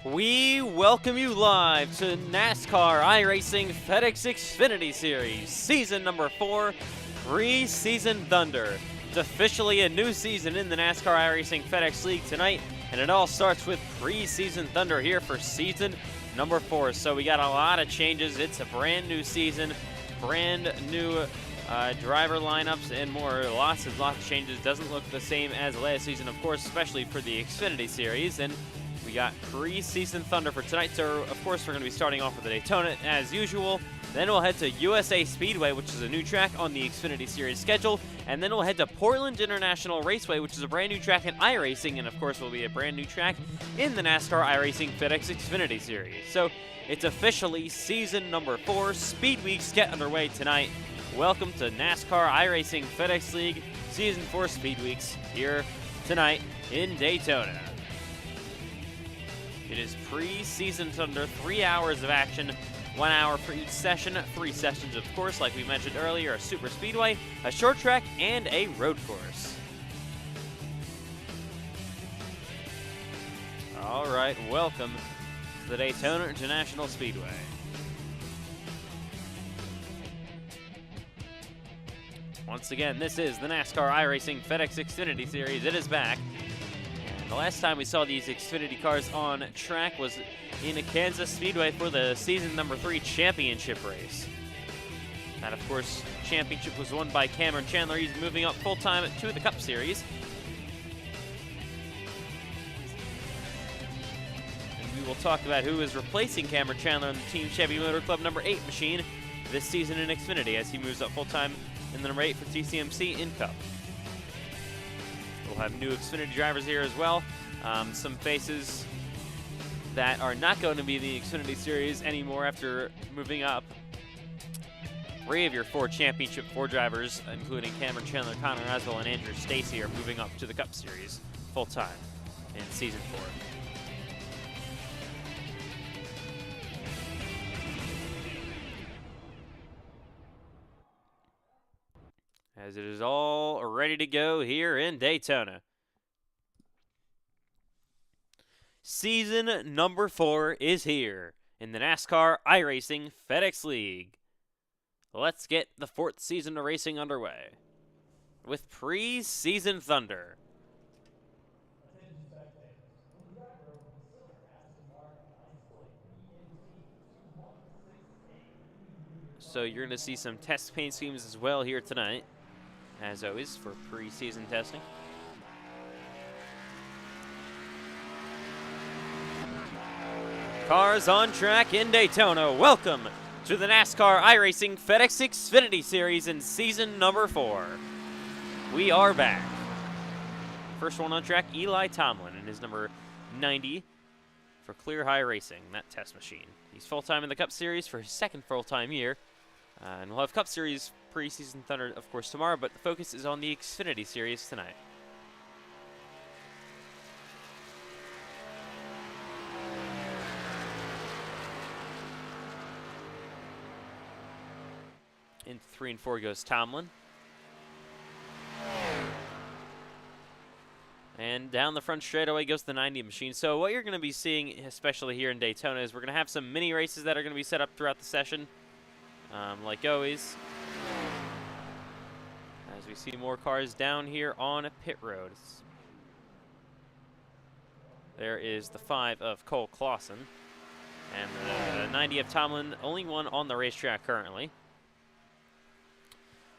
We welcome you live to NASCAR iRacing FedEx Xfinity Series, Season number 4, Preseason Thunder. It's officially a new season in the NASCAR iRacing FedEx League tonight, and it all starts with Preseason Thunder here for Season number 4. So we got a lot of changes. It's a brand new season, brand new driver lineups and more. Lots of changes. Doesn't look the same as last season, of course, especially for the Xfinity Series. And we got Preseason Thunder for tonight, so of course we're going to be starting off with the Daytona as usual. Then we'll head to USA Speedway, which is a new track on the Xfinity Series schedule. And then we'll head to Portland International Raceway, which is a brand new track in iRacing, and of course will be a brand new track in the NASCAR iRacing FedEx Xfinity Series. So it's officially season number 4. Speed Weeks get underway tonight. Welcome to NASCAR iRacing FedEx League Season 4 Speed Weeks here tonight in Daytona. It is Preseason Thunder, 3 hours of action, 1 hour for each session, 3 sessions of course, like we mentioned earlier, a super speedway, a short track, and a road course. All right, welcome to the Daytona International Speedway. Once again, this is the NASCAR iRacing FedEx Xfinity Series. It is back. The last time we saw these Xfinity cars on track was in a Kansas Speedway for the season number 3 championship race. That, of course, championship was won by Cameron Chandler. He's moving up full-time to the Cup Series. And we will talk about who is replacing Cameron Chandler on the Team Chevy Motor Club number 8 machine this season in Xfinity as he moves up full-time in the number 8 for TCMC in Cup. We'll have new Xfinity drivers here as well. Some faces that are not going to be in the Xfinity Series anymore after moving up. 3 of your 4 championship 4 drivers, including Cameron Chandler, Connor Aswell, and Andrew Stacy, are moving up to the Cup Series full-time in Season 4. As it is all ready to go here in Daytona. Season number 4 is here in the NASCAR iRacing FedEx League. Let's get the 4th season of racing underway with Preseason Thunder. So you're going to see some test paint schemes as well here tonight, as always, for preseason testing. Cars on track in Daytona. Welcome to the NASCAR iRacing FedEx Xfinity Series in season number 4. We are back. First one on track, Eli Tomlin, and his number 90 for Clear High Racing, that test machine. He's full-time in the Cup Series for his 2nd full-time year. And we'll have Cup Series Preseason Thunder, of course, tomorrow, but the focus is on the Xfinity Series tonight. Into 3 and 4 goes Tomlin. And down the front straightaway goes the 90 machine. So what you're going to be seeing, especially here in Daytona, is we're going to have some mini races that are going to be set up throughout the session. Like always, as we see more cars down here on pit roads. There is the 5 of Cole Clausen, and the 90 of Tomlin, only one on the racetrack currently.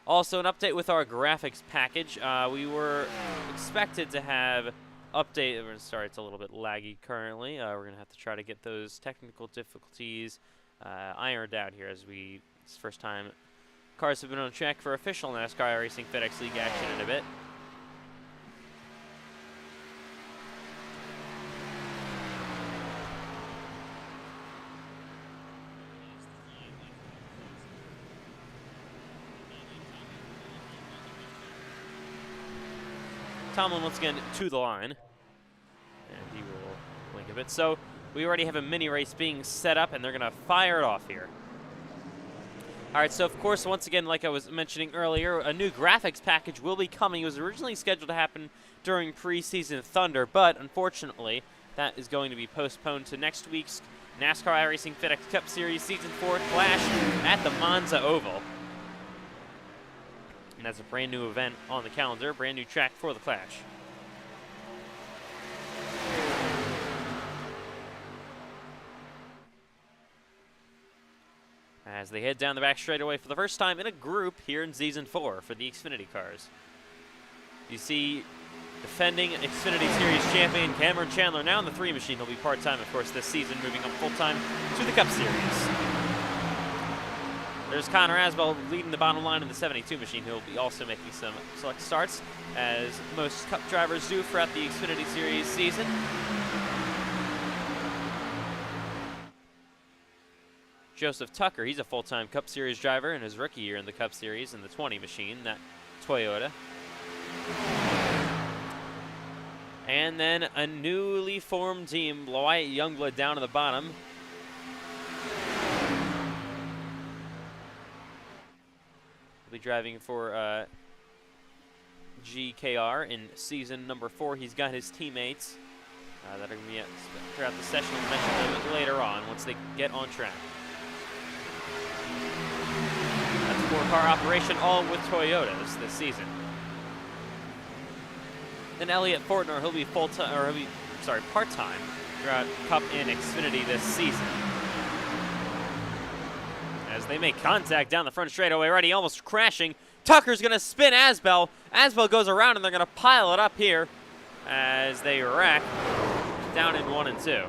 Also, an update with our graphics package. We were expected to have update. Sorry, it's a little bit laggy currently. We're going to have to try to get those technical difficulties ironed out here as it's the first time cars have been on track for official NASCAR iRacing FedEx League action in a bit. Tomlin once again to the line, and he will blink a bit. So we already have a mini race being set up, and they're going to fire it off here. All right, so of course, once again, like I was mentioning earlier, a new graphics package will be coming. It was originally scheduled to happen during Preseason Thunder, but unfortunately, that is going to be postponed to next week's NASCAR iRacing FedEx Cup Series Season 4 Clash at the Monza Oval. And that's a brand new event on the calendar, brand new track for the Clash. As they head down the back straightaway for the first time in a group here in Season 4 for the Xfinity cars. You see defending Xfinity Series champion Cameron Chandler now in the 3 machine. He'll be part-time, of course, this season, moving up full-time to the Cup Series. There's Connor Asbell leading the bottom line in the 72 machine. He'll be also making some select starts, as most Cup drivers do throughout the Xfinity Series season. Joseph Tucker, he's a full-time Cup Series driver in his rookie year in the Cup Series in the 20 machine, that Toyota. And then a newly formed team, Wyatt Youngblood down at the bottom. He'll be driving for GKR in season number 4. He's got his teammates that are going to be throughout the session. We'll mention them later on once they get on track. That's a 4-car operation, all with Toyotas this season. Then Elliott Fortner, he'll be part-time throughout Cup and Xfinity this season. As they make contact down the front straightaway already, almost crashing. Tucker's gonna spin Asbell. Asbell goes around and they're gonna pile it up here as they wreck down in 1 and 2.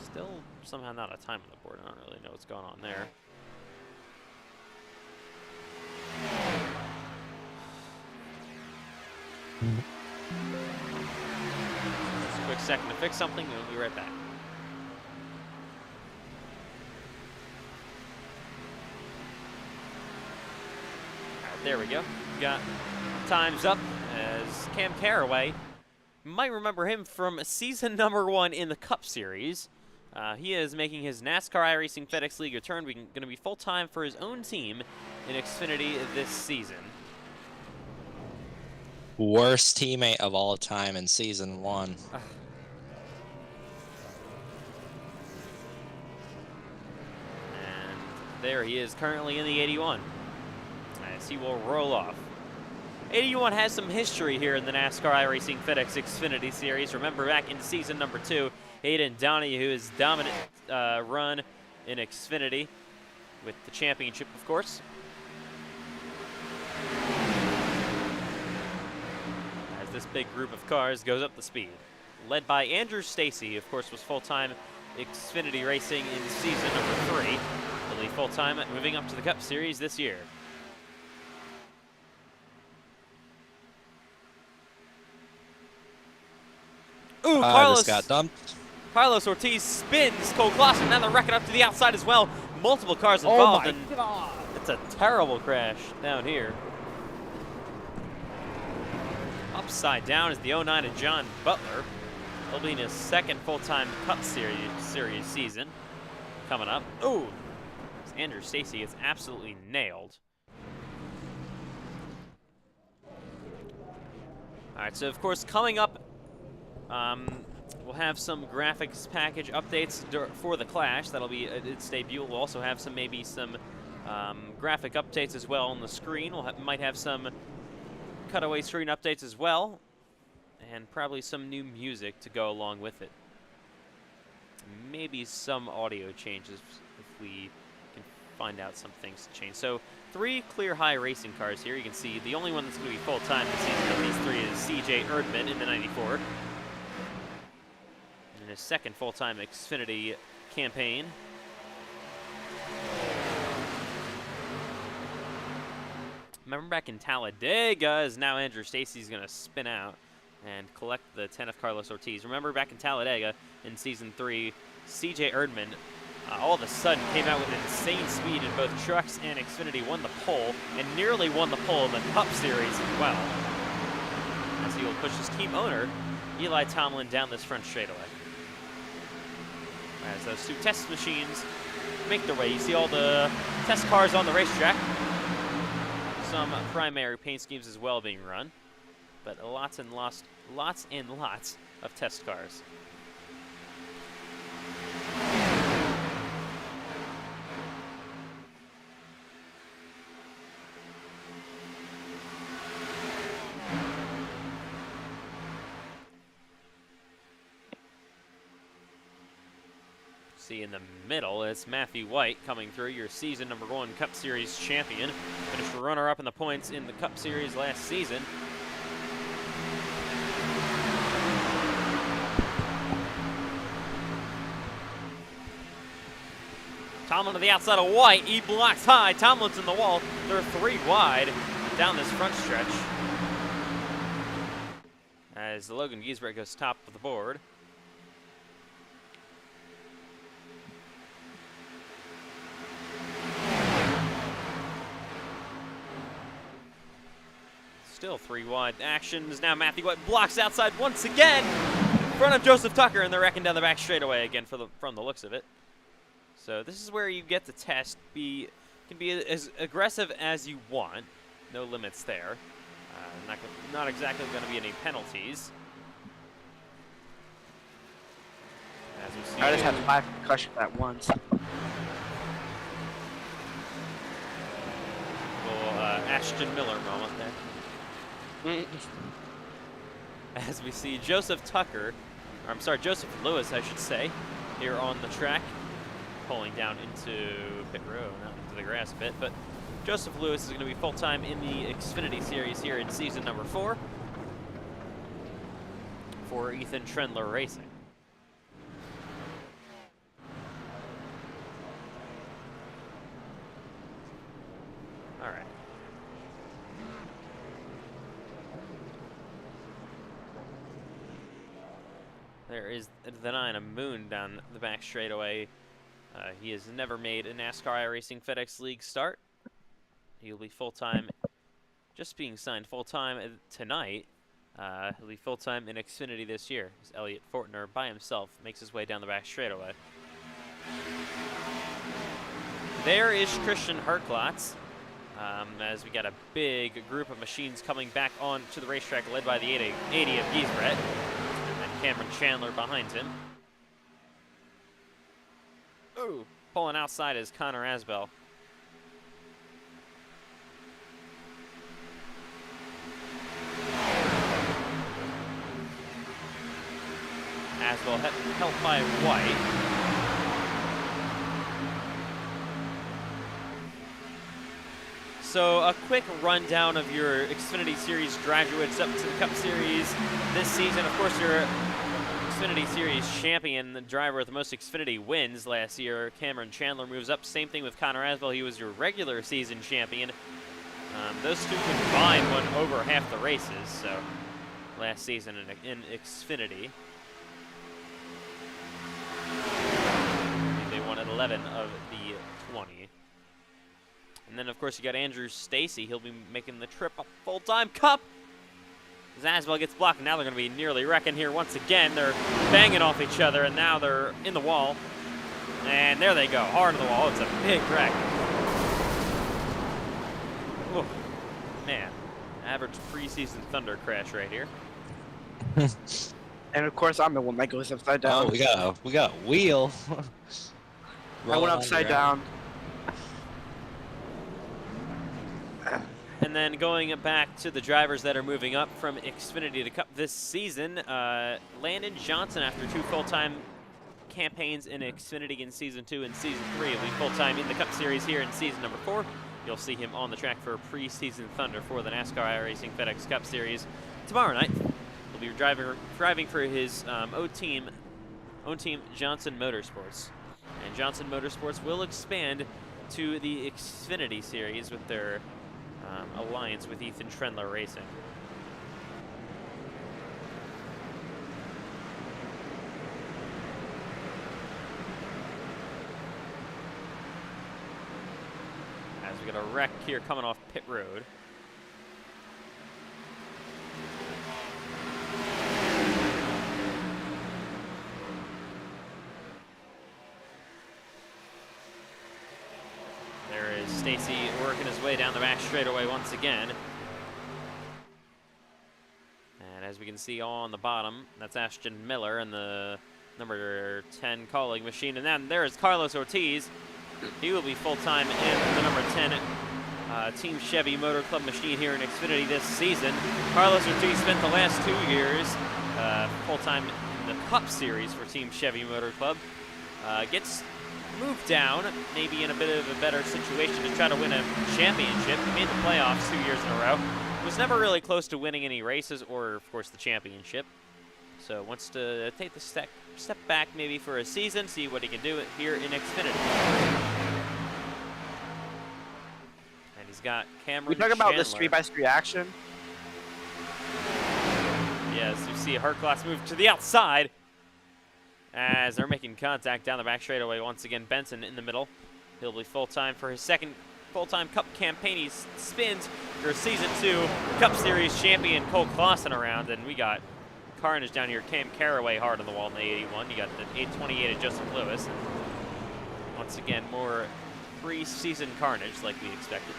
Still somehow not a time on the board. I don't really know what's going on there. Just a quick second to fix something, and we'll be right back. Alright, there we go. We got times up as Cam Caraway. You might remember him from season number 1 in the Cup Series. He is making his NASCAR iRacing FedEx League return. Going to be full-time for his own team in Xfinity this season. Worst teammate of all time in season 1. And there he is, currently in the 81. As he will roll off. 81 has some history here in the NASCAR iRacing FedEx Xfinity Series. Remember back in season number 2, Hayden Donahue's dominant run in Xfinity with the championship, of course. As this big group of cars goes up the speed. Led by Andrew Stacy, of course, was full-time Xfinity racing in season number 3. He'll be full-time moving up to the Cup Series this year. Ooh, Carlos got dumped. Carlos Ortiz spins Cole Clausen. Now they're wrecking up to the outside as well. Multiple cars involved. Oh my God. It's a terrible crash down here. Upside down is the 09 of John Butler. He'll be in his second full-time Cup Series season coming up. Ooh, Andrew Stacy is absolutely nailed. All right, so of course coming up, we'll have some graphics package updates for the Clash. That'll be its debut. We'll also have maybe some graphic updates as well on the screen. Might have some cutaway screen updates as well, and probably some new music to go along with it. Maybe some audio changes if we can find out some things to change. So 3 clear high racing cars here. You can see the only one that's going to be full-time this season of these 3 is C.J. Erdman in the 94. In his second full-time Xfinity campaign. Remember back in Talladega, as now Andrew Stacy's going to spin out and collect the 10 of Carlos Ortiz. Remember back in Talladega in Season 3, C.J. Erdman all of a sudden came out with insane speed in both trucks and Xfinity, won the pole, and nearly won the pole in the Cup Series as well. As he will push his team owner, Eli Tomlin, down this front straightaway. As those 2 test machines make their way. You see all the test cars on the racetrack. Some primary paint schemes as well being run. but lots and lots of test cars. See in the middle, it's Matthew White coming through, your season #1 Cup Series champion. Finished runner-up in the points in the Cup Series last season. Tomlin to the outside of White. He blocks high. Tomlin's in the wall. They're 3 wide down this front stretch. As Logan Giesbrecht goes top of the board. Still 3 wide actions. Now Matthew White blocks outside once again in front of Joseph Tucker, and they're wrecking down the back straightaway again from the looks of it. So this is where you get to test. Can be as aggressive as you want. No limits there. Not exactly going to be any penalties. As we see, I just had 5 concussions at once. Little Ashton Miller moment there. As we see Joseph Lewis, I should say, here on the track, pulling down into pit row, not into the grass a bit, but Joseph Lewis is going to be full-time in the Xfinity Series here in season #4 for Ethan Trendler Racing. All right. There is the 9 of Moon down the back straightaway. He has never made a NASCAR iRacing FedEx League start. He'll be full-time, just being signed full-time tonight. He'll be full-time in Xfinity this year. As Elliot Fortner by himself makes his way down the back straightaway. There is Christian Herklotz. As we got a big group of machines coming back onto the racetrack led by the 80 of Giesbrecht. Cameron Chandler behind him. Ooh, pulling outside is Connor Asbell. Asbell helped by White. So a quick rundown of your Xfinity Series graduates up to the Cup Series this season. Of course, your Xfinity Series champion, the driver with the most Xfinity wins last year, Cameron Chandler, moves up. Same thing with Connor Asbell. He was your regular season champion. Those two combined won over half the races, so last season in Xfinity. They won at 11 of the 20. And then, of course, you got Andrew Stacy. He'll be making the trip up full-time Cup. As Asbell gets blocked, and now they're going to be nearly wrecking here once again. They're banging off each other, and now they're in the wall. And there they go, hard on the wall. It's a big wreck. Ooh, man, average preseason thunder crash right here. And of course, I'm the one that goes upside down. Oh, we got a wheel. I went upside down. And then going back to the drivers that are moving up from Xfinity to Cup this season, Landon Johnson, after 2 full-time campaigns in Xfinity in Season 2 and Season 3, will be full-time in the Cup Series here in season #4. You'll see him on the track for preseason thunder for the NASCAR iRacing FedEx Cup Series tomorrow night. He'll be driving for his own team, Johnson Motorsports. And Johnson Motorsports will expand to the Xfinity Series with their alliance with Ethan Trendler Racing. As we got a wreck here coming off pit road. There is Stacy working his way down the back straightaway once again. As we can see on the bottom, that's Ashton Miller and the number 10 calling machine. And then there's Carlos Ortiz. He will be full-time in the number 10 Team Chevy Motor Club machine here in Xfinity this season. Carlos Ortiz spent the last 2 years full-time in the Cup Series for Team Chevy Motor Club. Gets moved down, maybe in a bit of a better situation to try to win a championship. He made the playoffs 2 years in a row. Was never really close to winning any races or, of course, the championship. So wants to take the step back maybe for a season, see what he can do here in Xfinity. And he's got Cameron We talk about Chandler. the street-by-street action. Yes, you see Hartglass move to the outside as they're making contact down the back straightaway. Once again, Benson in the middle. He'll be full-time for his second full-time Cup campaign. He spins for Season 2 Cup Series champion Cole Clausen around, and we got carnage down here. Cam Caraway hard on the wall in the 81. You got the 828 of Joseph Lewis. Once again, more pre-season carnage like we expected.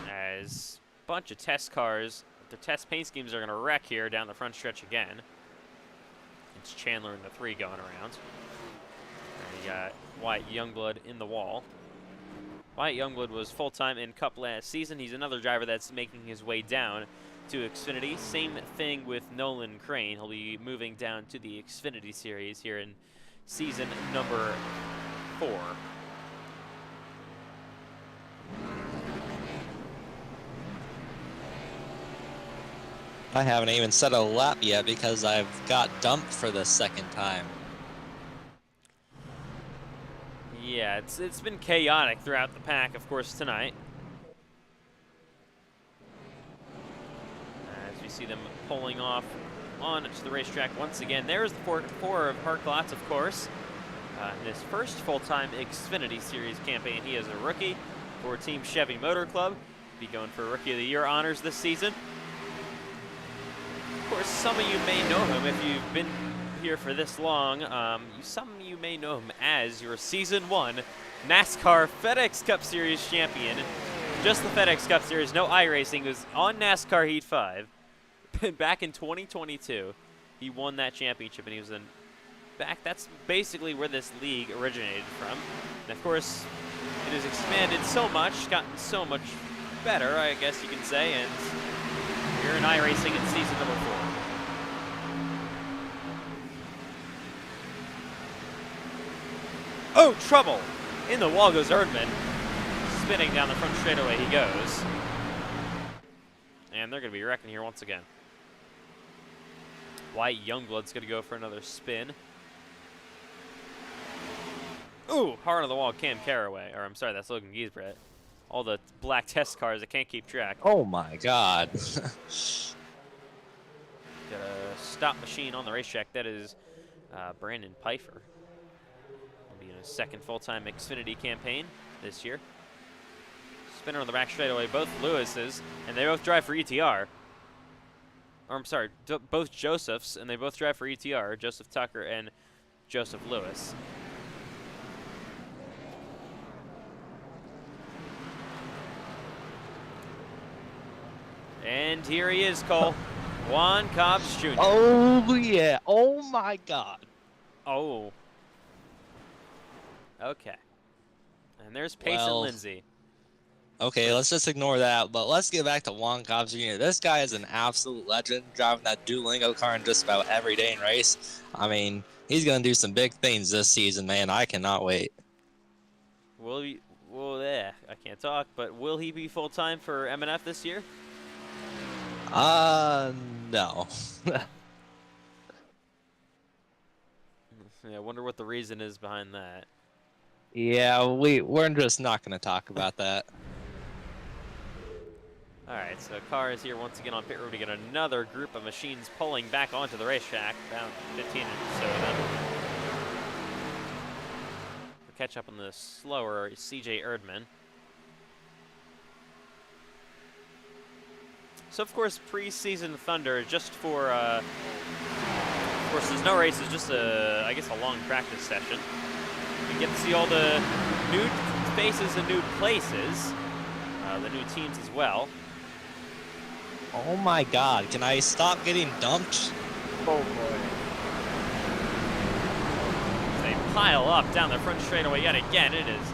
As a bunch of test cars, their test paint schemes are going to wreck here down the front stretch again. It's Chandler in the 3 going around. And you got Wyatt Youngblood in the wall. Wyatt Youngblood was full-time in Cup last season. He's another driver that's making his way down to Xfinity. Same thing with Nolan Crane. He'll be moving down to the Xfinity Series here in season number 4. I haven't even set a lap yet because I've got dumped for the second time. Yeah, it's been chaotic throughout the pack, of course, tonight. As we see them pulling off on to the racetrack once again. There's the four of Hartglass, of course. In his first full-time Xfinity Series campaign, he is a rookie for Team Chevy Motor Club. Be going for Rookie of the Year honors this season. Of course, some of you may know him if you've been here for this long. Some of you may know him as your Season 1 NASCAR FedEx Cup Series champion. Just the FedEx Cup Series, no iRacing. It was on NASCAR Heat 5. Back in 2022, he won that championship, and he was in back. That's basically where this league originated from. And of course, it has expanded so much, gotten so much better, I guess you can say, and you're in iRacing in season number 4. Oh, trouble! In the wall goes Erdman. Spinning down the front straightaway he goes. And they're going to be wrecking here once again. Wyatt Youngblood's going to go for another spin. Ooh, hard on the wall, Cam Caraway. Or I'm sorry, that's Logan Giesbrett. All the black test cars that can't keep track. Oh my God. Got a stop machine on the racetrack. That is Brandon Pfeiffer. Will be in his second full-time Xfinity campaign this year. Spinner on the back straightaway, both Lewis's, and they both drive for ETR. Or I'm sorry, both Josephs, and they both drive for ETR, Joseph Tucker and Joseph Lewis. And here he is, Cole. Juan Cobbs Jr. Oh yeah. Oh my God. Oh. Okay. And there's Pace and Lindsay. Okay, let's just ignore that, but let's get back to Juan Cobbs Jr. This guy is an absolute legend, driving that Duolingo car in just about every day in race. I mean, he's going to do some big things this season, man. I cannot wait. Will he? Well, yeah, I can't talk, but will he be full-time for M&F this year? No. Yeah, I wonder what the reason is behind that. Yeah, we're just not going to talk about that. All right, so car is here once again on pit road to get another group of machines pulling back onto the racetrack. About 15 or so of them. We'll catch up on the slower CJ Erdman. So, of course, preseason Thunder just for, of course, there's no races, just I guess a long practice session. We get to see all the new faces and new places. the new teams as well. Oh my God! Can I stop getting dumped? Oh boy. They pile up down the front straightaway yet again. It is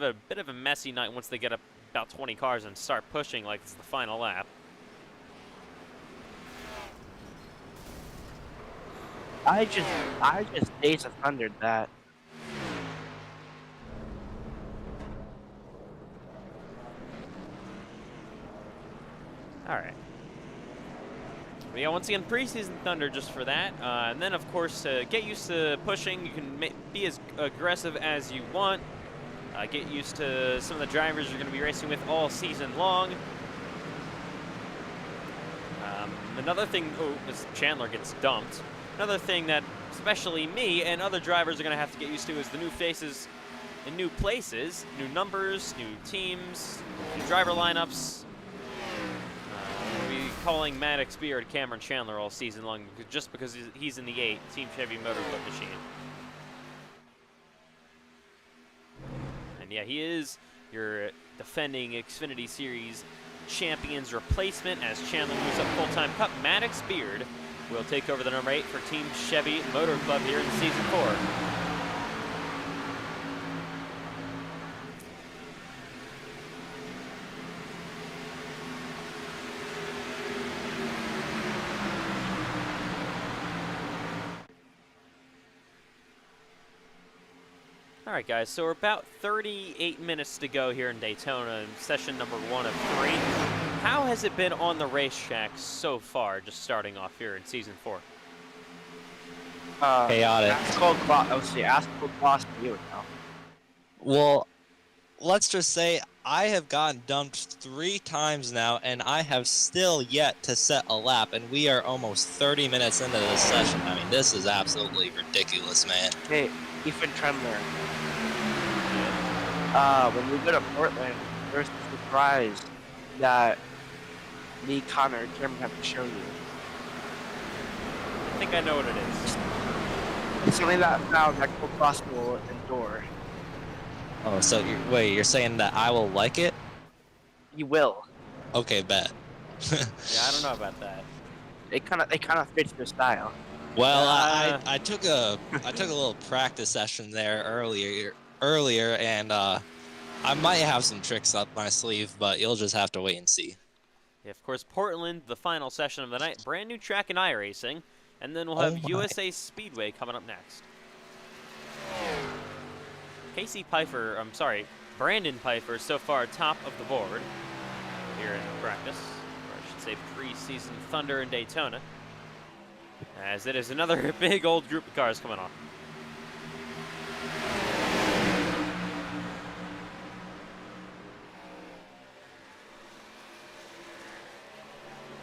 a bit of a messy night once they get up about 20 cars and start pushing like it's the final lap. I just Days of Thundered that. All right. But yeah, once again, preseason Thunder just for that. And then, of course, get used to pushing. You can be as aggressive as you want. Get used to some of the drivers you're going to be racing with all season long. Another thing, as Chandler gets dumped, another thing that especially me and other drivers are going to have to get used to is the new faces in new places, new numbers, new teams, new driver lineups. We'll be calling Maddox Beard Cameron Chandler all season long just because he's in the 8 Team Chevy Motor Club machine. And yeah, he is your defending Xfinity Series Champions replacement as Chandler moves up full-time Cup. Maddox Beard will take over the number 8 for Team Chevy Motor Club here in Season 4. All right, guys, so we're about 38 minutes to go here in Daytona in session number 1 of 3. How has it been on the racetrack so far, just starting off here in Season 4? Chaotic. Ask Boss to you now. Well, let's just say I have gotten dumped 3 times now, and I have still yet to set a lap, and we are almost 30 minutes into this session. I mean, this is absolutely ridiculous, man. Hey, Ethan Tremler. When we go to Portland, there's a surprise that me, Connor, and Cameron have to show you. I think I know what it is. It's something that Microsoft will endure. Oh, so you're saying that I will like it? You will. Okay, bet. Yeah, I don't know about that. It kind of fits your style. Well, I took a little practice session there earlier, and I might have some tricks up my sleeve, but you'll just have to wait and see. Yeah, of course, Portland, the final session of the night. Brand new track in iRacing. And then we'll have USA Speedway coming up next. Brandon Pfeiffer so far top of the board here in practice, or I should say preseason Thunder in Daytona, as it is another big old group of cars coming on.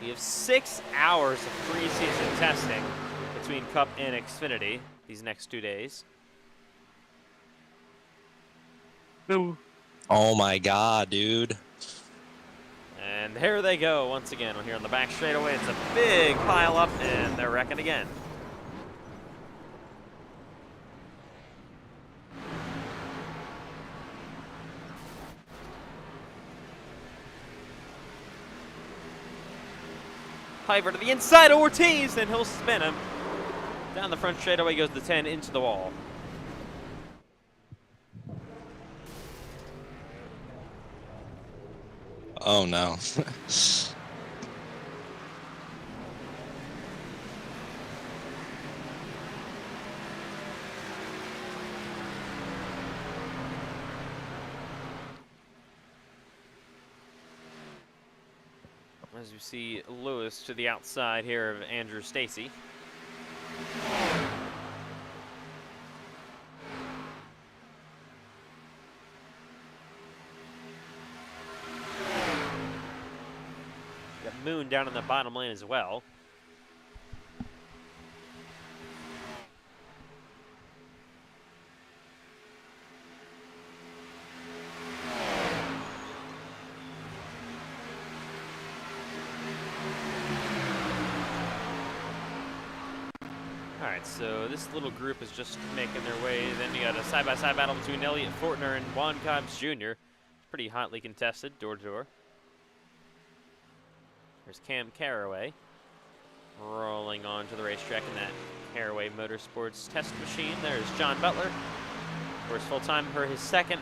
We have 6 hours of preseason testing between Cup and Xfinity these next 2 days. Oh my God, dude. And there they go once again. Here on the back straightaway, it's a big pile up, and they're wrecking again. Piper to the inside, Ortiz, and he'll spin him. Down the front straightaway goes the 10 into the wall. Oh no. As you see Lewis to the outside here of Andrew Stacy. Got Moon down in the bottom lane as well. Alright, so this little group is just making their way. Then you got a side-by-side battle between Elliott Fortner and Juan Cobbs Jr. pretty hotly contested, door to door. There's Cam Carraway rolling onto the racetrack in that Carraway Motorsports test machine. There's John Butler, of course, full-time for his second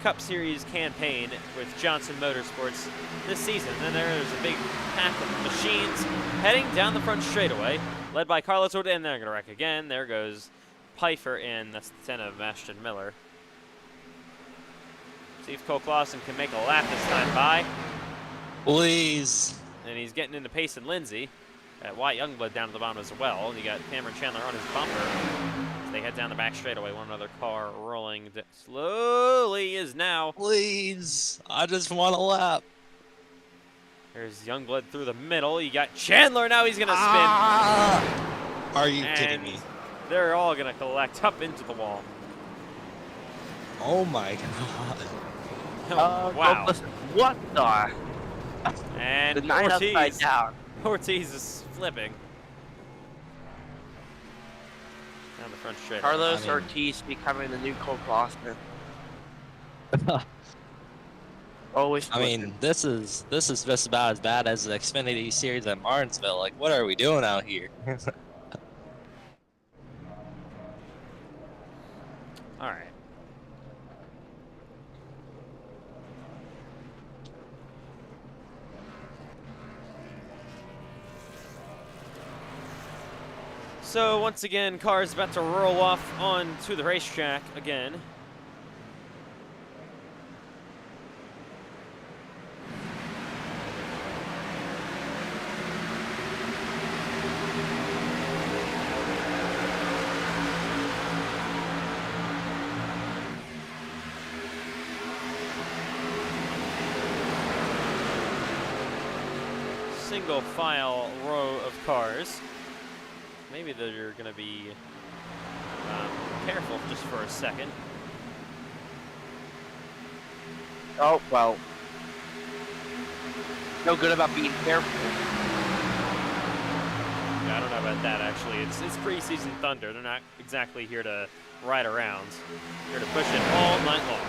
Cup Series campaign with Johnson Motorsports this season. And then there's a big pack of machines heading down the front straightaway, led by Carlos Wood, and they're going to wreck again. There goes Pfeiffer in. That's the 10 of Ashton Miller. See if Cole Clausen can make a lap this time by. Please. And he's getting into Pace and Lindsay. Wyatt Youngblood down at the bottom as well. And you got Cameron Chandler on his bumper as they head down the back straightaway. One other car rolling slowly is now. Please. I just want a lap. There's Youngblood through the middle. You got Chandler. Now he's going to spin. Are you kidding me? They're all going to collect up into the wall. Oh my god. Oh, wow. What the? And The 9 upside down. Ortiz is flipping. Down the front straight. Carlos Ortiz becoming the new Cole Clausen. Always. I mean, this is just about as bad as the Xfinity series at Martinsville. Like, what are we doing out here? All right. So once again, cars about to roll off onto the racetrack again. Single file row of cars. Maybe they're going to be careful just for a second. Oh, well. No good about being careful. Yeah, I don't know about that, actually. It's preseason Thunder. They're not exactly here to ride around. Here to push it all night long.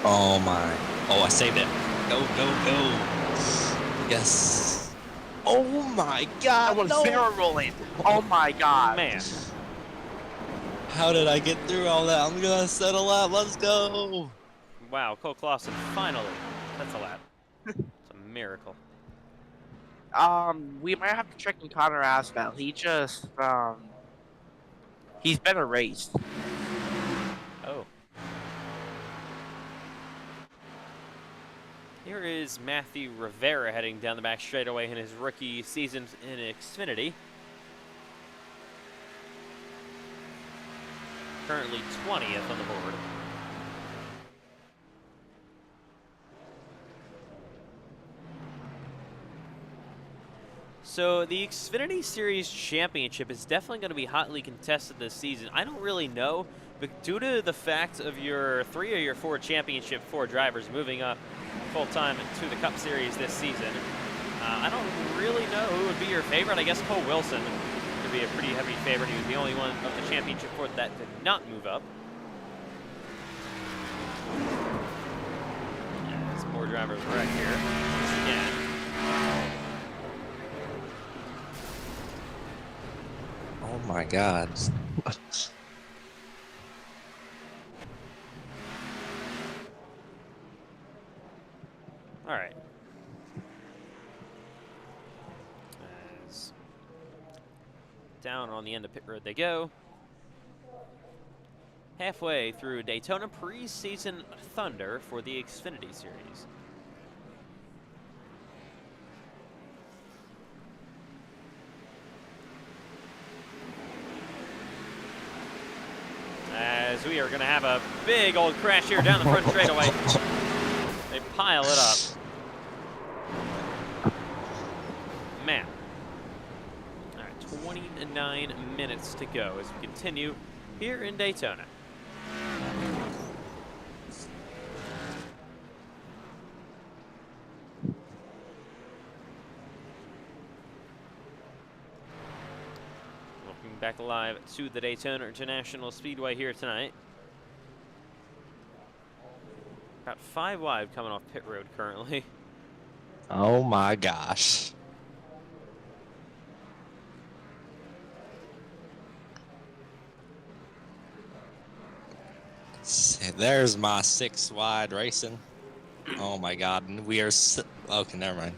Oh my. Oh, I saved it. Go, go, go. Yes. Oh my god. That was barrel rolling. Oh my god. Man. How did I get through all that? I'm gonna settle out. Let's go. Wow, Cole Clausen finally. That's a lap. It's a miracle. We might have to check in Connor Asphalt. He just, he's been erased. Oh. Here is Matthew Rivera heading down the back straightaway in his rookie season in Xfinity. Currently 20th on the board. So the Xfinity Series Championship is definitely going to be hotly contested this season. I don't really know, but due to the fact of your 3 or your 4 championship 4 drivers moving up full-time to the Cup Series this season, I don't really know who would be your favorite. I guess Cole Wilson could be a pretty heavy favorite. He was the only one of the championship 4 that did not move up. Yeah, some more drivers right here. Once again. Oh my god. All right. As down on the end of pit road they go. Halfway through Daytona Preseason Thunder for the Xfinity Series. As we are going to have a big old crash here down the front straightaway. They pile it up. Man. All right, 29 minutes to go as we continue here in Daytona. Back live to the Daytona International Speedway here tonight. About 5 wide coming off pit road currently. Oh my gosh. There's my 6 wide racing. Oh my god, and we are okay, never mind.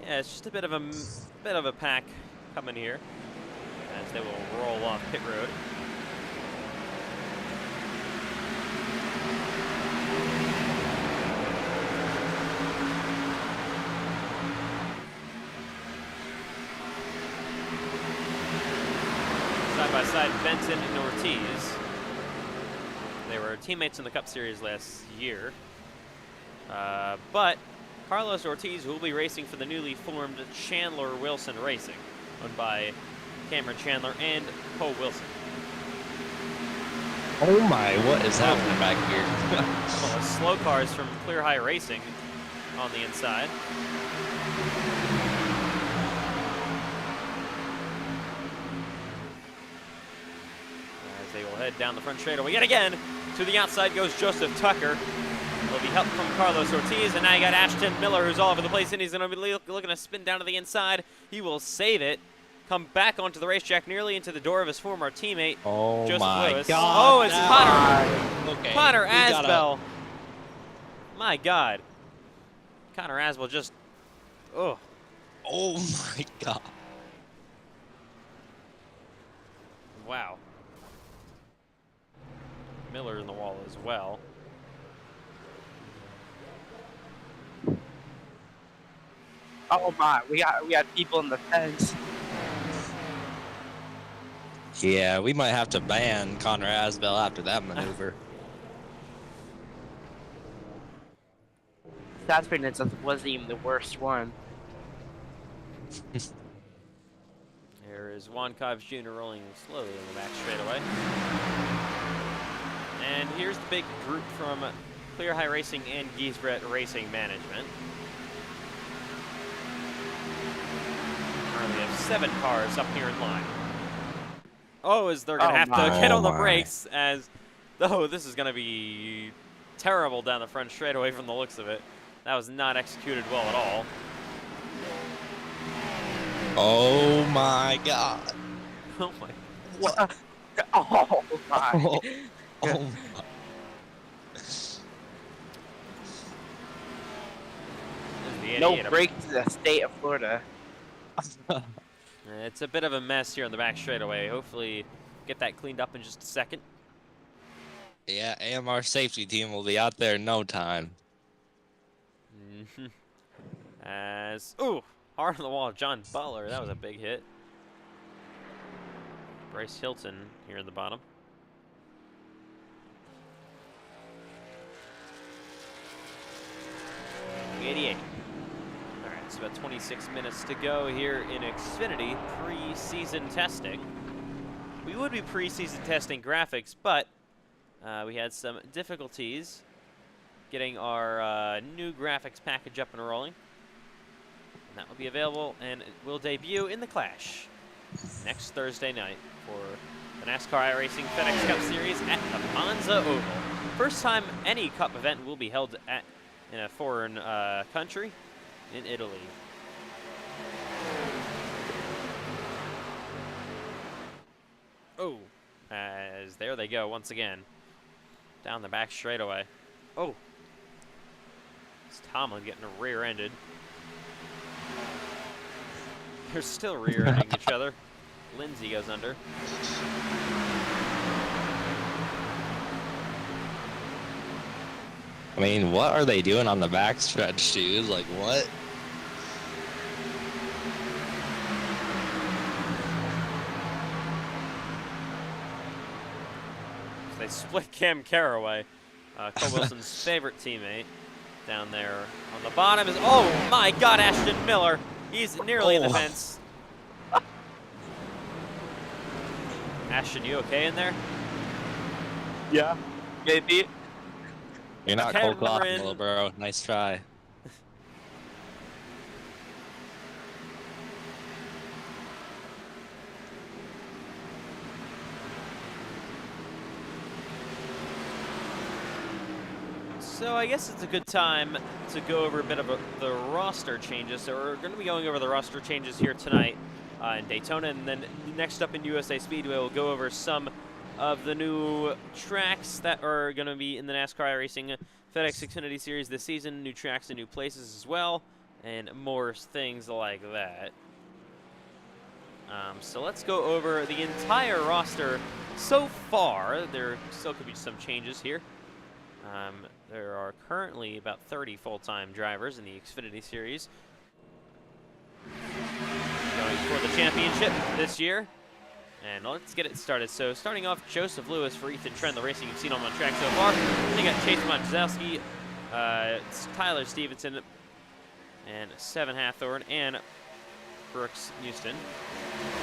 Yeah, it's just a bit of a pack coming here as they will roll off pit road. Side by side, Benson and Ortiz. They were teammates in the Cup Series last year, but Carlos Ortiz will be racing for the newly formed Chandler Wilson Racing, owned by Cameron Chandler and Cole Wilson. Oh my, what is happening back here? Well, slow cars from Clear High Racing on the inside. As they will head down the front straightaway yet again. To the outside goes Joseph Tucker. Will be helped from Carlos Ortiz, and now you got Ashton Miller, who's all over the place, and he's going to be looking to spin down to the inside. He will save it, come back onto the racetrack, nearly into the door of his former teammate, Oh Joseph my Lewis. god. Oh, it's Connor. Okay. Connor we gotta- Asbell. My God. Connor Asbell just, oh. Oh my god. Wow. Miller in the wall as well. Oh my, we got people in the fence. Yeah, we might have to ban Connor Asbell after that maneuver. That's been it wasn't even the worst one. There is Juan Cobbs Jr. rolling slowly in the back straightaway. And here's the big group from Clear High Racing and Giesbrett Racing Management. Currently have 7 cars up here in line. Oh, as they're going to have to get on the brakes as, oh, this is going to be terrible down the front straightaway from the looks of it. That was not executed well at all. Oh my god. Oh my. What? Oh my. Oh, oh my. No brakes in the state of Florida. It's a bit of a mess here on the back straightaway. Hopefully get that cleaned up in just a second. Yeah, AMR safety team will be out there in no time. As, ooh, hard on the wall, John Butler. That was a big hit. Bryce Hilton here in the bottom. '88. All right, so about 26 minutes to go here in Xfinity preseason testing. We would be preseason testing graphics, but we had some difficulties getting our new graphics package up and rolling. And that will be available and it will debut in the Clash next Thursday night for the NASCAR iRacing FedEx Cup Series at the Monza Oval. First time any Cup event will be held in a foreign country, in Italy. Oh, as there they go once again. Down the back straightaway. Oh. It's Tomlin getting rear-ended. They're still rear-ending each other. Lindsay goes under. I mean, what are they doing on the backstretch, dude? Like, what? They split Cam Carraway, Cole Wilson's favorite teammate, down there on the bottom. Is oh my God, Ashton Miller! He's nearly in the fence. Ashton, you okay in there? Yeah, maybe. You're not Okay, cold cloth, Marin. little bro. Nice try. So I guess it's a good time to go over a bit of the roster changes. So we're going to be going over the roster changes here tonight in Daytona, and then next up in USA Speedway, we'll go over some of the new tracks that are going to be in the NASCAR iRacing FedEx Xfinity Series this season, new tracks and new places as well, and more things like that. So let's go over the entire roster so far. There still could be some changes here. There are currently about 30 full-time drivers in the Xfinity Series going for the championship this year. And let's get it started. So starting off, Joseph Lewis for Ethan Trend, the racing you've seen on track so far. Then you got Chase Montezowski, Tyler Stevenson, and Seven Hathorn, and Brooks Houston.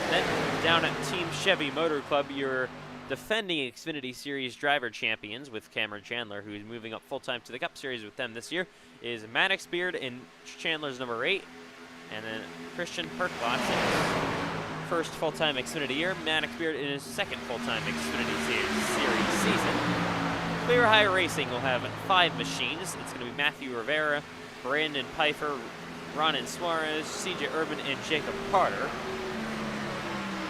Then down at Team Chevy Motor Club, your defending Xfinity Series driver champions with Cameron Chandler, who's moving up full-time to the Cup Series with them this year, is Maddox Beard in Chandler's number 8, and then Christian Perklotz in his first full-time Xfinity year, Maddox Beard in his second full-time Xfinity Series season. Clear High Racing will have 5 machines. It's going to be Matthew Rivera, Brandon Pfeiffer, Ronan Suarez, CJ Urban, and Jacob Carter.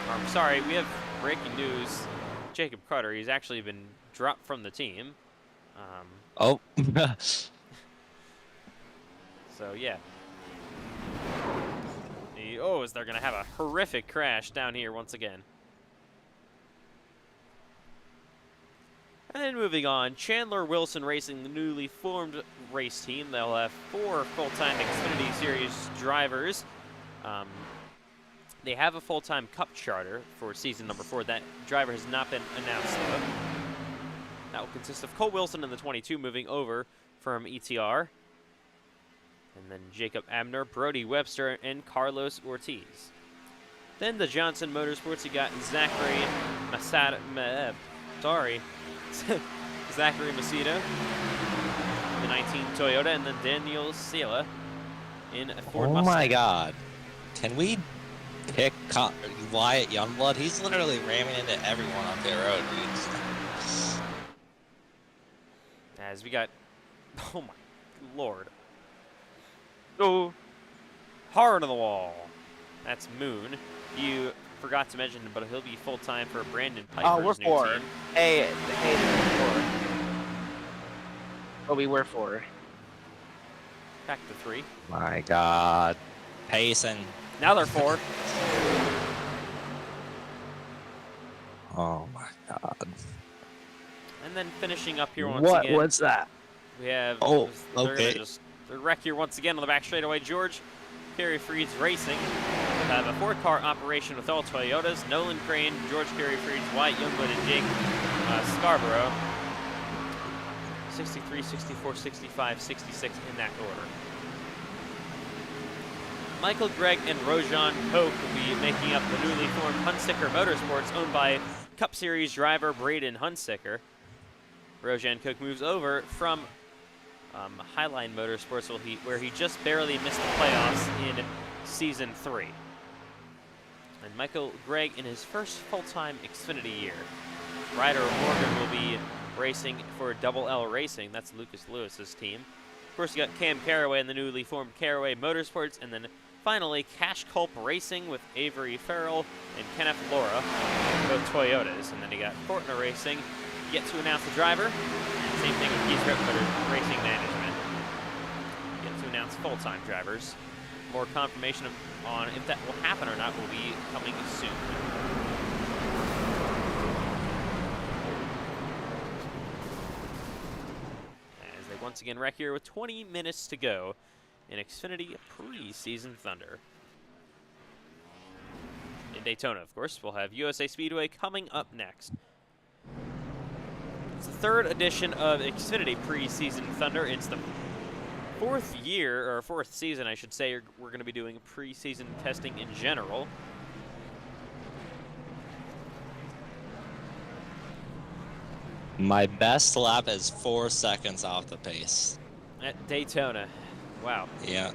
I'm sorry, we have breaking news. Jacob Carter, he's actually been dropped from the team. Oh. So, yeah. Is they're going to have a horrific crash down here once again. And then moving on, Chandler Wilson Racing, the newly formed race team. They'll have 4 full-time Xfinity Series drivers. They have a full-time Cup charter for season number 4. That driver has not been announced, though. That will consist of Cole Wilson in the 22 moving over from ETR. And then Jacob Abner, Brody Webster, and Carlos Ortiz. Then the Johnson Motorsports, you got Zachary Zachary Macedo, the 19 Toyota, and then Daniel Sela in a Ford Mustang. Oh my God. Can we pick Wyatt Youngblood? He's literally ramming into everyone on pit road. As we got, oh my Lord. Oh, Hard on the wall. That's Moon. You forgot to mention, but he'll be full-time for Brandon Piper's we're new 4. team. Hey, we're 4. Oh, we were 4. Back to 3. My God. Payson. Now they're 4. Oh my God. And then finishing up here once again. What's that? We have. Oh, they're okay. gonna just wreck here once again on the back straightaway. George Carey Freed's Racing will have a 4-car operation with all Toyotas. Nolan Crane, George Carey Freed's Wyatt Youngblood, and Jake Scarborough. 63, 64, 65, 66 in that order. Michael Gregg and Rojan Koch will be making up the newly formed Hunsicker Motorsports, owned by Cup Series driver Braden Hunsicker. Rojan Koch moves over from Highline Motorsports, where he just barely missed the playoffs in Season 3. And Michael Gregg in his first full-time Xfinity year. Ryder Morgan will be racing for Double L Racing. That's Lucas Lewis's team. Of course, you got Cam Carraway in the newly formed Carraway Motorsports, and then finally Cash Culp Racing with Avery Farrell and Kenneth Laura, both Toyotas. And then you got Fortner Racing, yet to announce the driver. Same thing with Keith Ripford Racing Management. Yet to announce full-time drivers. More confirmation on if that will happen or not will be coming soon. As they once again wreck here with 20 minutes to go in Xfinity Preseason Thunder. In Daytona, of course, we'll have USA Speedway coming up next. It's the 3rd edition of Xfinity Preseason Thunder. It's the 4th season, I should say, we're going to be doing preseason testing in general. My best lap is 4 seconds off the pace. At Daytona. Wow. Yeah.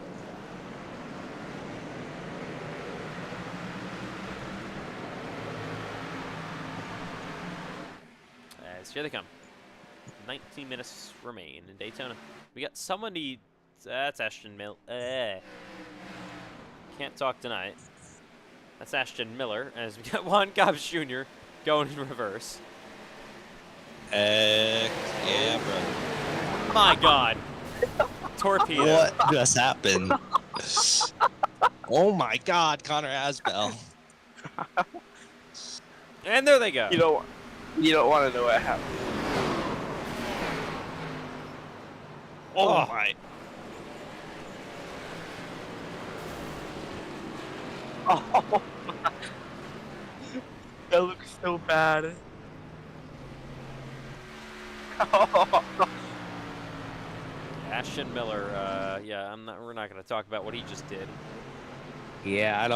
As here they come. 19 minutes remain in Daytona. We got somebody. That's Ashton Miller. Can't talk tonight. That's Ashton Miller, as we got Juan Cobbs Jr. going in reverse. Yeah, bro. My God. Torpedo. What just happened? Oh my God, Connor Asbell. And there they go. You don't want to know what happened. Oh my. Oh, that looks so bad. Ashton Miller. Yeah, we're not going to talk about what he just did. Yeah,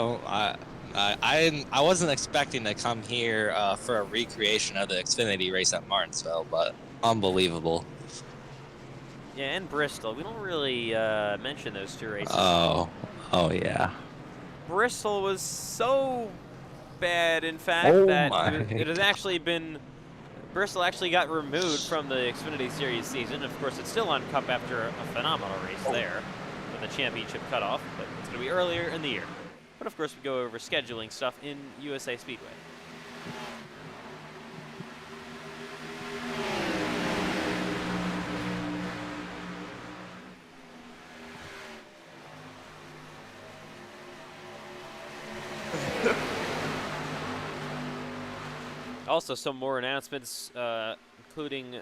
I wasn't expecting to come here for a recreation of the Xfinity race at Martinsville, but unbelievable. Yeah, and Bristol. We don't really mention those two races. Oh yeah. Bristol was so bad, in fact, Oh that my it has actually been. Bristol actually got removed from the Xfinity Series season. Of course, it's still on Cup after a phenomenal race there with the championship cutoff, but it's going to be earlier in the year. But of course, we go over scheduling stuff in USA Speedway. Also, some more announcements, including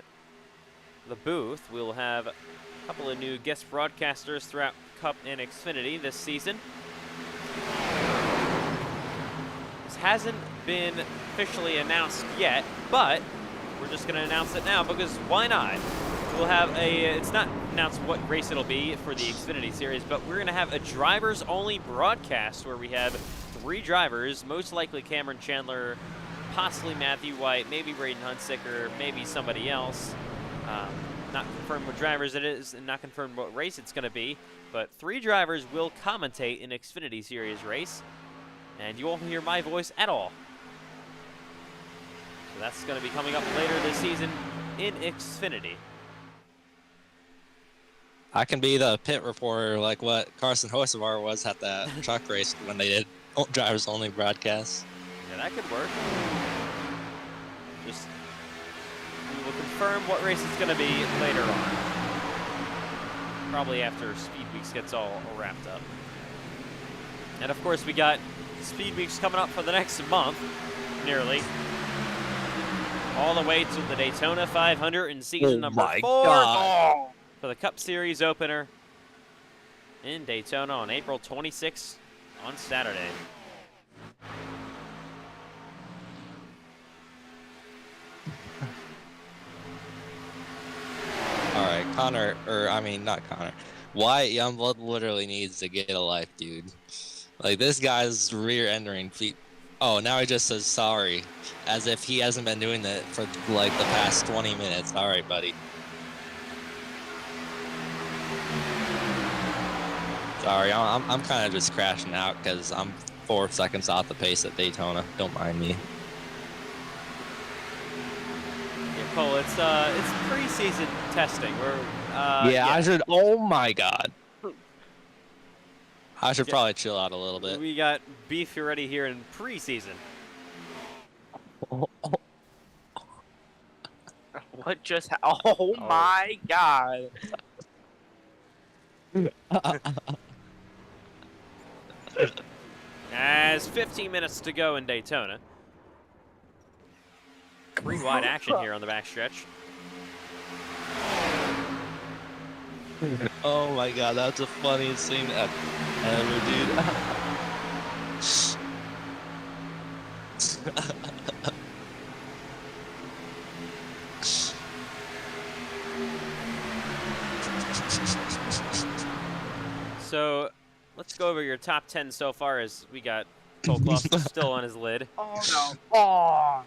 the booth. We'll have a couple of new guest broadcasters throughout Cup and Xfinity this season. This hasn't been officially announced yet, but we're just going to announce it now because why not? We'll have it's not announced what race it'll be for the Xfinity Series, but we're going to have a drivers-only broadcast where we have 3 drivers, most likely Cameron Chandler, possibly Matthew White, maybe Braden Hunsicker, maybe somebody else. Not confirmed what drivers it is and not confirmed what race it's going to be, but 3 drivers will commentate an Xfinity Series race, and you won't hear my voice at all. So that's going to be coming up later this season in Xfinity. I can be the pit reporter like what Carson Hocevar was at that truck race when they did drivers only broadcasts. Yeah, that could work. We will confirm what race it's going to be later on. Probably after Speed Weeks gets all wrapped up. And of course, we got Speed Weeks coming up for the next month, nearly. All the way to the Daytona 500 in season number 4 God. for the Cup Series opener in Daytona on April 26th on Saturday. All right, not Connor. Wyatt Youngblood literally needs to get a life, dude. Like, this guy's rear-ending feet. Oh, now he just says sorry, as if he hasn't been doing that for, like, the past 20 minutes. All right, buddy. Sorry, I'm kind of just crashing out because I'm 4 seconds off the pace at Daytona. Don't mind me. Cole, it's preseason testing. I should. Oh my God. I should probably chill out a little bit. We got beef already here in preseason. What just oh my God. As 15 minutes to go in Daytona. 3 wide action here on the backstretch. Oh my God, that's the funniest thing ever, dude. So let's go over your top 10 so far as we got Cole Clausen still on his lid. Oh no. Oh.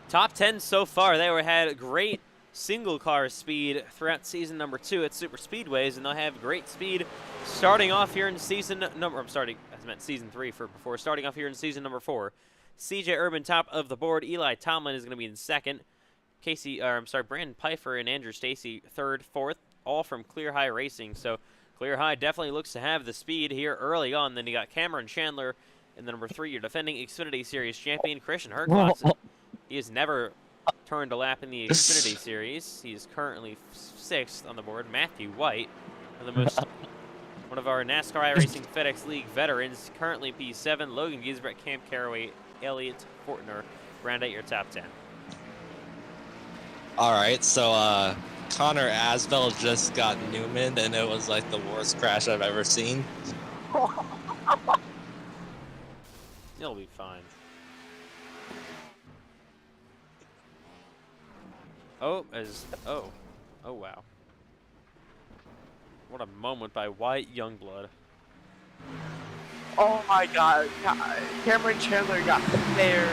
Top 10 so far. They had great single car speed throughout season number 2 at Super Speedways, and they'll have great speed starting off here in season number. I meant season 3 for before. Starting off here in season number 4. CJ Urban top of the board. Eli Tomlin is going to be in second. Brandon Pfeiffer and Andrew Stacy third, fourth, all from Clear High Racing. So Clear High definitely looks to have the speed here early on. Then you got Cameron Chandler in the number 3. You're defending Xfinity Series champion Christian Herklots. He has never turned a lap in the Xfinity Series. He's currently 6th on the board. Matthew White, one of our NASCAR iRacing FedEx League veterans, currently P7. Logan Giesbrecht, Cam Caraway, Elliot Fortner round out your top 10. All right, so Connor Asbell just got Newman, and it was like the worst crash I've ever seen. He'll be fine. Oh wow. What a moment by White Youngblood. Oh my God, Cameron Chandler got there.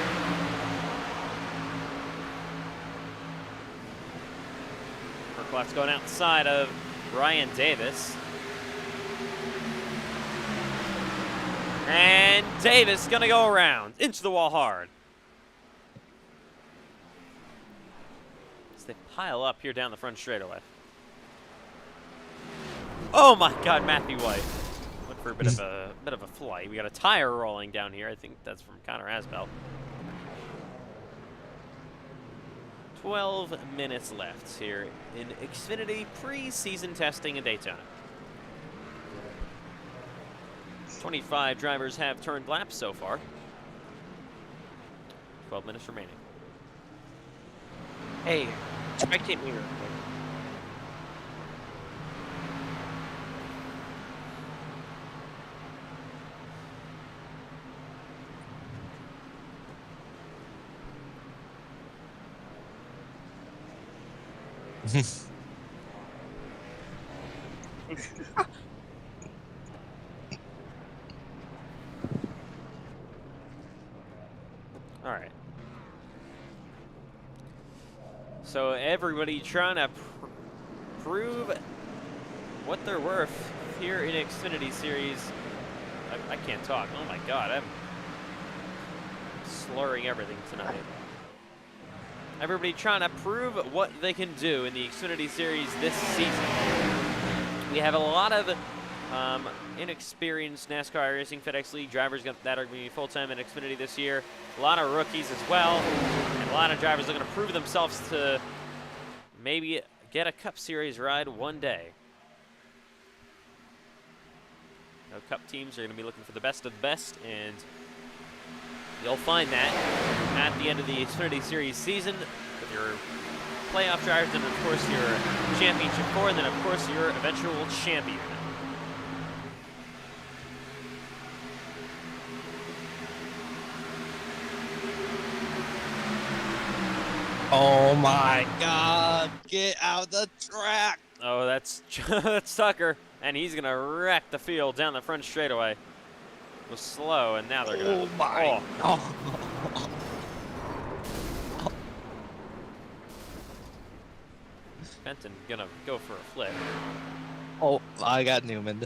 Herklots going outside of Ryan Davis. And Davis gonna go around into the wall hard. As they pile up here down the front straightaway. Oh my God, Matthew White. Went for a bit of a flight. We got a tire rolling down here. I think that's from Connor Asbell. 12 minutes left here in Xfinity preseason testing in Daytona. 25 drivers have turned laps so far. 12 minutes remaining. Hey, spectate me real quick. All right. So everybody trying to prove what they're worth here in Xfinity Series. I can't talk. Oh my God, I'm slurring everything tonight. Everybody trying to prove what they can do in the Xfinity Series this season. We have a lot of inexperienced NASCAR Racing FedEx League drivers that are going to be full-time in Xfinity this year. A lot of rookies as well. And a lot of drivers looking to prove themselves to maybe get a Cup Series ride one day. Now, Cup teams are going to be looking for the best of the best, and you'll find that at the end of the Xfinity Series season with your playoff drivers and, of course, your championship 4, and then, of course, your eventual champion. Oh my God, get out the track. Oh, that's Tucker, and he's going to wreck the field down the front straightaway. It was slow, and now they're going to... Oh my. Oh. Fenton going to go for a flip. Oh, I got Newman.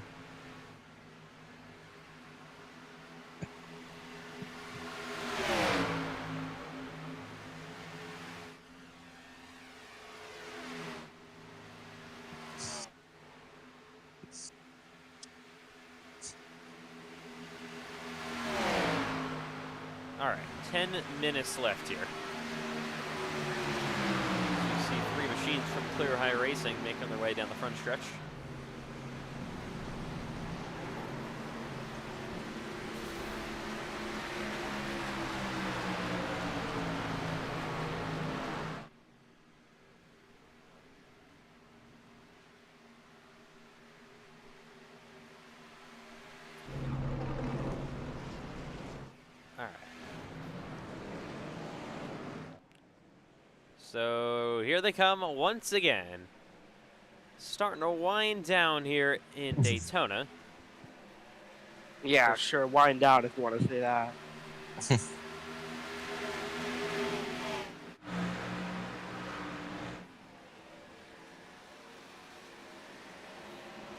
All right, 10 minutes left here. You see 3 machines from Clear High Racing making their way down the front stretch. All right. So here they come once again. Starting to wind down here in Daytona. Yeah, sure. Wind down if you want to say that.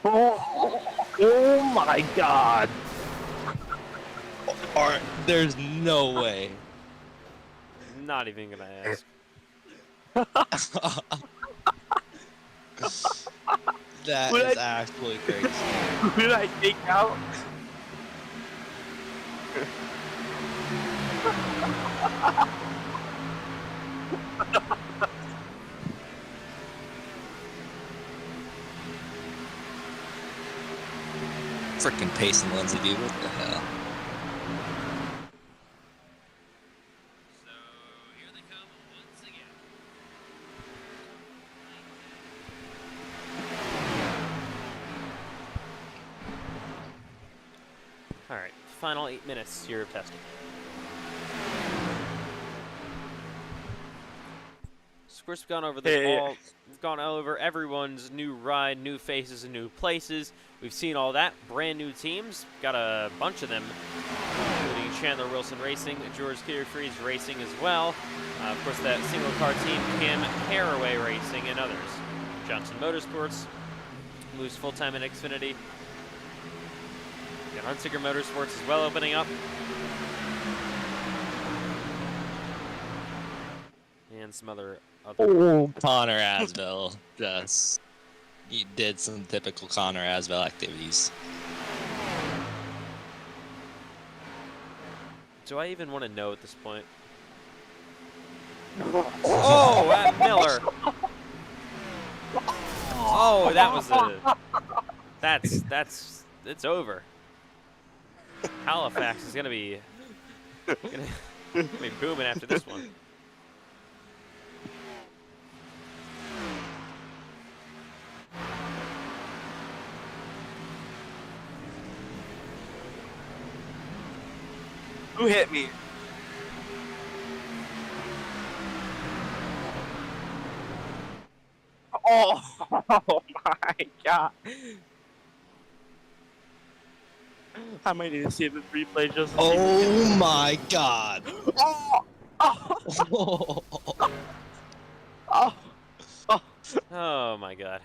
Oh my God. There's no way. Not even gonna ask. That Would is I- actually crazy. Who did I take out? Freaking Payson Lindsay, dude. What the hell? So here they come once again. All right, final 8 minutes here of testing. Of course, we've gone over this Hey. all. We've gone over everyone's new ride, new faces, and new places. We've seen all that. Brand new teams. Got a bunch of them, including Chandler Wilson Racing, George Carefree's Racing as well. Of course, that single car team, Cam Caraway Racing, and others. Johnson Motorsports, moves full-time in Xfinity. Got Huntsinger Motorsports as well opening up. And some other. Connor Asbell just he did some typical Connor Asbell activities. Do I even want to know at this point? Oh, at Miller. Oh, that was a. It's over. Halifax is gonna be booming after this one. Who hit me? Oh, oh my god. I might need to see the replay just to see Oh my god. Oh, oh, oh, oh. Oh my god.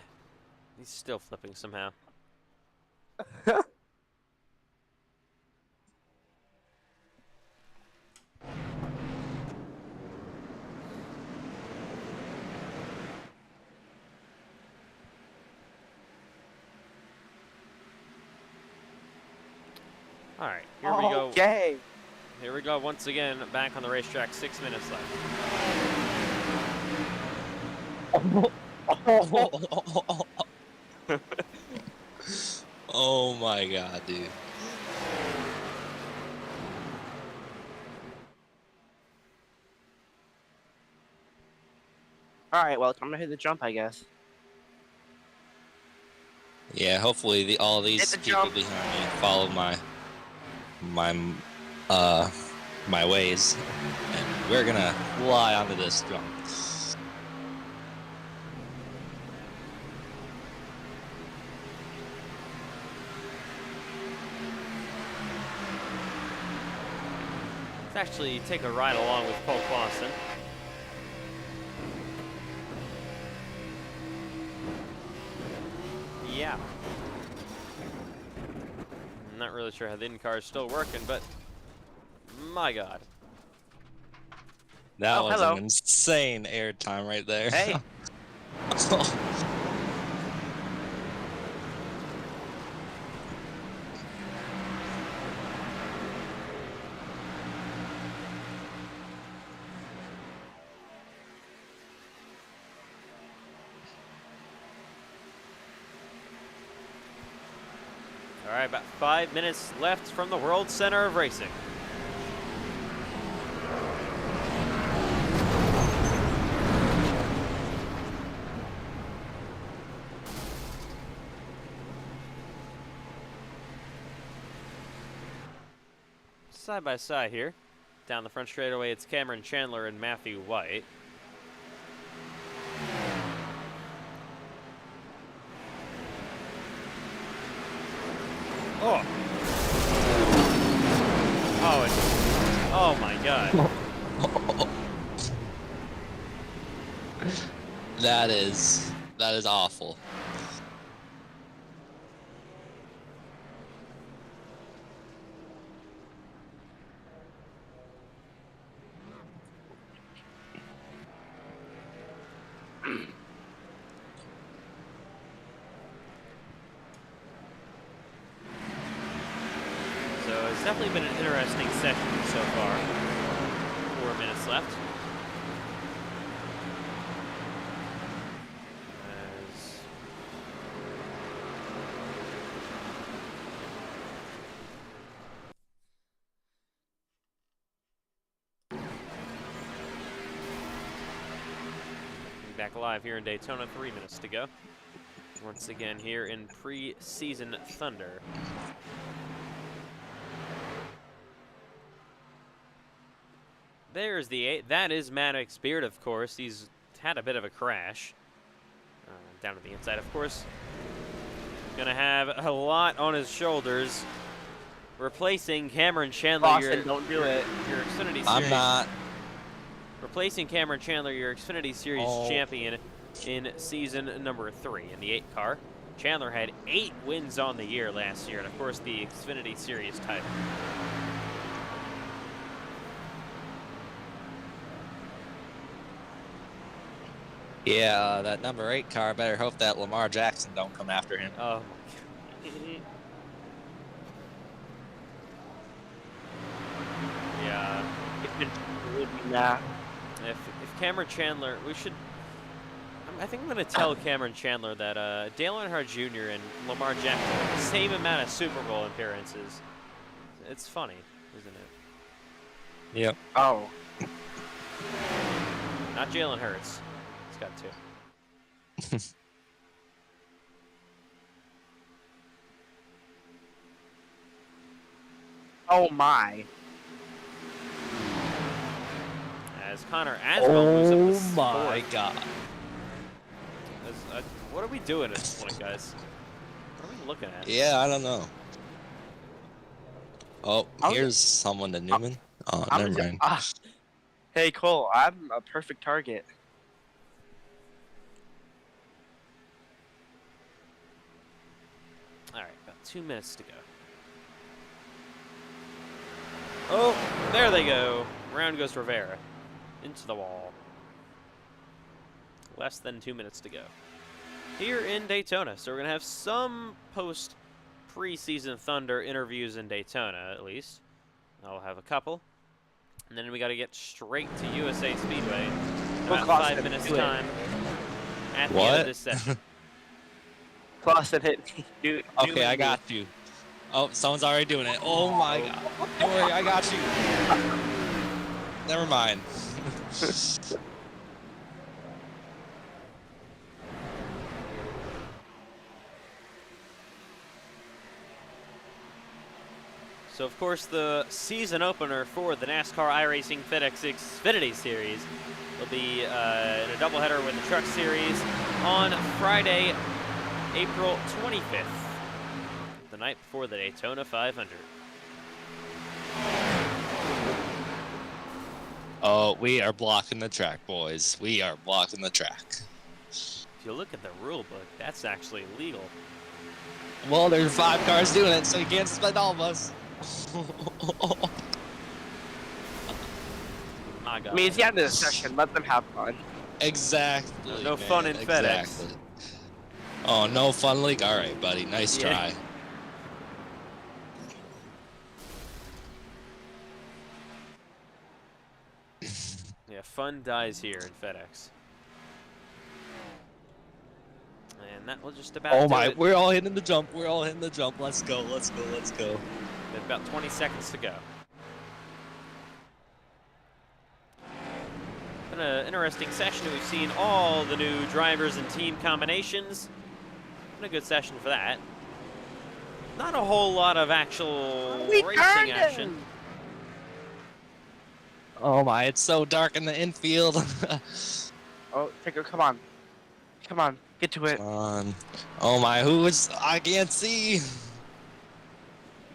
He's still flipping somehow. All right, here we go. Okay. Here we go once again, back on the racetrack, 6 minutes left. Oh my god, dude. Alright, well, I'm gonna hit the jump, I guess. Yeah, hopefully all these Hit the people jump. behind me follow my ways, and we're gonna fly onto this jump. Let's actually take a ride along with Cole Clausen. Yeah. I'm not really sure how the in-car is still working, but my god. That Oh, was hello. an insane air time right there. Hey. All right, about 5 minutes left from the World Center of Racing. Side by side here. Down the front straightaway, it's Cameron Chandler and Matthew White. Oh. Oh my god. That is awful. So it's definitely been an interesting session so far. 4 minutes left. As back live here in Daytona, 3 minutes to go. Once again here in Preseason Thunder. There's the 8. That is Maddox Beard, of course. He's had a bit of a crash. Down to the inside, of course. Gonna have a lot on his shoulders. Replacing Cameron Chandler. Boston, don't do it. Your Xfinity Series. I'm not. Replacing Cameron Chandler, your Xfinity Series champion in season number 3 in the 8 car. Chandler had 8 wins on the year last year, and of course the Xfinity Series title. Yeah, that number 8 car better hope that Lamar Jackson don't come after him. Oh my God. Yeah. Nah. If Cameron Chandler, we should. I think I'm going to tell Cameron Chandler that Dale Earnhardt Jr. and Lamar Jackson have the same amount of Super Bowl appearances. It's funny, isn't it? Yep. Oh. Not Jalen Hurts. He's got 2. Oh my. As Connor Aswell moves up to my fourth. God. What are we doing at this point, guys? What are we looking at? Yeah, I don't know. Oh, I'll here's someone to Newman. Oh, never mind. Hey Cole, I'm a perfect target. All right, about 2 minutes to go. Oh, there they go. Round goes Rivera. Into the wall. Less than 2 minutes to go. Here in Daytona. So we're going to have some post-preseason Thunder interviews in Daytona, at least. I'll have a couple. And then we got to get straight to USA Speedway. About 5 minutes time at the end of this session. Clausen hit me. Dude, Okay, I got you. Oh, someone's already doing it. Oh my God. Don't worry, I got you. Never mind. So, of course, the season opener for the NASCAR iRacing FedEx Xfinity Series will be in a doubleheader with the Truck Series on Friday, April 25th, the night before the Daytona 500. Oh, we are blocking the track, boys. We are blocking the track. If you look at the rule book, that's actually illegal. Well, there's 5 cars doing it, so you can't split all of us. My God. I mean, it's the end of the session. Let them have fun. Exactly. No man, fun in FedEx. exactly. Oh, no fun league? All right, buddy. Nice Yeah. try. Yeah, fun dies here in FedEx. And that will just about Oh do my, it. we're all hitting the jump. We're all hitting the jump. Let's go, let's go, let's go. With about 20 seconds to go. Been an interesting session. We've seen all the new drivers and team combinations. Been a good session for that. Not a whole lot of actual racing action. Oh my, it's so dark in the infield. Oh, Ticker, come on. Come on, get to it. Come on. Oh my, who is, I can't see.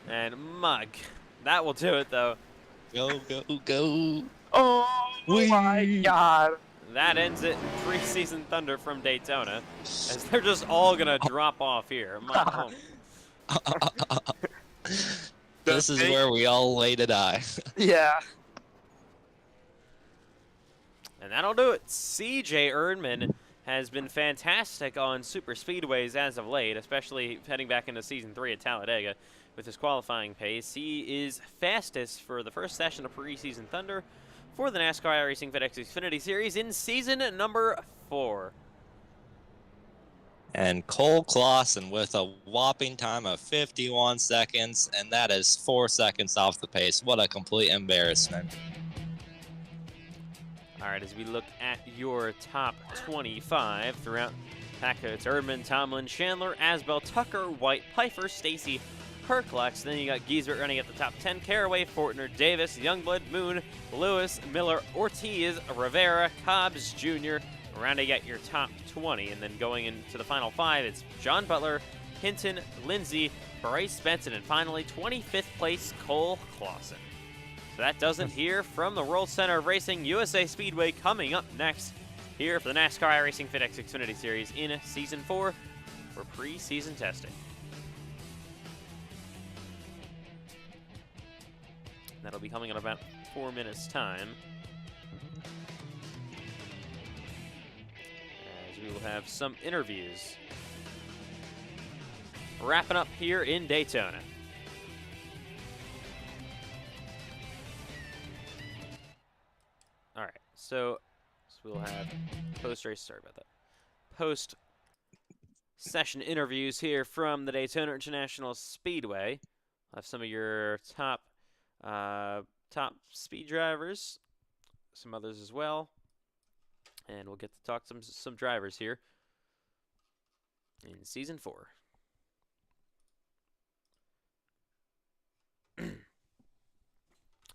And Mug. That will do it, though. Go, go, go. Oh my Whee! God. That ends it. Preseason Thunder from Daytona. As they're just all going to drop off here. This is where we all lay to die. Yeah. And that'll do it. CJ Erdman has been fantastic on super speedways as of late, especially heading back into Season 3 at Talladega with his qualifying pace. He is fastest for the first session of Preseason Thunder for the NASCAR iRacing FedEx Xfinity Series in season number 4. And Cole Clausen with a whopping time of 51 seconds, and that is 4 seconds off the pace. What a complete embarrassment. All right, as we look at your top 25 throughout pack, it's Erdman, Tomlin, Chandler, Asbel, Tucker, White, Pfeiffer, Stacy, Herklex. Then you got Giesbert running at the top 10, Caraway, Fortner, Davis, Youngblood, Moon, Lewis, Miller, Ortiz, Rivera, Cobbs Jr., rounding out your top 20. And then going into the final 5, it's John Butler, Hinton, Lindsay, Bryce Benson, and finally 25th place, Cole Clausen. So that does it here from the World Center of Racing USA Speedway. Coming up next here for the NASCAR iRacing FedEx Xfinity Series in Season 4 for preseason testing. That'll be coming in about 4 minutes' time. As we will have some interviews wrapping up here in Daytona. All right, so we'll have post-session interviews here from the Daytona International Speedway. We'll have some of your top speed drivers, some others as well, and we'll get to talk to some drivers here in Season 4.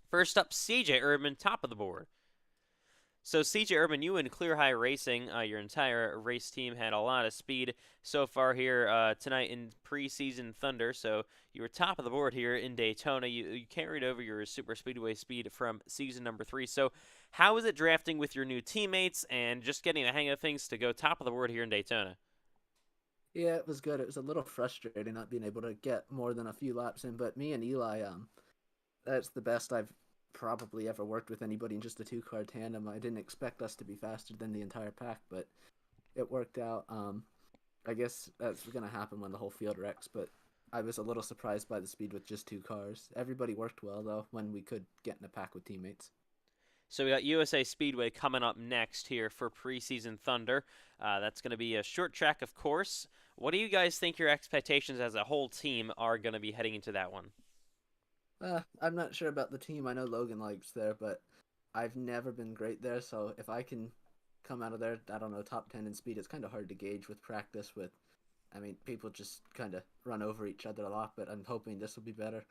First up, CJ Erdman, top of the board. So CJ Erdman, you and Clear High Racing, your entire race team had a lot of speed so far here tonight in preseason Thunder. So you were top of the board here in Daytona. You carried over your super speedway speed from season number 3. So how is it drafting with your new teammates and just getting the hang of things to go top of the board here in Daytona? Yeah, it was good. It was a little frustrating not being able to get more than a few laps in, but me and Eli, that's the best I've probably ever worked with anybody in just a 2-car tandem. I didn't expect us to be faster than the entire pack, but it worked out. I guess that's going to happen when the whole field wrecks, but I was a little surprised by the speed with just 2 cars. Everybody worked well, though, when we could get in a pack with teammates. So we got USA Speedway coming up next here for preseason Thunder. That's going to be a short track, of course. What do you guys think your expectations as a whole team are going to be heading into that one? I'm not sure about the team. I know Logan likes there, but I've never been great there, so if I can come out of there, I don't know, top 10 in speed, it's kind of hard to gauge with practice people just kind of run over each other a lot, but I'm hoping this will be better.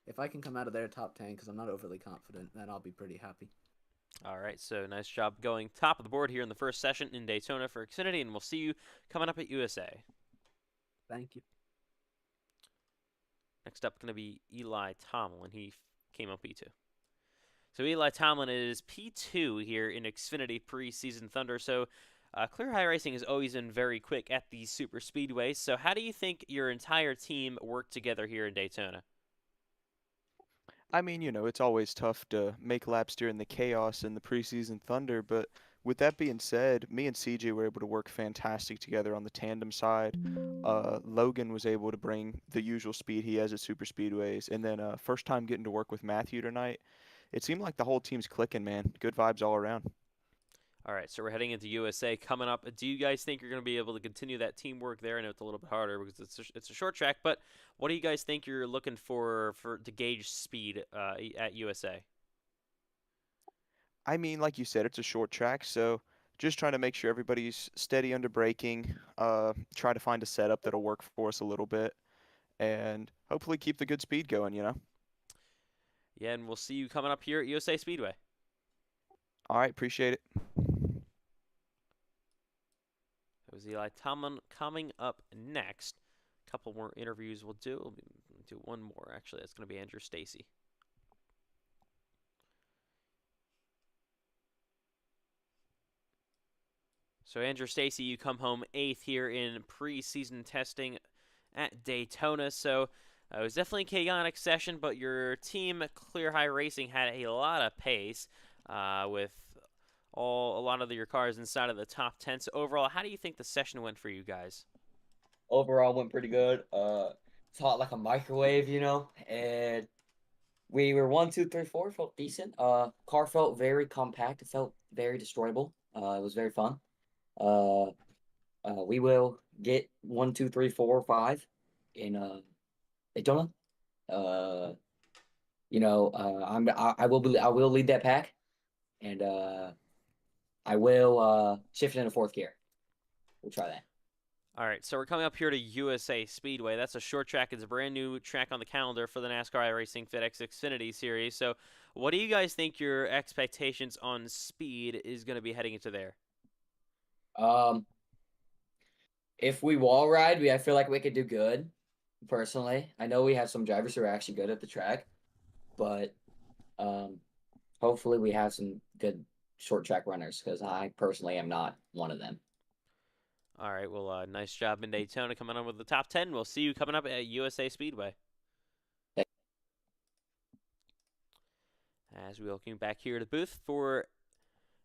If I can come out of there top 10, because I'm not overly confident, then I'll be pretty happy. All right, so nice job going top of the board here in the first session in Daytona for Xfinity, and we'll see you coming up at USA. Thank you. Next up going to be Eli Tomlin. He came up P2. So Eli Tomlin is P2 here in Xfinity preseason Thunder. So Clear High Racing has always been very quick at these super speedways. So how do you think your entire team worked together here in Daytona? I mean, it's always tough to make laps during the chaos in the preseason Thunder, but with that being said, me and CJ were able to work fantastic together on the tandem side. Logan was able to bring the usual speed he has at super speedways, and then first time getting to work with Matthew tonight, it seemed like the whole team's clicking, man. Good vibes all around. All right, so we're heading into USA coming up. Do you guys think you're going to be able to continue that teamwork there? I know it's a little bit harder because it's a short track, but what do you guys think you're looking for to gauge speed at USA? I mean, like you said, it's a short track, so just trying to make sure everybody's steady under braking, try to find a setup that'll work for us a little bit, and hopefully keep the good speed going, Yeah, and we'll see you coming up here at USA Speedway. All right, appreciate it. That was Eli Tomlin coming up next. A couple more interviews we'll do. We'll do one more, actually. That's going to be Andrew Stacy. So Andrew Stacy, you come home 8th here in preseason testing at Daytona. So it was definitely a chaotic session, but your team, Clear High Racing, had a lot of pace with a lot of your cars inside of the top 10. So overall, how do you think the session went for you guys? Overall, went pretty good. It's hot like a microwave, and we were 1, 2, 3, 4. Felt decent. Car felt very compact. It felt very destroyable. It was very fun. We will get 1, 2, 3, 4, 5 in Daytona. I will lead that pack, and I will shift into fourth gear. We'll try that. All right, so we're coming up here to USA Speedway. That's a short track. It's a brand new track on the calendar for the NASCAR iRacing FedEx Xfinity Series. So what do you guys think your expectations on speed is going to be heading into there? If we wall ride, I feel like we could do good. Personally, I know we have some drivers who are actually good at the track, but hopefully we have some good short track runners, because I personally am not one of them. All right, well, nice job in Daytona coming on with the top 10. We'll see you coming up at USA Speedway. As we welcome back here to the booth for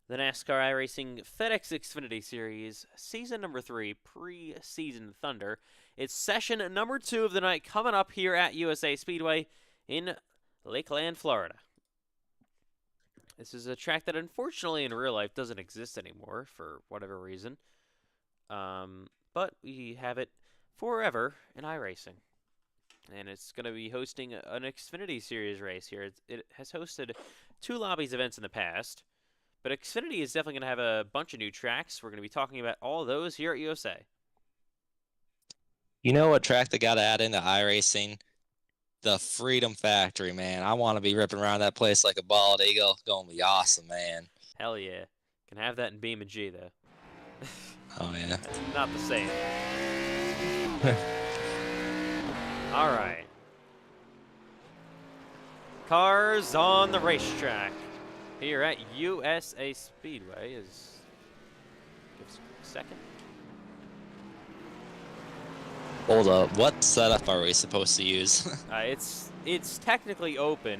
the NASCAR iRacing FedEx Xfinity Series, Season number 3, Preseason Thunder. It's session number 2 of the night coming up here at USA Speedway in Lakeland, Florida. This is a track that unfortunately in real life doesn't exist anymore for whatever reason. But we have it forever in iRacing. And it's going to be hosting an Xfinity Series race here. It has hosted 2 Lobbies events in the past. But Xfinity is definitely going to have a bunch of new tracks. We're going to be talking about all those here at USA. You know what track they got to add into iRacing? The Freedom Factory, man. I want to be ripping around that place like a bald eagle. Going to be awesome, man. Hell yeah. Can have that in Beam and G, though. Oh, yeah. That's not the same. All right. Cars on the racetrack here at USA Speedway is. Give us a second. Hold up. What setup are we supposed to use? It's technically open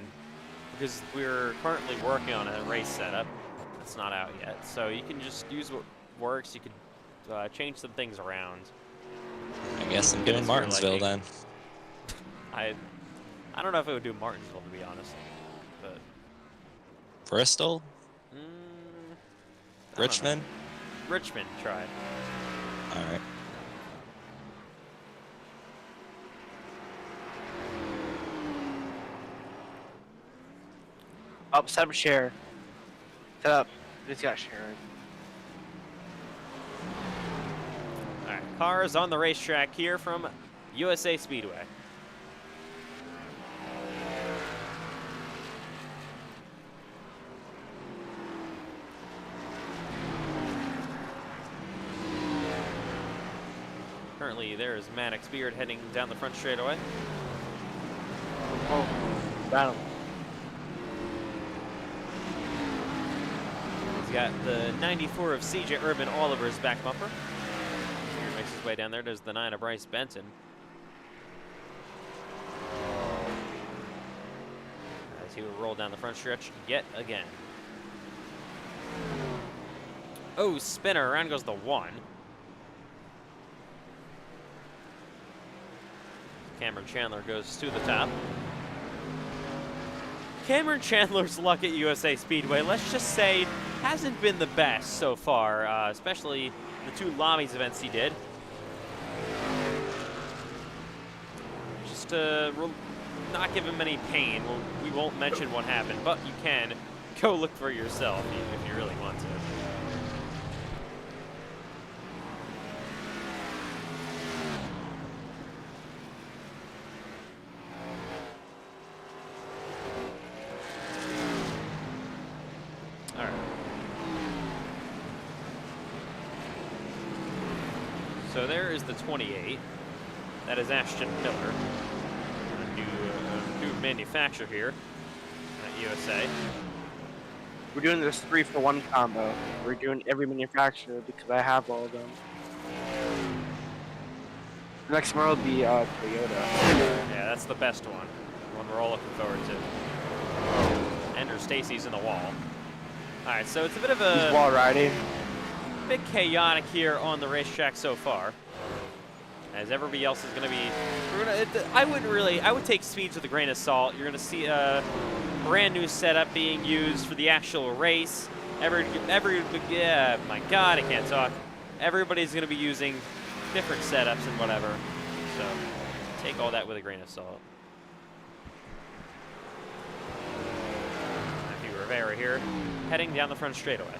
because we're currently working on a race setup. It's not out yet, so you can just use what works. You could change some things around. I guess I'm doing Martinsville then. I don't know if it would do Martinsville, to be honest. But Bristol? I don't Richmond? know. Richmond, try it. All right. Oh, set up share. Set up. Just got shared. All right, cars on the racetrack here from USA Speedway. Currently, there is Maddox Beard heading down the front straightaway. Oh, battle. He's got the 94 of CJ Urban all over his back bumper. Here makes his way down there. There's the 9 of Bryce Benton. As he will roll down the front stretch yet again. Oh, spinner. Around goes the 1. Cameron Chandler goes to the top. Cameron Chandler's luck at USA Speedway, let's just say, hasn't been the best so far, especially the 2 Lobbies events he did. Just to not give him any pain, we won't mention what happened, but you can go look for yourself if you really want to. So there is the 28. That is Ashton Miller, a new manufacturer here at USA. We're doing this 3-for-1 combo. We're doing every manufacturer because I have all of them. The next one will be Toyota. Yeah, that's the best one we're all looking forward to. Ender Stacy's in the wall. All right, so it's a bit of He's a wall riding. bit chaotic here on the racetrack so far, as everybody else is going to be. I would take speeds with a grain of salt. You're going to see a brand new setup being used for the actual race. Yeah, my God, I can't talk. Everybody's going to be using different setups and whatever. So take all that with a grain of salt. Matthew Rivera here, heading down the front straightaway.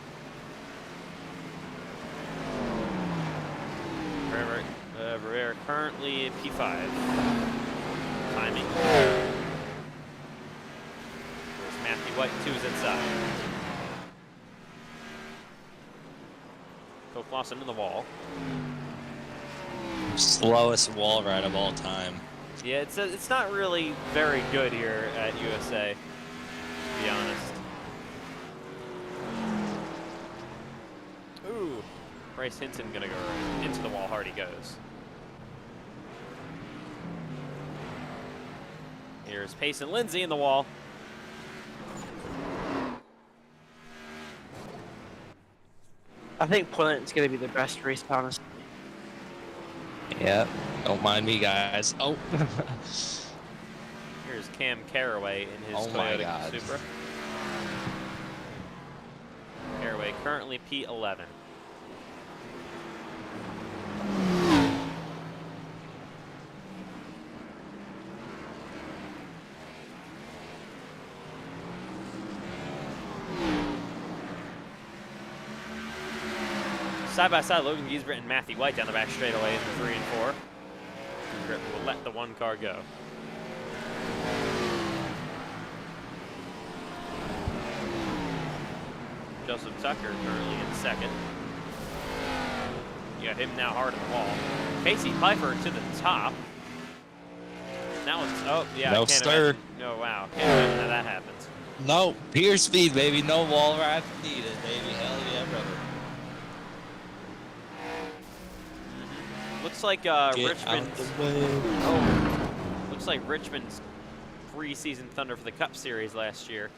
Rivera currently at P5. Timing. There's Matthew White, 2's inside. Phil Clausen in the wall. Slowest wall ride of all time. Yeah, it's not really very good here at USA, to be honest. Ooh, Bryce Hinton gonna go into the wall. Hard he goes. Here's Payson Lindsay in the wall. I think Portland's going to be the best race, honestly. Yep. Don't mind me, guys. Oh. Here's Cam Caraway in his Oh my Toyota God. Supra. Caraway currently P11. Side by side, Logan Giesbert and Matthew White down the back straightaway in the 3 and 4. Giesbert will let the one car go. Joseph Tucker currently in second. You got him now hard in the wall. Casey Piper to the top. Now it's, oh yeah, No I can't stir. imagine. Oh wow, can't imagine how that happens. No, pure speed, baby. No wall ride needed, baby. Hell yeah, brother. Looks like Get out Richmond's. the way. Oh, looks like Richmond's preseason Thunder for the Cup Series last year.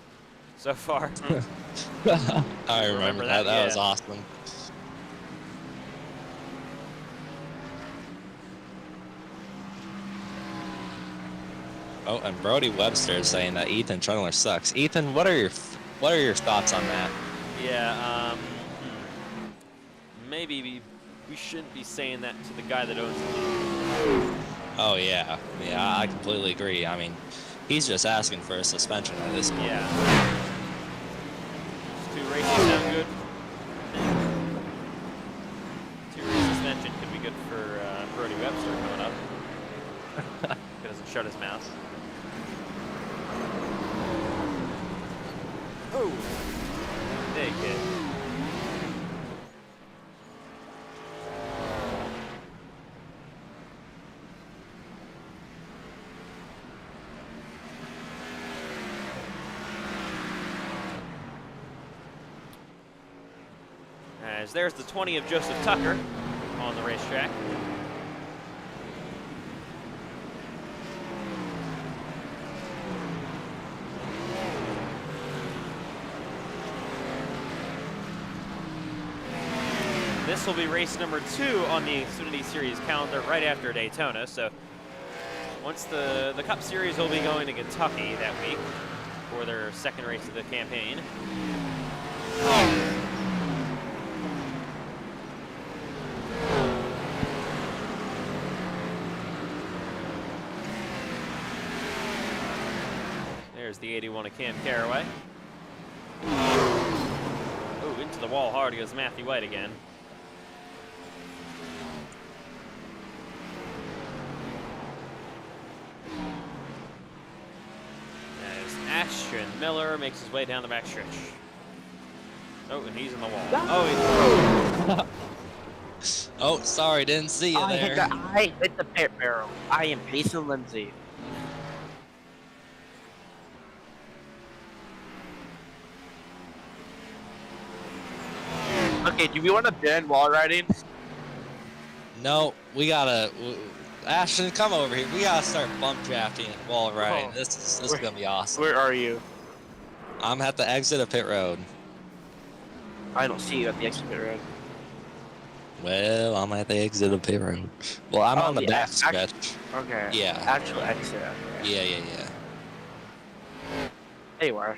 So far. I remember that. That was awesome. Oh, and Brody Webster is saying that Ethan Trundler sucks. Ethan, what are your thoughts on that? Yeah. Maybe we shouldn't be saying that to the guy that owns the team. Oh yeah, I completely agree. I mean, he's just asking for a suspension at this point. Yeah. Those 2 races sound good. 2 race suspension could be good for Brody Webster coming up. He doesn't shut his mouth. Oh, hey kid. As there's the 20 of Joseph Tucker on the racetrack. This will be race number 2 on the Xfinity Series calendar right after Daytona. So once the Cup Series will be going to Kentucky that week for their second race of the campaign. There's the 81 of Cam Caraway. Ooh, into the wall hard goes Matthew White again. As Ashton Miller makes his way down the backstretch. Oh, and he's in the wall. Oh, he's... Oh, sorry, didn't see you there. I hit the pit barrel. I am Payson Lindsay. Okay, do we want to ban wall riding? No, we gotta. Ashton, come over here. We gotta start bump drafting and wall riding. This is gonna be awesome. Where are you? I'm at the exit of pit road. I don't see you at the exit road. Well, I'm at the exit of pit road. Well, I'm Oh, on the the back ac- stretch. Okay. Yeah. Actual exit. Okay. Yeah. There you are.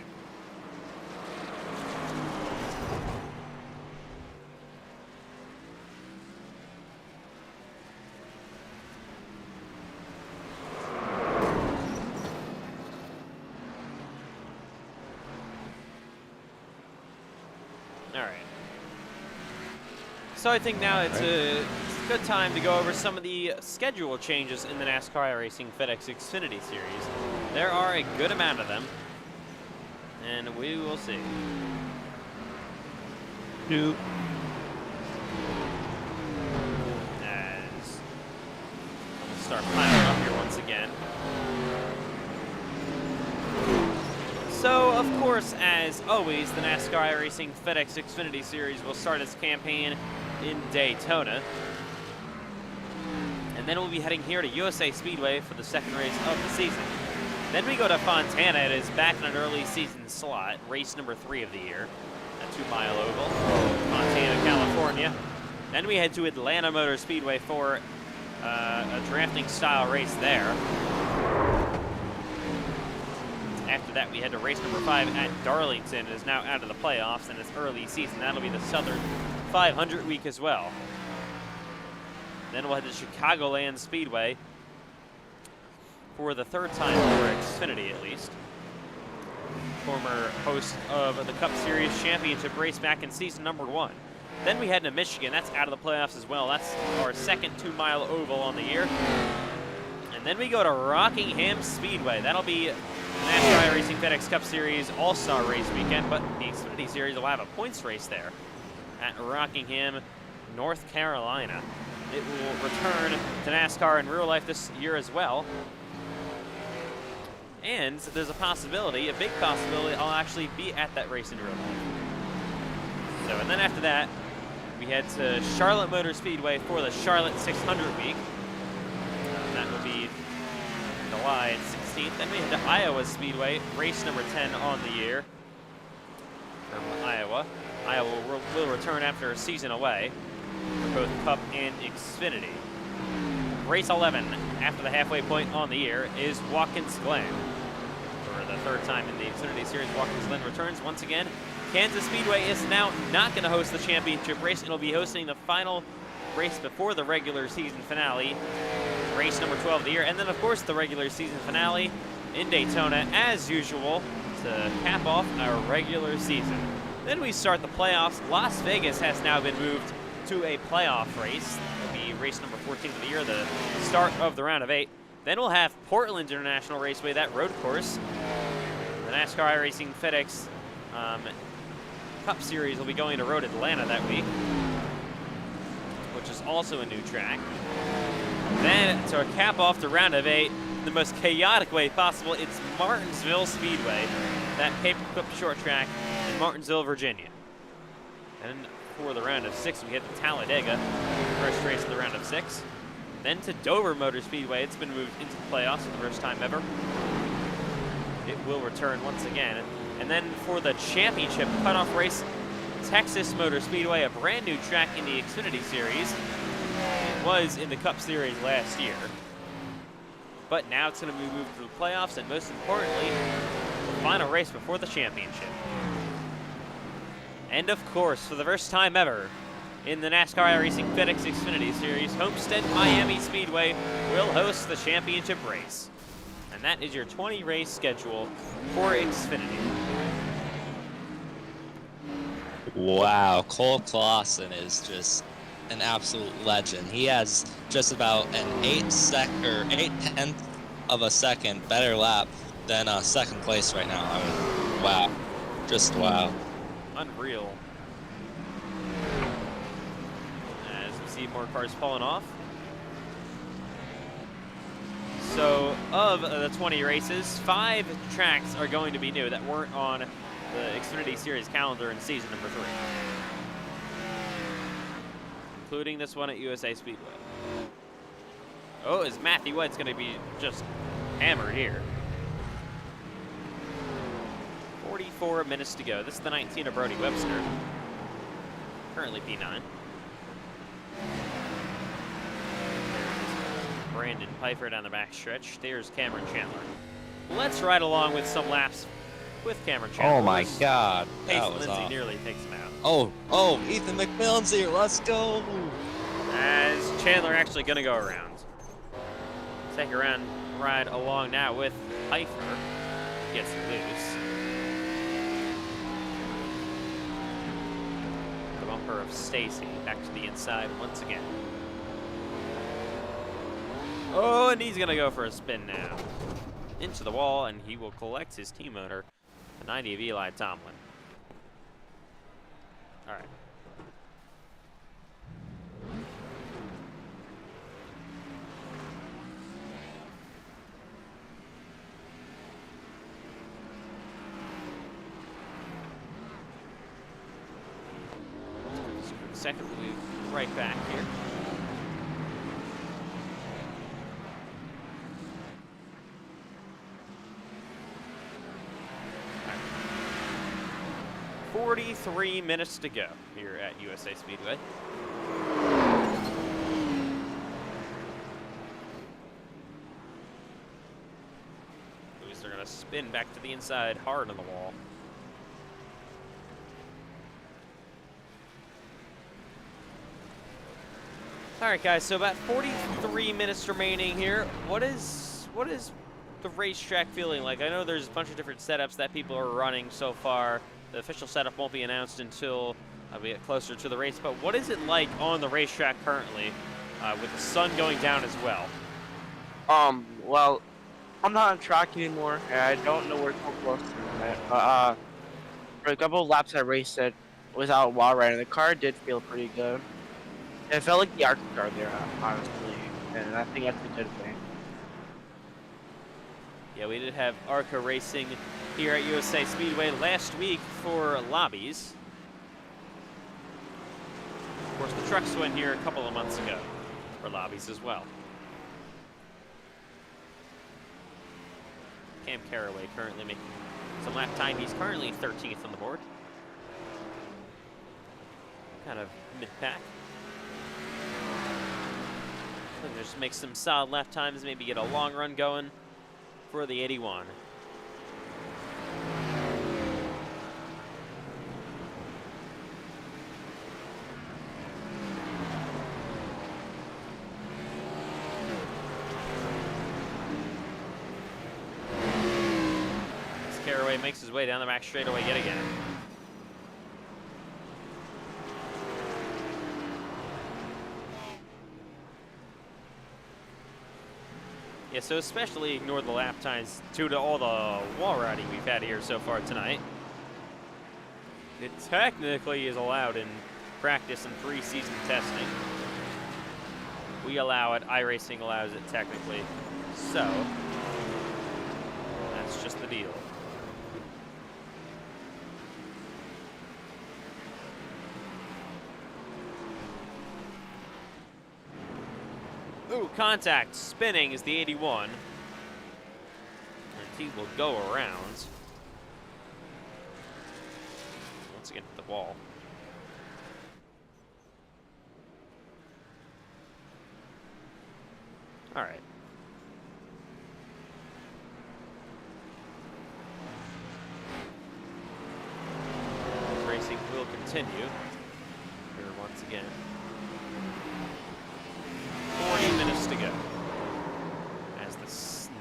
All right. So I think now it's a good time to go over some of the schedule changes in the NASCAR iRacing FedEx Xfinity Series. There are a good amount of them, and we will see. As we'll start piling up here once again. So, of course, as always, the NASCAR iRacing FedEx Xfinity Series will start its campaign in Daytona. And then we'll be heading here to USA Speedway for the second race of the season. Then we go to Fontana. It is back in an early season slot, race number 3 of the year, a 2-mile oval, Fontana, California. Then we head to Atlanta Motor Speedway for a drafting style race there. After that, we head to race number 5 at Darlington. It is now out of the playoffs and it's early season. That'll be the Southern 500 week as well. Then we'll head to Chicagoland Speedway for the 3rd time for Xfinity, at least. Former host of the Cup Series Championship race back in season number 1. Then we head to Michigan. That's out of the playoffs as well. That's our second 2-mile oval on the year. And then we go to Rockingham Speedway. That'll be the NASCAR iRacing FedEx Cup Series All-Star Race weekend, but the Xfinity Series will have a points race there at Rockingham, North Carolina. It will return to NASCAR in real life this year as well. And there's a possibility, a big possibility, I'll actually be at that race in real life. So, and then after that, we head to Charlotte Motor Speedway for the Charlotte 600 week. That will be July 16th. Then we head to Iowa Speedway, race number 10 on the year from Iowa. Iowa will return after a season away for both Cup and Xfinity. Race 11, after the halfway point on the year, is Watkins Glen. For the 3rd time in the Xfinity Series, Watkins Glen returns once again. Kansas Speedway is now not going to host the championship race. It'll be hosting the final race before the regular season finale, race number 12 of the year. And then, of course, the regular season finale in Daytona, as usual, to cap off our regular season. Then we start the playoffs. Las Vegas has now been moved to a playoff race. It'll be race number 14 of the year, the start of the round of 8. Then we'll have Portland International Raceway, that road course. The NASCAR iRacing FedEx Cup Series will be going to Road Atlanta that week, which is also a new track. Then, to cap off the round of 8, the most chaotic way possible, it's Martinsville Speedway, that paper-clip short track in Martinsville, Virginia. And for the round of 6, we hit the Talladega, first race of the round of 6. Then to Dover Motor Speedway. It's been moved into the playoffs for the first time ever. It will return once again. And then for the championship cutoff race, Texas Motor Speedway, a brand new track in the Xfinity Series. It was in the Cup Series last year. But now it's going to be moved to the playoffs, and most importantly, the final race before the championship. And of course, for the first time ever in the NASCAR iRacing FedEx Xfinity Series, Homestead Miami Speedway will host the championship race. And that is your 20-race schedule for Xfinity. Wow, Cole Clausen is just an absolute legend. He has just about an 8/10 of a second better lap than second place right now. I mean, wow, just wow. Unreal. As we see more cars falling off. So, of the 20 races, 5 tracks are going to be new that weren't on the Xfinity Series calendar in season number 3. Including this one at USA Speedway. Oh, is Matthew White's going to be just hammered here. 44 minutes to go. This is the 19 of Brody Webster. currently P9. Brandon Pfeiffer down the backstretch. There's Cameron Chandler. Let's ride along with some laps with Cameron Chandler. Oh my God, Pace that was Lindsay off. nearly takes him out. Oh, Ethan McMillan's here. Let's go. As Chandler actually going to go around. Second round ride along now with Pfeiffer. Gets loose. The bumper of Stacy back to the inside once again. Oh, and he's going to go for a spin now. Into the wall, and he will collect his team owner, the 90 of Eli Tomlin. All right. Second, we'll be right back here. Right. 43 minutes to go here at USA Speedway. They're going to spin back to the inside, hard on the wall. All right, guys, so about 43 minutes remaining here. What is the racetrack feeling like? I know there's a bunch of different setups that people are running so far. The official setup won't be announced until we get closer to the race, but what is it like on the racetrack currently with the sun going down as well? Well, I'm not on track anymore, and I don't know where to close to it. But, for a couple of laps I raced it without wall riding, the car did feel pretty good. It felt like the ARCA car there, honestly, and I think that's a good thing. Yeah, we did have ARCA racing here at USA Speedway last week for lobbies. Of course, the trucks went here a couple of months ago for lobbies as well. Cam Caraway currently making some lap time. He's currently 13th on the board. Kind of mid-pack. Just make some solid lap times, maybe get a long run going for the 81. As Caraway makes his way down the back straightaway yet again. Yeah, so especially ignore the lap times due to all the wall riding we've had here so far tonight. It technically is allowed in practice and preseason testing. We allow it, iRacing allows it technically. So, that's just the deal. Ooh, contact, spinning is the 81. And he will go around. Once again, hit the wall. All right. Racing will continue here once again. 40 minutes to go. As the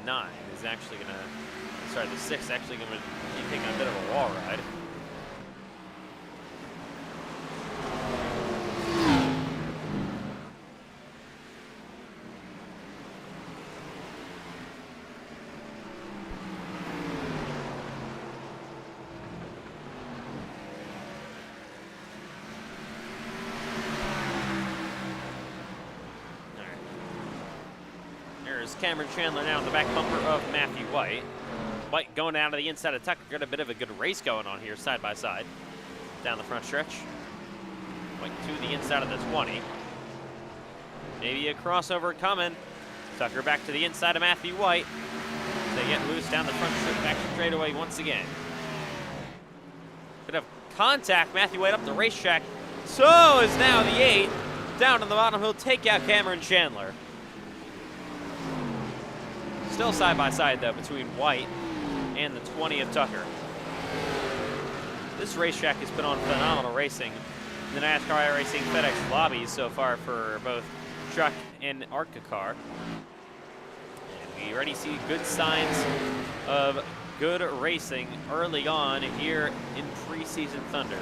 9 is actually going to, sorry, the 6 actually going to be taking a bit of a wall ride. Cameron Chandler now in the back bumper of Matthew White. White going down to the inside of Tucker. Got a bit of a good race going on here, side by side. Down the front stretch. White to the inside of the 20. Maybe a crossover coming. Tucker back to the inside of Matthew White. They get loose down the front straight, back straightaway once again. Bit of contact. Matthew White up the racetrack. So is now the 8. Down on the bottom, he'll take out Cameron Chandler. Still side by side though between White and the 20 of Tucker. This racetrack has put on phenomenal racing in the NASCAR iRacing FedEx lobbies so far for both truck and ARCA car. And we already see good signs of good racing early on here in preseason Thunder.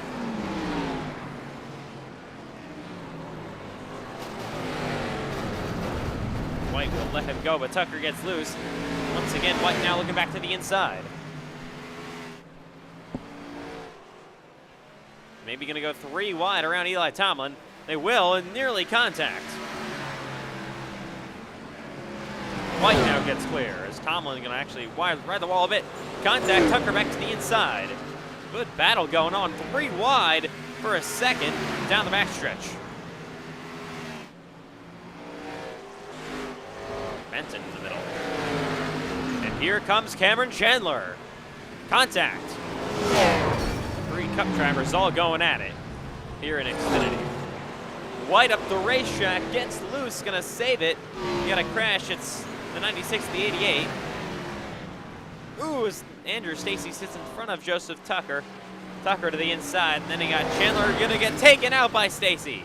White will let him go, but Tucker gets loose. Once again, White now looking back to the inside. Maybe gonna go 3 wide around Eli Tomlin. They will, and nearly contact. White now gets clear as Tomlin gonna actually ride the wall a bit. Contact, Tucker back to the inside. Good battle going on, 3 wide for a second down the backstretch. Benton in the middle. And here comes Cameron Chandler. Contact. 3 Cup drivers all going at it here in Xfinity. White up the racetrack, gets loose, gonna save it. You got a crash, it's the 96, the 88. Ooh, as Andrew Stacy sits in front of Joseph Tucker. Tucker to the inside, and then he got Chandler gonna get taken out by Stacy.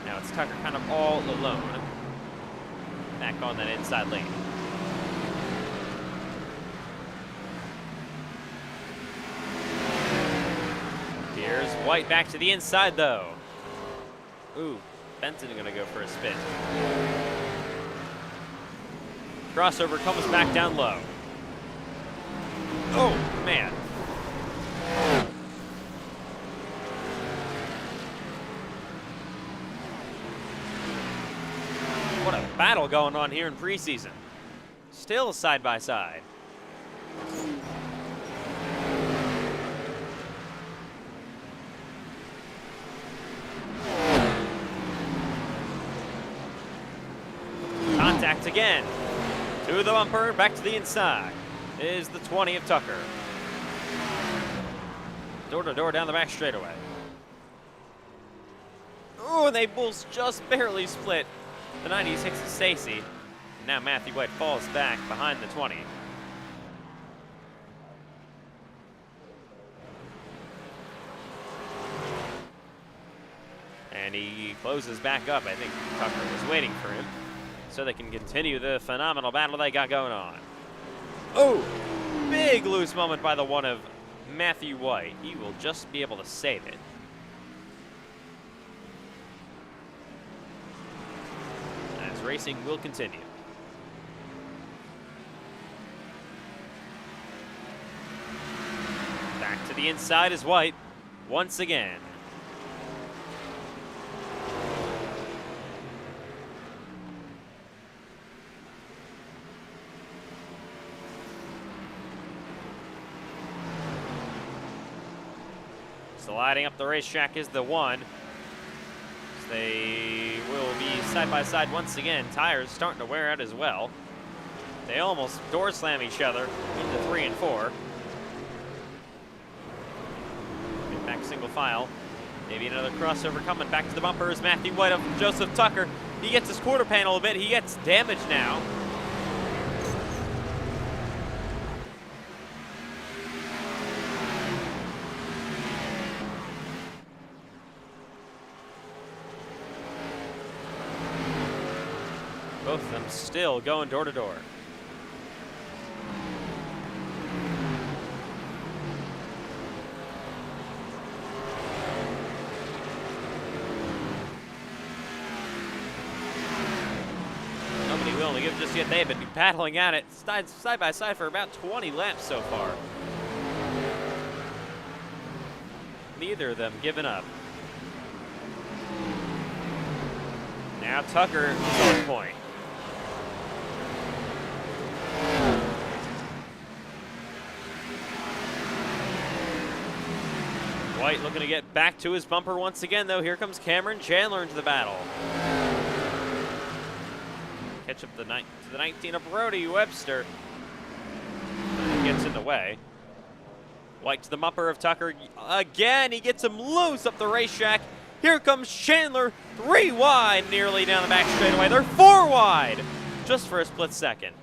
Now it's Tucker kind of all alone. Back on that inside lane. Here's White back to the inside though. Ooh, Benton gonna go for a spin. Crossover comes back down low. Oh, man. What a battle going on here in preseason. Still side by side. Contact again. To the bumper, back to the inside is the 20 of Tucker. Door to door down the back straightaway. Oh, and they both just barely split. The 96 is Stacy. Now Matthew White falls back behind the 20. And he closes back up. I think Tucker was waiting for him so they can continue the phenomenal battle they got going on. Oh, big loose moment by the 1 of Matthew White. He will just be able to save it. As racing will continue. Back to the inside is White once again. Sliding up the racetrack is the 1. They will be side by side once again. Tires starting to wear out as well. They almost door slam each other into 3 and 4. Get back single file. Maybe another crossover coming back to the bumpers. Matthew White of Joseph Tucker. He gets his quarter panel a bit. He gets damaged now. Both of them still going door to door. Nobody willing to give just yet. They've been battling at it side by side for about 20 laps so far. Neither of them giving up. Now Tucker is on point. White looking to get back to his bumper once again, though. Here comes Cameron Chandler into the battle. Catch up to the 19 of Brody Webster. He gets in the way. White to the bumper of Tucker. Again, he gets him loose up the racetrack. Here comes Chandler, 3 wide, nearly down the back straightaway. They're 4 wide, just for a split second.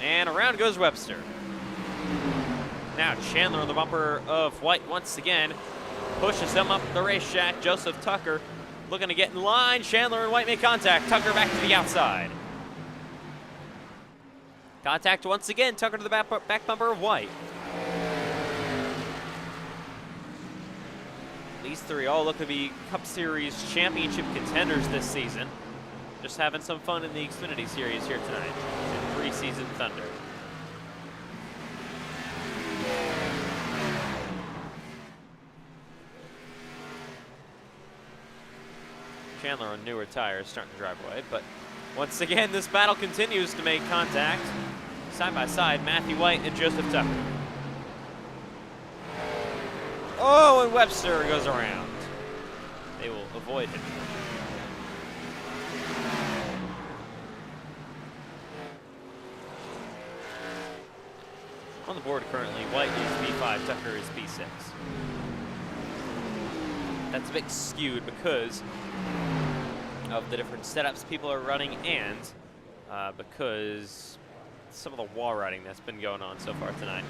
And around goes Webster. Now Chandler on the bumper of White once again. Pushes him up the racetrack. Joseph Tucker looking to get in line. Chandler and White make contact. Tucker back to the outside. Contact once again. Tucker to the back bumper of White. These 3 all look to be Cup Series championship contenders this season. Just having some fun in the Xfinity Series here tonight in Preseason Thunder. Chandler on newer tires starting to drive away, but once again, this battle continues to make contact. Side by side, Matthew White and Joseph Tucker. Oh, and Webster goes around. They will avoid him. On the board currently, White is P5, Tucker is P6. That's a bit skewed because of the different setups people are running and because some of the wall riding that's been going on so far tonight.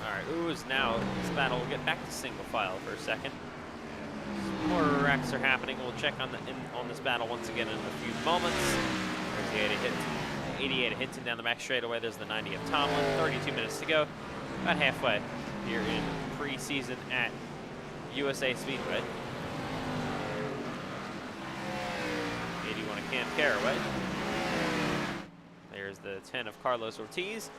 All right, Ooze now this battle. We'll get back to single file for a second. Some more wrecks are happening. We'll check on this battle once again in a few moments. There's the 88 of Hinton down the back straightaway. There's the 90 of Tomlin. 32 minutes to go. About halfway here in preseason at USA Speedway. 81 of Cam Carraway. There's the 10 of Carlos Ortiz.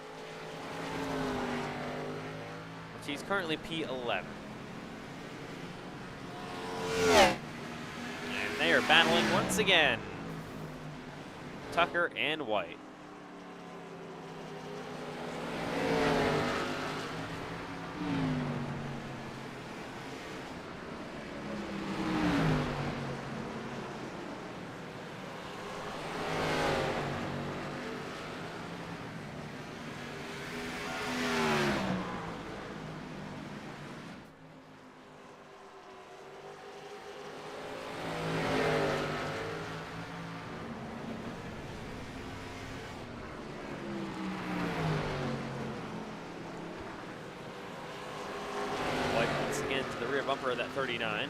Ortiz currently P11. And they are battling once again. Tucker and White. To the rear bumper of that 39.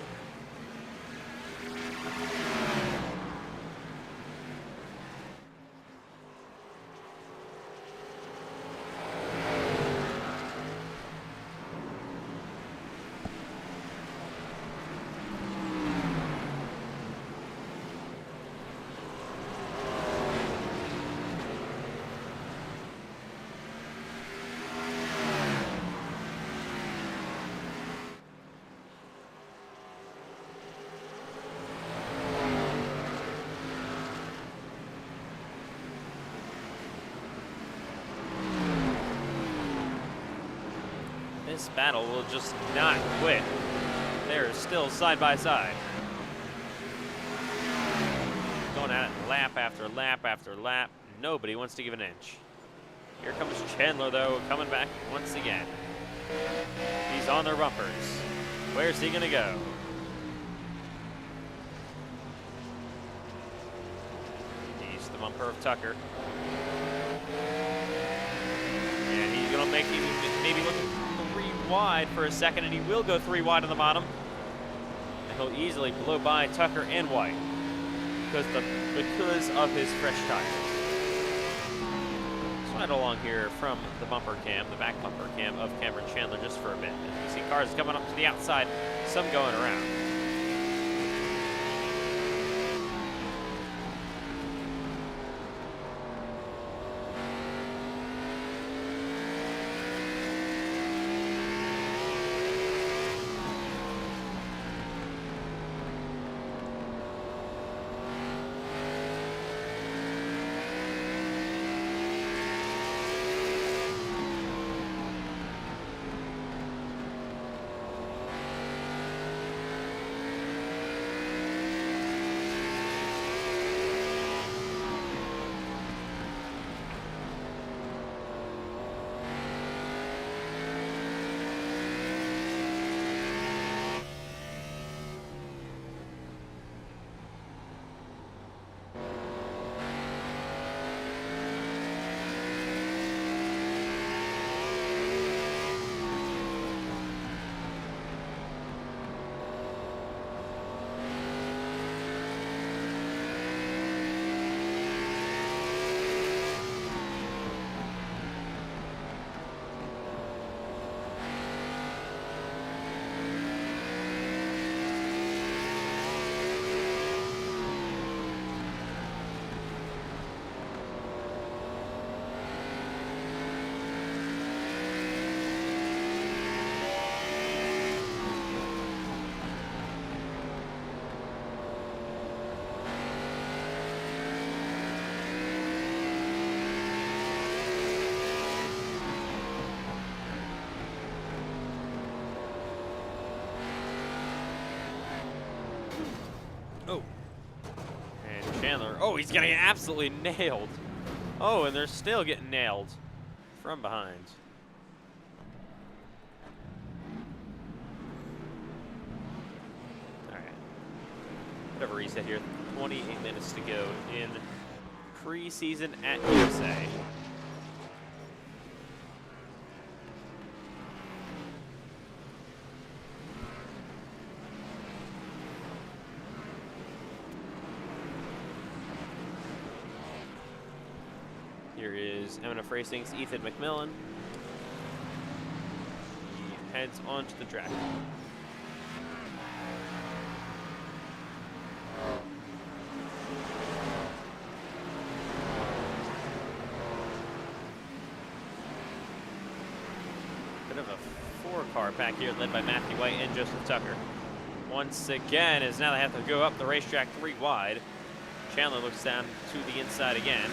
This battle will just not quit. They're still side by side. Going at it lap after lap after lap. Nobody wants to give an inch. Here comes Chandler, though, coming back once again. He's on their bumpers. Where's he gonna go? He's the bumper of Tucker. And he's gonna make maybe look 3 wide for a second, and he will go 3 wide on the bottom. And he'll easily blow by Tucker and White because of his fresh tires. Slide along here from the bumper cam, the back bumper cam of Cameron Chandler just for a bit. As you see cars coming up to the outside, some going around. Oh. And Chandler, oh, he's getting absolutely nailed. Oh, and they're still getting nailed from behind. All right. Bit of a reset here. 28 minutes to go in preseason at USA. Here is MNF Racing's Ethan McMillan. He heads onto the track. Bit of a four-car pack here led by Matthew White and Joseph Tucker. Once again, as now they have to go up the racetrack 3 wide. Chandler looks down to the inside again.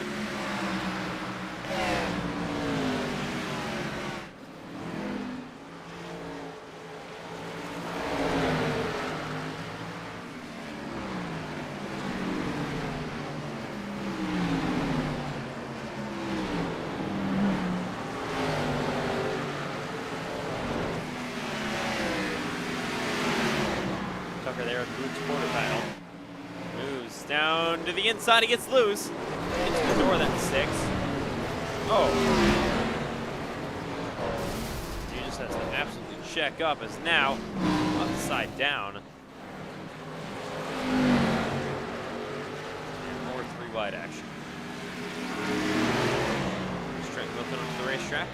Tucker there at Boots quarter title. Moves down to the inside, he gets loose. Into the door, that's 6. Oh. He just has to absolutely check up as now upside down. And more 3 wide action. Straight looking onto the racetrack.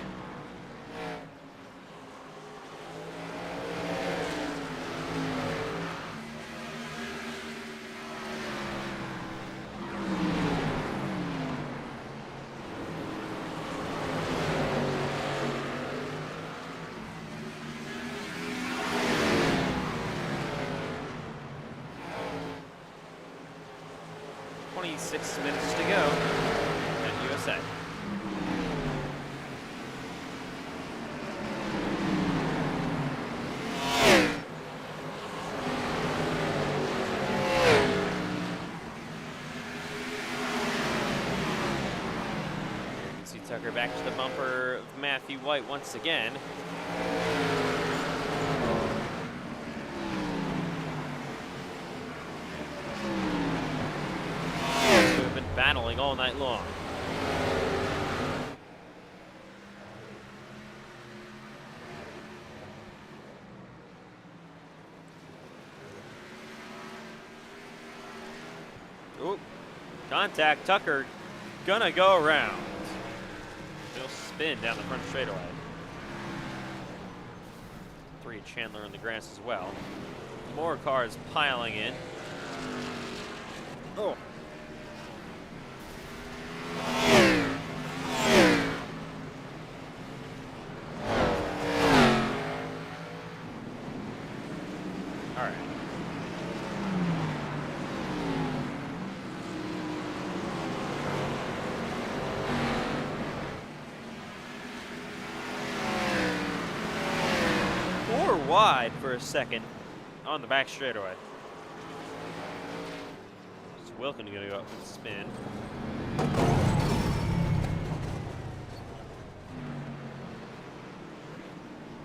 Six minutes to go at USA. You can see Tucker back to the bumper of Matthew White once again. Battling all night long. Ooh, contact. Tucker gonna go around. He'll spin down the front straightaway. 3 Chandler in the grass as well. More cars piling in. Oh. Wide for a second on the back straightaway. So Wilkin gonna go up with the spin.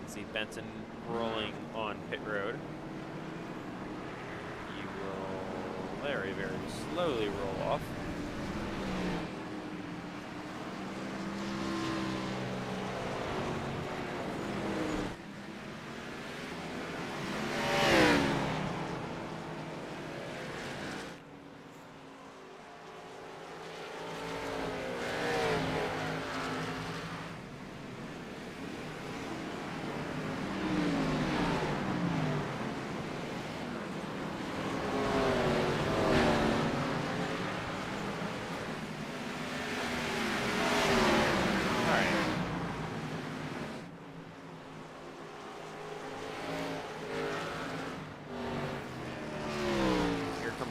See Benson rolling on pit road. He will very, very slowly roll off.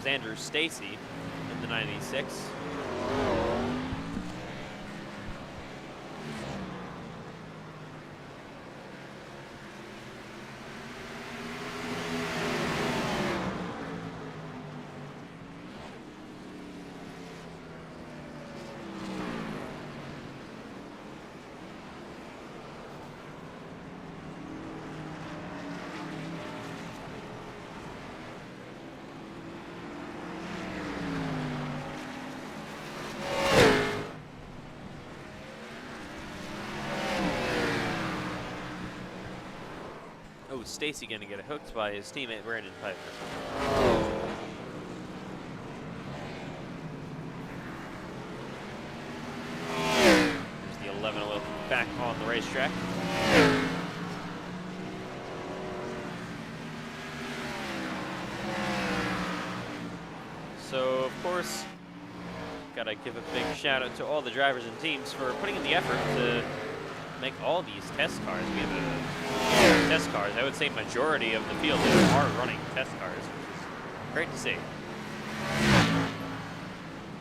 Andrew Stacy in the 96. Ooh, Stacy gonna get hooked by his teammate Brandon Piper. There's the 11 oil back on the racetrack. So, of course, gotta give a big shout out to all the drivers and teams for putting in the effort to make all these test cars. We have a test cars. I would say majority of the field are running test cars, which is great to see.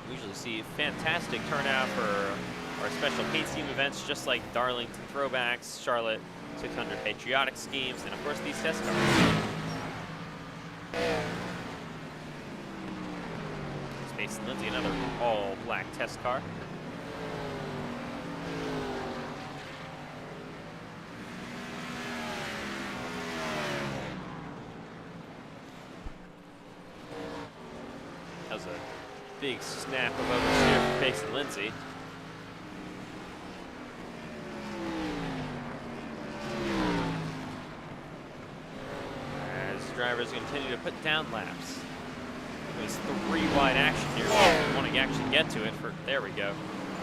We usually see fantastic turnout for our special paint scheme events, just like Darlington Throwbacks, Charlotte 600 Patriotic Schemes, and of course these test cars. Space and Lindsay, another all-black test car. That was a big snap of oversteer for Pace and Lindsay. As drivers continue to put down laps. There's 3 wide action here. We want to actually get to it. There we go.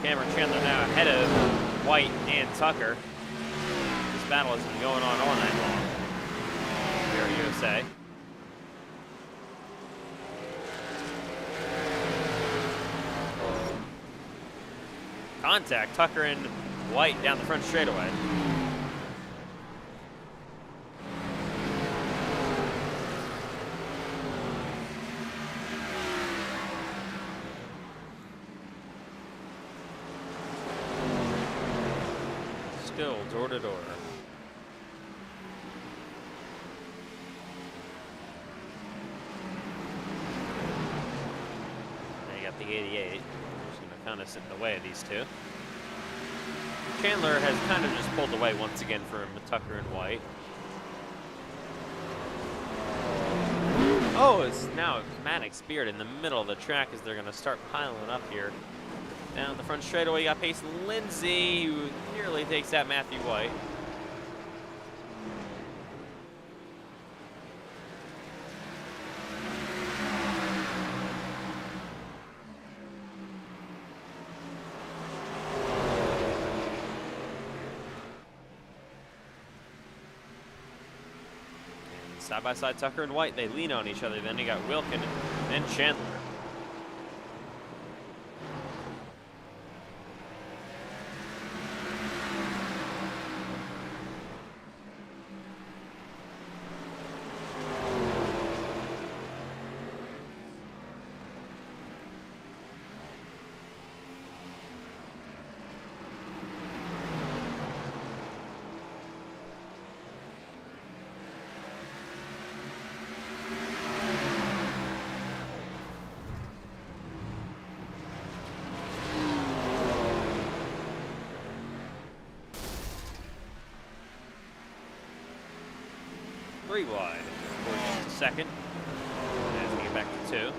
Cameron Chandler now ahead of White and Tucker. This battle has been going on all night long here at USA. Contact, Tucker and White down the front straightaway. Still door to door. They got the 88. Just gonna kind of sit in the way of these two. Chandler has kind of just pulled away once again from Tucker and White. Oh, it's now Maddox Beard in the middle of the track as they're gonna start piling up here. Down the front straightaway, you got Pace Lindsay, who nearly takes out Matthew White. Side by side, Tucker and White, they lean on each other. Then you got Wilkin and Chandler. Three wide. Forward to second. As we get back to 2.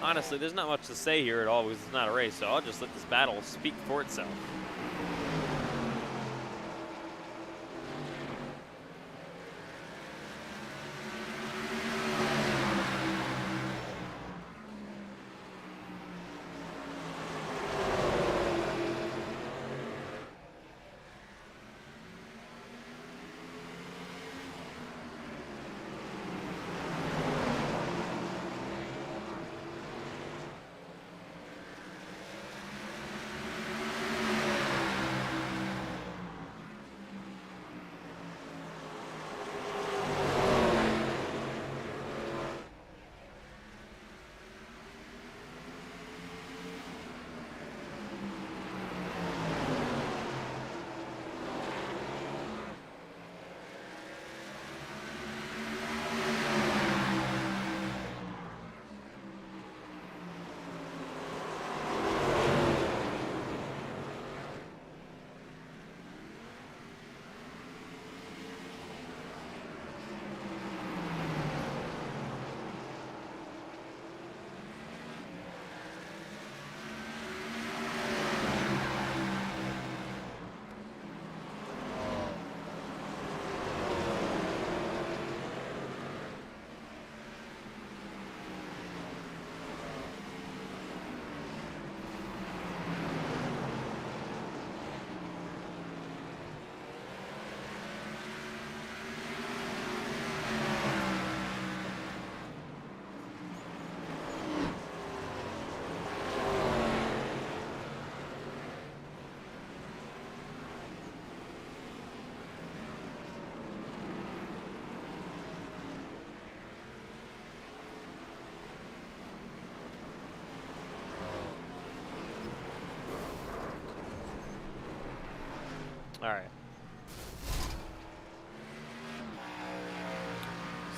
Honestly, there's not much to say here at all because it's not a race, so I'll just let this battle speak for itself. All right.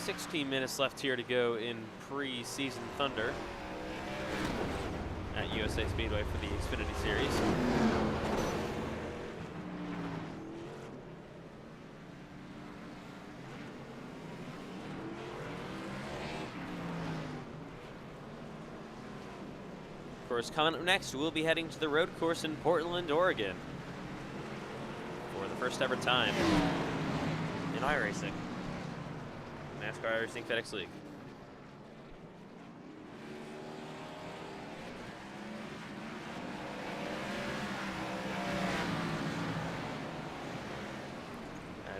16 minutes left here to go in preseason Thunder at USA Speedway for the Xfinity Series. Of course, coming up next, we'll be heading to the road course in Portland, Oregon for the first ever time in iRacing. NASCAR iRacing FedEx League.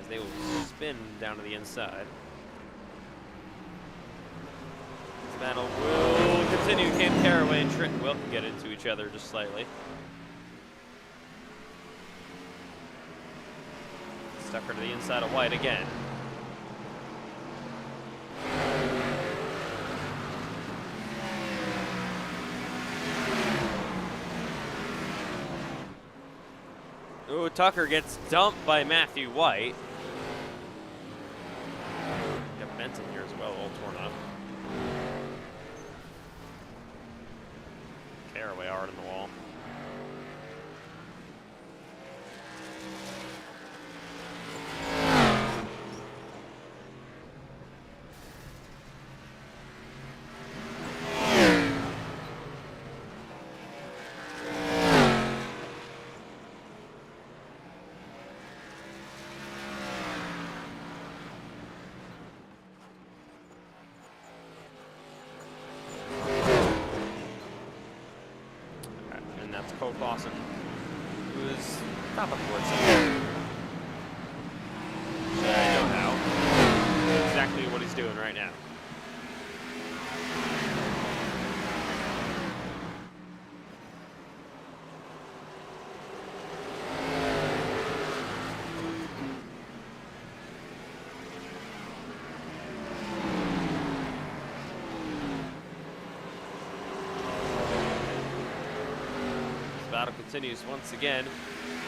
As they will spin down to the inside. This battle will continue. Cam Caraway and Trenton will get into each other just slightly. Stuck her to the inside of White again. Ooh, Tucker gets dumped by Matthew White. Got Benton here as well, all torn up. Caraway hard in the wall. Lawson, who is top of the board somewhere. So I know how. Exactly what he's doing right now. Battle continues once again.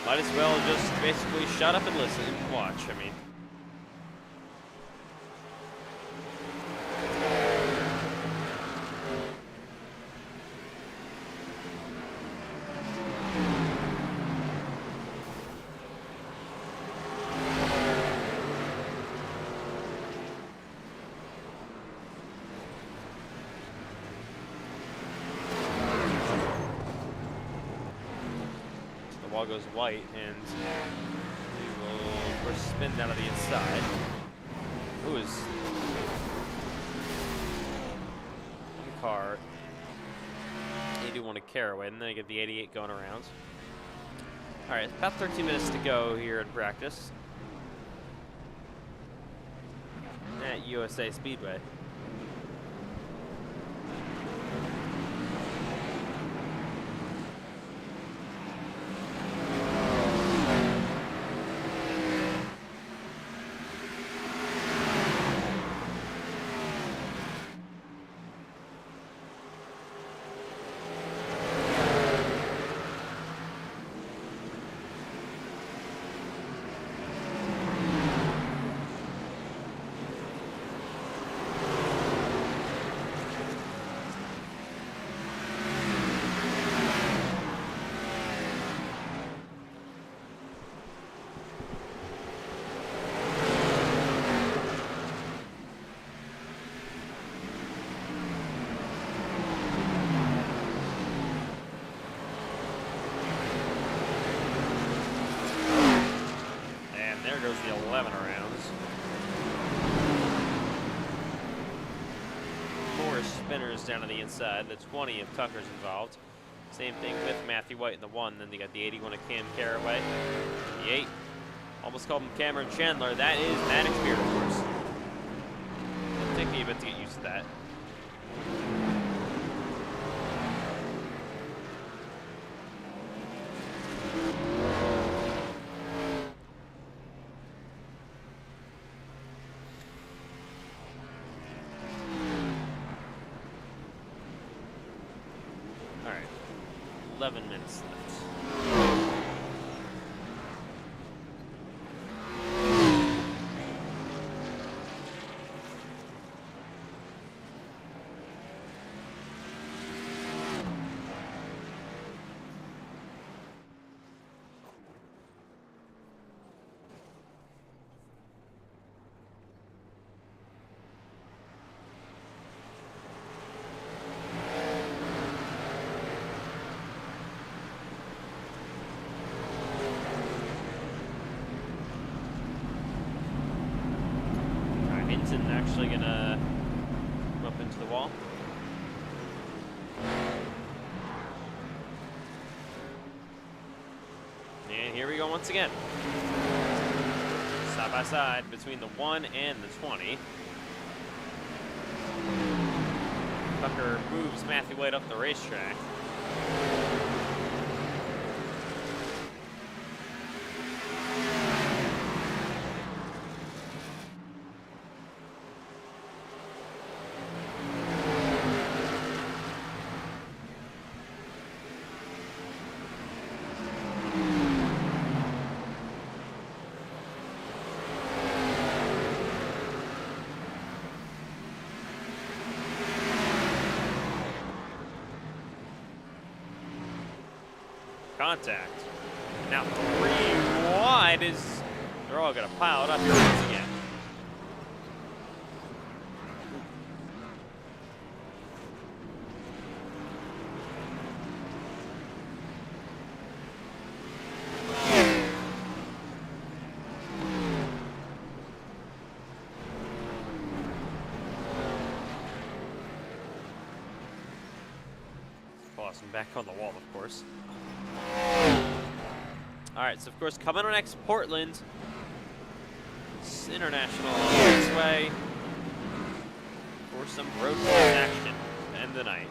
Might as well just basically shut up and listen and watch. I mean, the wall goes white, and he will, of course, spin down to the inside. Who is one car? 81 to Caraway, and then I get the 88 going around. All right, about 13 minutes to go here in practice at USA Speedway. There goes the 11 rounds. Four spinners down to the inside. The 20 of Tucker's involved. Same thing with Matthew White in the 1. Then they got the 81 of Cam Caraway. The 8. Almost called him Cameron Chandler. That is Maddox Beard, of course. It'll take me a bit to get used to that. All right, 11 minutes left. Hinton actually gonna come up into the wall. And here we go once again. Side by side between the 1 and the 20. Tucker moves Matthew White up the racetrack. Contact. Now 3 wide is, they're all gonna pile it up here once again. Boston back on the wall, of course. All right, so of course, coming on next, Portland. It's international this way for some road course action to end the night.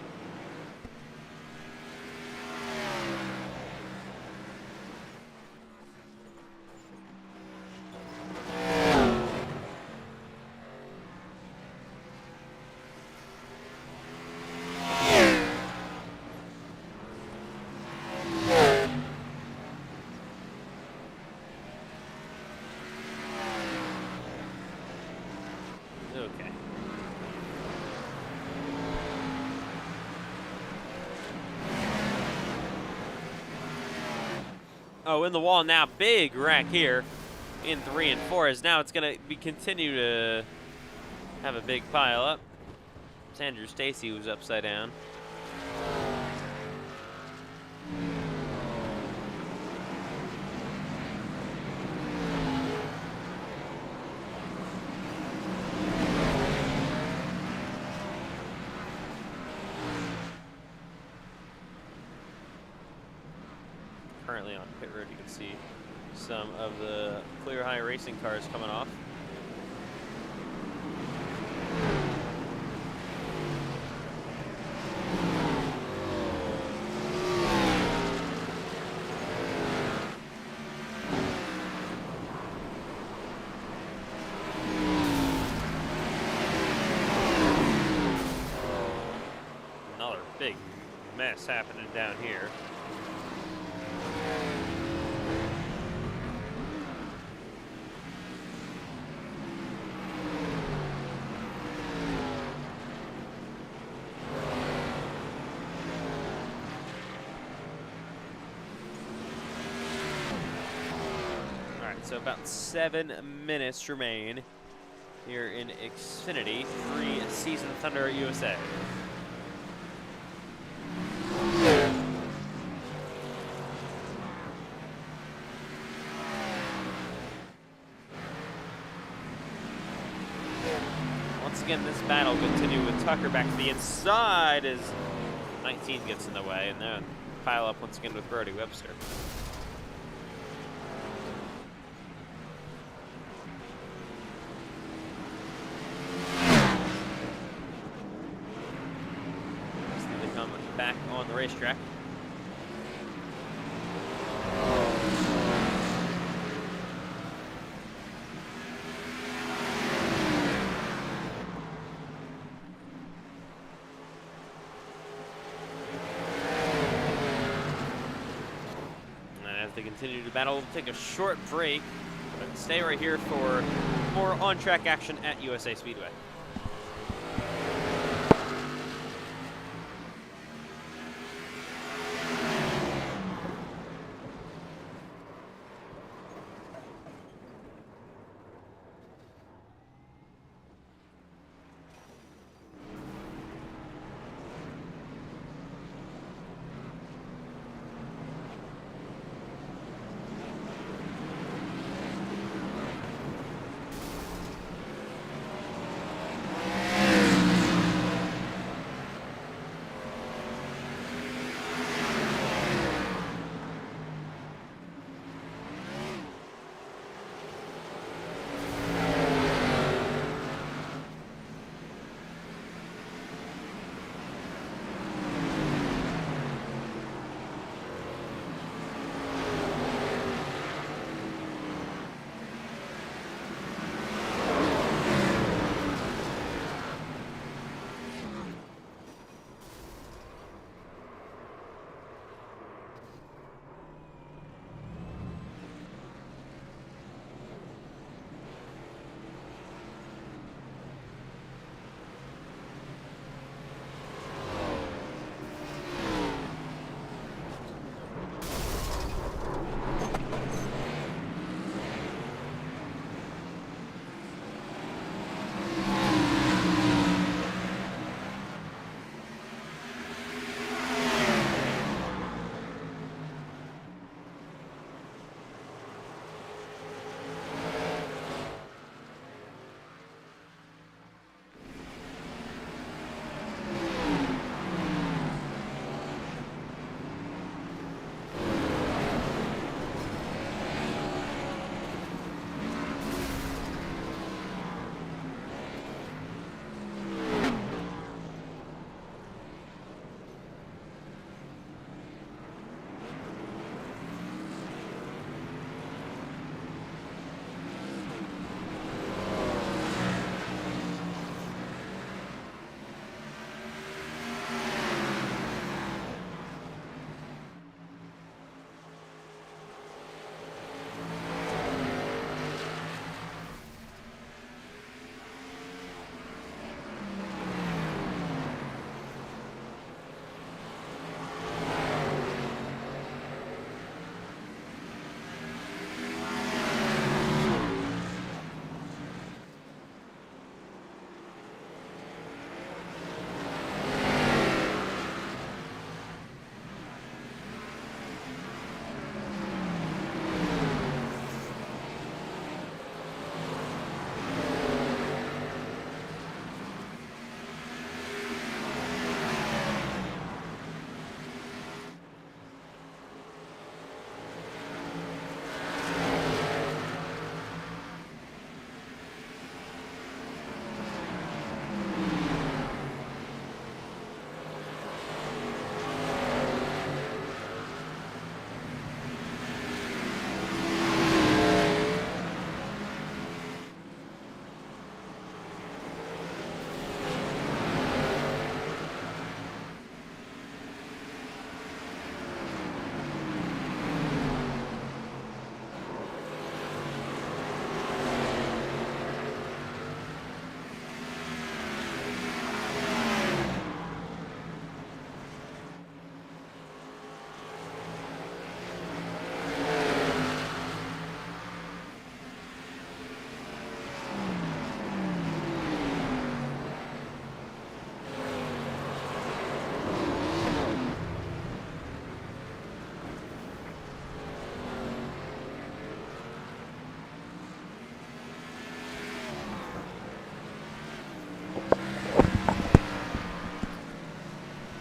Okay. Oh, in the wall now. Big wreck here in 3 and 4, as now it's going to be continue to have a big pile up. It's Andrew Stacy who's upside down. Currently on pit road, you can see some of the clear high racing cars coming off. Another big mess happening down here. So about 7 minutes remain here in Xfinity, Preseason Thunder at USA. Once again, this battle will continue with Tucker back to the inside as 19 gets in the way, and then pile up once again with Brody Webster. Back on the racetrack. And as they continue to battle, we'll take a short break, but stay right here for more on-track action at USA Speedway.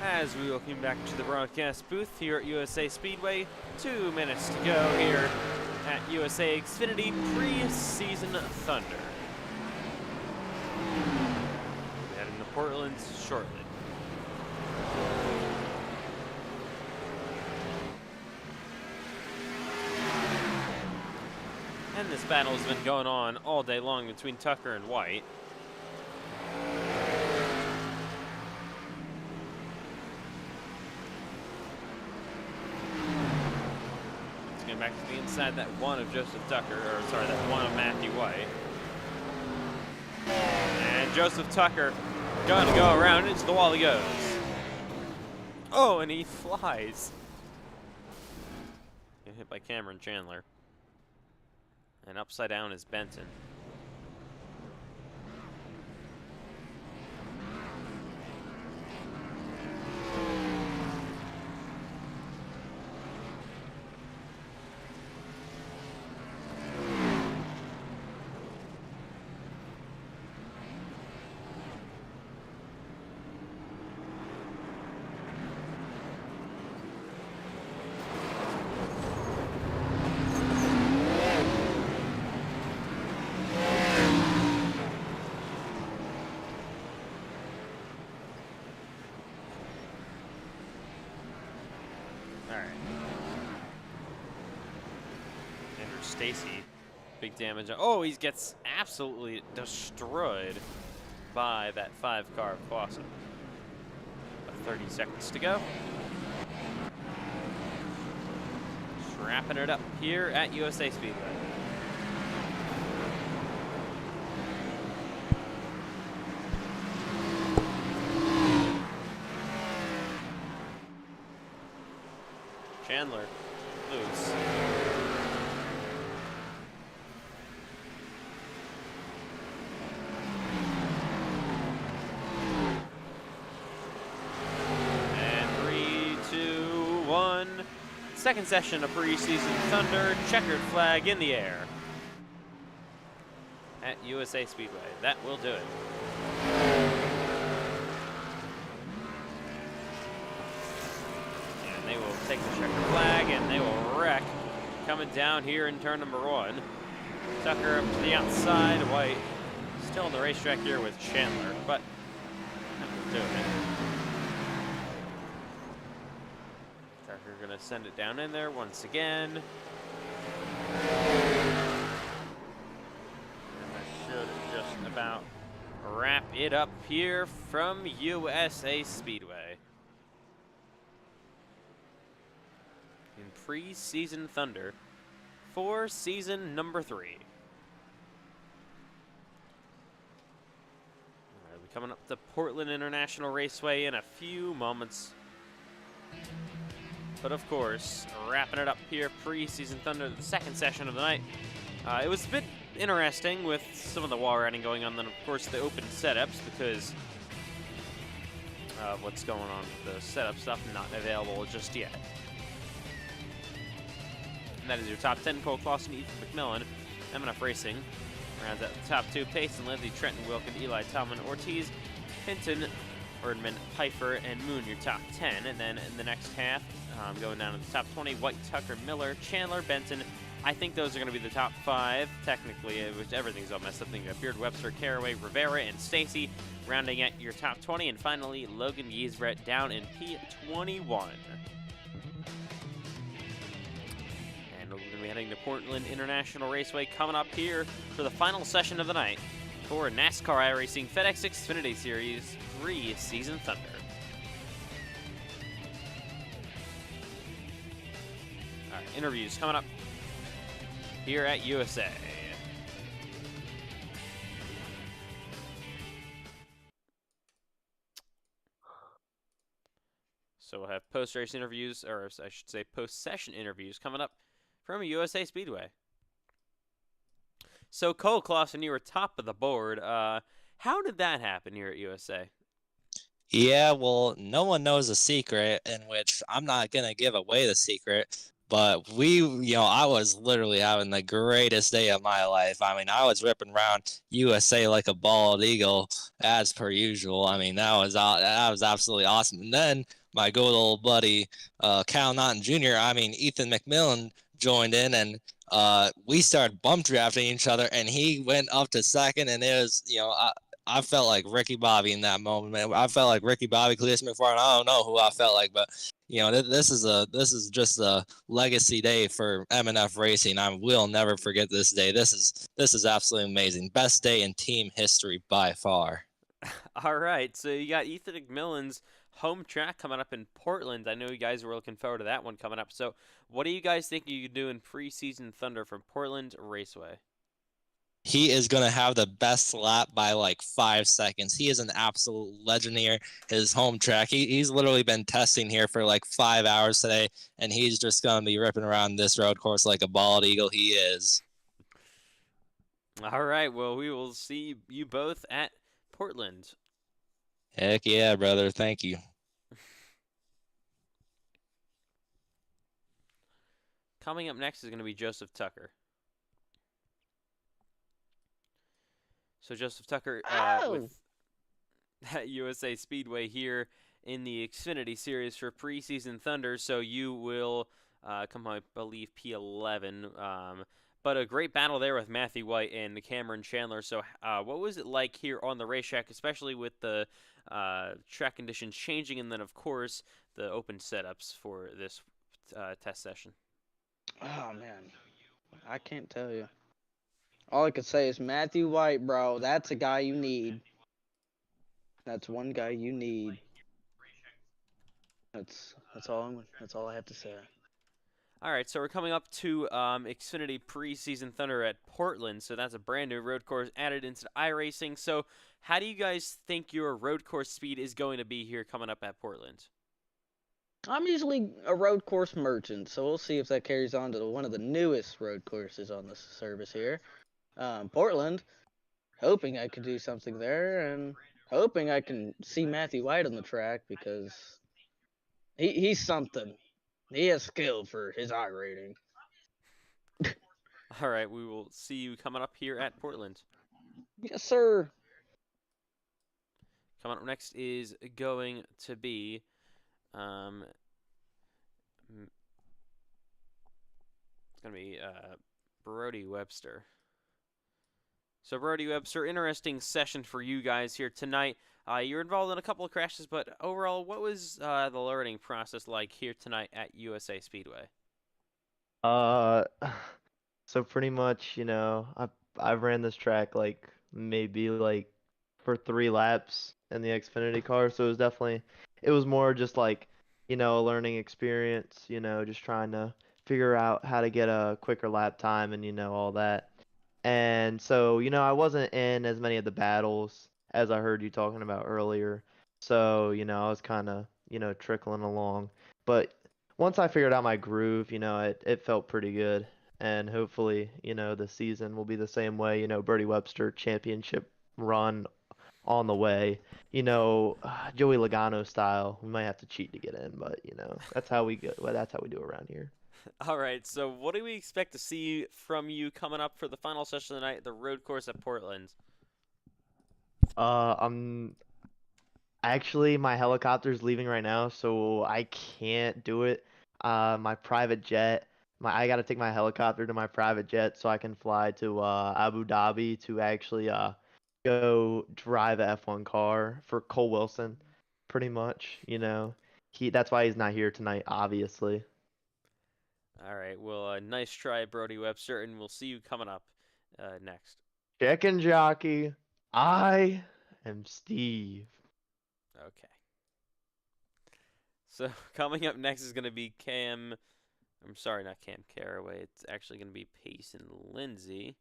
As we welcome you back to the broadcast booth here at USA Speedway, 2 minutes to go here at USA Xfinity Preseason Thunder. We're heading to Portland shortly. And this battle has been going on all day long between Tucker and White. Back to the inside, that one of Joseph Tucker, or sorry, that one of Matthew White. And Joseph Tucker gonna go around, into the wall he goes. Oh, and he flies. Get hit by Cameron Chandler. And upside down is Benton. Stacy, big damage. Oh, he gets absolutely destroyed by that 5-car Fossa. 30 seconds to go. Just wrapping it up here at USA Speedway. Chandler loose. Second session of Preseason Thunder, checkered flag in the air at USA Speedway. That will do it. And they will take the checkered flag and they will wreck coming down here in turn number 1. Tucker up to the outside, White still on the racetrack here with Chandler, but that will do it. We're gonna send it down in there once again. And that should just about wrap it up here from USA Speedway. In Preseason Thunder for season number 3. Alright, we're coming up to Portland International Raceway in a few moments. But of course, wrapping it up here, Preseason Thunder, the second session of the night. It was a bit interesting with some of the wall riding going on, then of course the open setups because of what's going on with the setup stuff not available just yet. And that is your top 10, Cole Clausen, Ethan McMillan, MNF Racing. Rounds out the top 2, Payson, Lindsey, Trenton, Wilkin, Eli, Tallman, Ortiz, Hinton, Erdman, Pfeiffer, and Moon, your top 10. And then in the next half, going down to the top 20, White, Tucker, Miller, Chandler, Benton. I think those are going to be the top 5, technically, which everything's all messed up. Then you got Beard, Webster, Caraway, Rivera, and Stacy, rounding at your top 20. And finally, Logan Giesbrett down in P21. And we're going to be heading to Portland International Raceway coming up here for the final session of the night for NASCAR iRacing FedEx Xfinity Series Preseason Thunder. All right, interviews coming up here at USA. So we'll have post-race interviews, or I should say post-session interviews coming up from USA Speedway. So Cole Clausen, you were top of the board. How did that happen here at USA? Yeah, well, no one knows the secret, in which I'm not going to give away the secret. But I was literally having the greatest day of my life. I mean, I was ripping around USA like a bald eagle as per usual. I mean, that was absolutely awesome. And then my good old buddy Cal Naughton Jr. I mean, Ethan McMillan joined in, and we started bump drafting each other, and he went up to second, and it was I felt like Ricky Bobby in that moment, man. I felt like Ricky Bobby, Cletus McFarland. I don't know who I felt like, but this is just a legacy day for MNF Racing. I will never forget this day. This is absolutely amazing. Best day in team history by far. All right, so you got Ethan McMillan's home track coming up in Portland. I know you guys were looking forward to that one coming up. So, what do you guys think you could do in preseason Thunder from Portland Raceway? He is going to have the best lap by like 5 seconds. He is an absolute legend here. His home track. He's literally been testing here for like 5 hours today, and he's just going to be ripping around this road course like a bald eagle. He is. All right, well, we will see you both at Portland. Heck yeah, brother. Thank you. Coming up next is going to be Joseph Tucker. So Joseph Tucker with USA Speedway here in the Xfinity Series for preseason Thunder. So you will come, I believe, P11. But a great battle there with Matthew White and Cameron Chandler. So what was it like here on the racetrack, especially with the track conditions changing, and then, of course, the open setups for this test session? Oh man, I can't tell you. All I could say is Matthew White, bro. That's a guy you need. That's one guy you need. That's all I have to say. All right, so we're coming up to Xfinity Preseason Thunder at Portland. So that's a brand new road course added into iRacing. So how do you guys think your road course speed is going to be here coming up at Portland? I'm usually a road course merchant, so we'll see if that carries on to one of the newest road courses on the service here. Portland, hoping I could do something there, and hoping I can see Matthew White on the track because he's something. He has skill for his I rating. All right, we will see you coming up here at Portland. Yes, sir. Coming up next is going to be it's going to be Brody Webster. So Brody Webster, interesting session for you guys here tonight. You're involved in a couple of crashes, but overall, what was the learning process like here tonight at USA Speedway? Uh, so pretty much, I've ran this track like maybe like for 3 laps in the Xfinity car, so it was more just like, a learning experience, just trying to figure out how to get a quicker lap time and all that. And so, I wasn't in as many of the battles as I heard you talking about earlier. So, I was kind of, trickling along. But once I figured out my groove, it felt pretty good. And hopefully, the season will be the same way, Bertie Webster championship run on the way. Joey Logano style. We might have to cheat to get in, but, that's how we go. Well, that's how we do around here. All right, so what do we expect to see from you coming up for the final session of the night, the road course at Portland? I'm actually my helicopter's leaving right now, so I can't do it. My private jet, I gotta take my helicopter to my private jet so I can fly to Abu Dhabi to actually go drive a F1 car for Cole Wilson, pretty much. That's why he's not here tonight, obviously. All right, well, nice try, Brody Webster, and we'll see you coming up next. Chicken jockey, I am Steve. Okay. So coming up next is going to be I'm sorry, not Cam Caraway. It's actually going to be Payson Lindsay.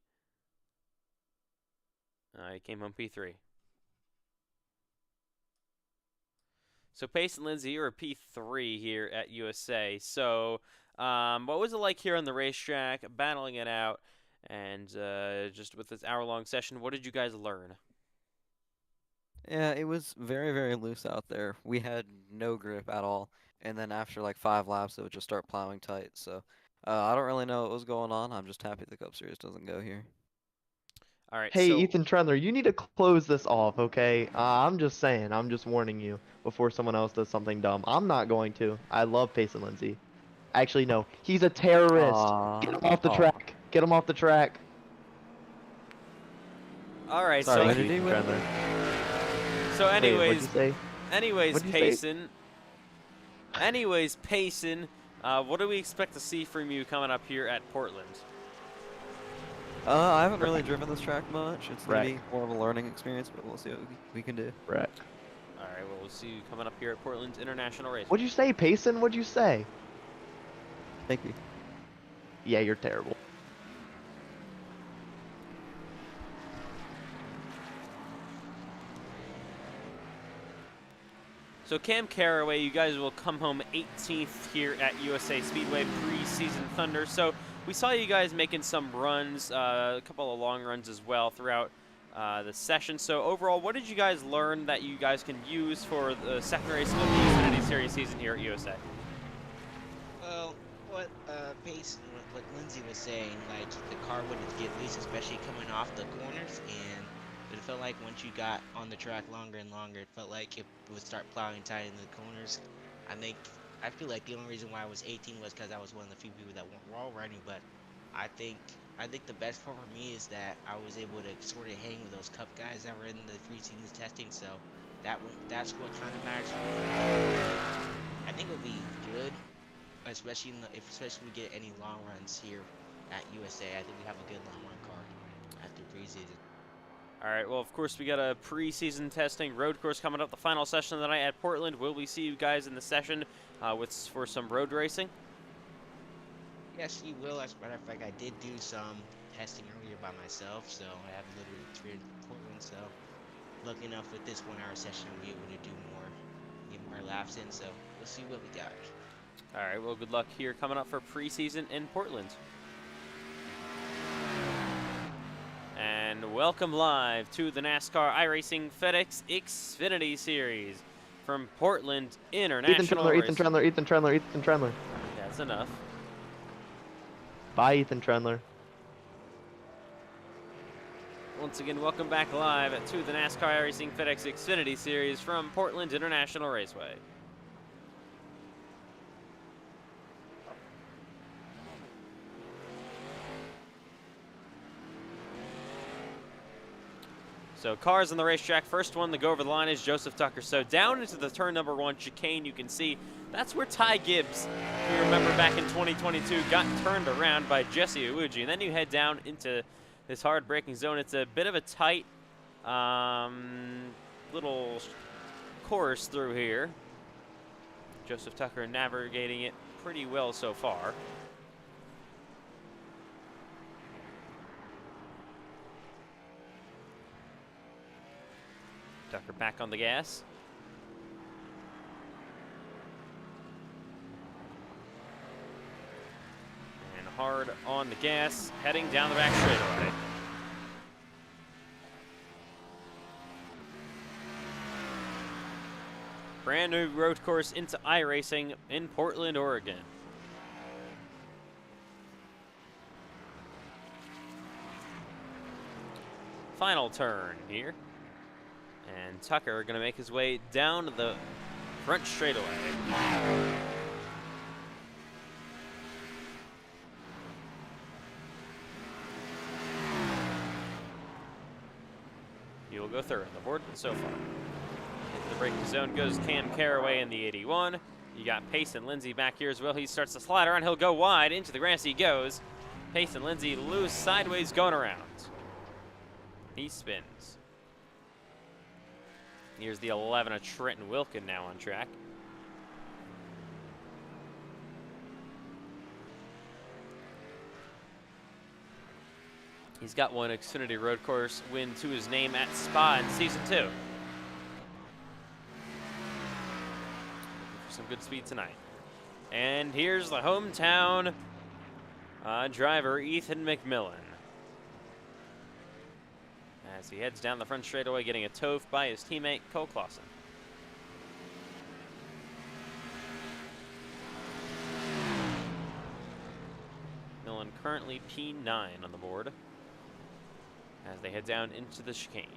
He came home P3. So Payson Lindsay, you're a P3 here at USA. So what was it like here on the racetrack, battling it out, and just with this hour-long session, what did you guys learn? Yeah, it was very, very loose out there. We had no grip at all. and then after like 5 laps, it would just start plowing tight. So I don't really know what was going on. I'm just happy the Cup Series doesn't go here. All right, Hey, so Ethan Trendler, you need to close this off, okay? I'm just saying, I'm just warning you before someone else does something dumb. I'm not going to. I love Payson Lindsay. Actually, no, he's a terrorist. Get him off the Aw. track. Get him off the track. all right, Sorry, so when Thank did you, he Ethan win? Trendler. so Wait, what'd you anyways, say? What'd you say? Payson, what do we expect to see from you coming up here at Portland? I haven't really driven this track much. It's gonna Wreck. be more of a learning experience, but we'll see what we can do. Wreck. All right, well, we'll see you coming up here at Portland International Raceway. What'd you say, Payson? What'd you say? Thank you. Yeah, you're terrible. So Cam Caraway, you guys will come home 18th here at USA Speedway Preseason Thunder. So we saw you guys making some runs, a couple of long runs as well throughout the session. So overall, what did you guys learn that you guys can use for the second race of the Xfinity Series season here at USA? Well, what Pace, what Lindsay was saying, like the car wouldn't get loose, especially coming off the corners, and it felt like once you got on the track longer and longer, it felt like it would start plowing tight into the corners. I feel like the only reason why I was 18 was because I was one of the few people that weren't wall riding, but I think the best part for me is that I was able to sort of hang with those cup guys that were in the preseason testing, so that's what kind of matters for me. I think it'll be good, especially especially if we get any long runs here at USA. I think we have a good long run car after preseason. All right, well, of course, we got a preseason testing road course coming up, the final session of the night at Portland. Will we see you guys in the session for some road racing? Yes, you will. As a matter of fact, I did do some testing earlier by myself, so I have a little experience in Portland. So, lucky enough with this 1-hour session, we'll be able to do more, get more laps in. So, we'll see what we got. All right, well, good luck here coming up for preseason in Portland. And welcome live to the NASCAR iRacing FedEx Xfinity Series from Portland International Ethan Trendler. That's enough. Bye, Ethan Trendler. Once again, welcome back live to the NASCAR iRacing FedEx Xfinity Series from Portland International Raceway. So cars on the racetrack. First one to go over the line is Joseph Tucker. So down into the turn number 1 chicane, you can see that's where Ty Gibbs, you remember back in 2022, got turned around by Jesse Iwuji. And then you head down into this hard braking zone. It's a bit of a tight little course through here. Joseph Tucker navigating it pretty well so far. Tucker back on the gas. And hard on the gas, heading down the back straightaway. Brand new road course into iRacing in Portland, Oregon. Final turn here. And Tucker going to make his way down the front straightaway. He will go third on the board so far. Into the braking zone goes Cam Caraway in the 81. You got Payson Lindsay back here as well. He starts to slide around. He'll go wide. Into the grass he goes. Payson Lindsay loose sideways going around. He spins. Here's the 11 of Trenton Wilkin now on track. He's got one Xfinity road course win to his name at Spa in Season 2. Looking for some good speed tonight. And here's the hometown driver, Ethan McMillan. As he heads down the front straightaway, getting a tow by his teammate, Cole Clausen. currently P9 on the board as they head down into the chicane.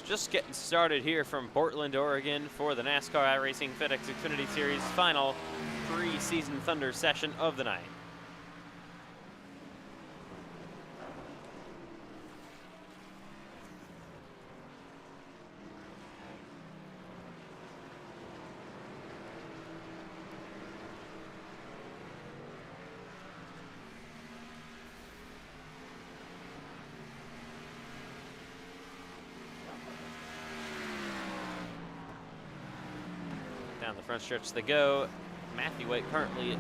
Just getting started here from Portland, Oregon for the NASCAR iRacing FedEx Xfinity Series final preseason Thunder session of the night. Down the front stretch they go. Matthew White currently at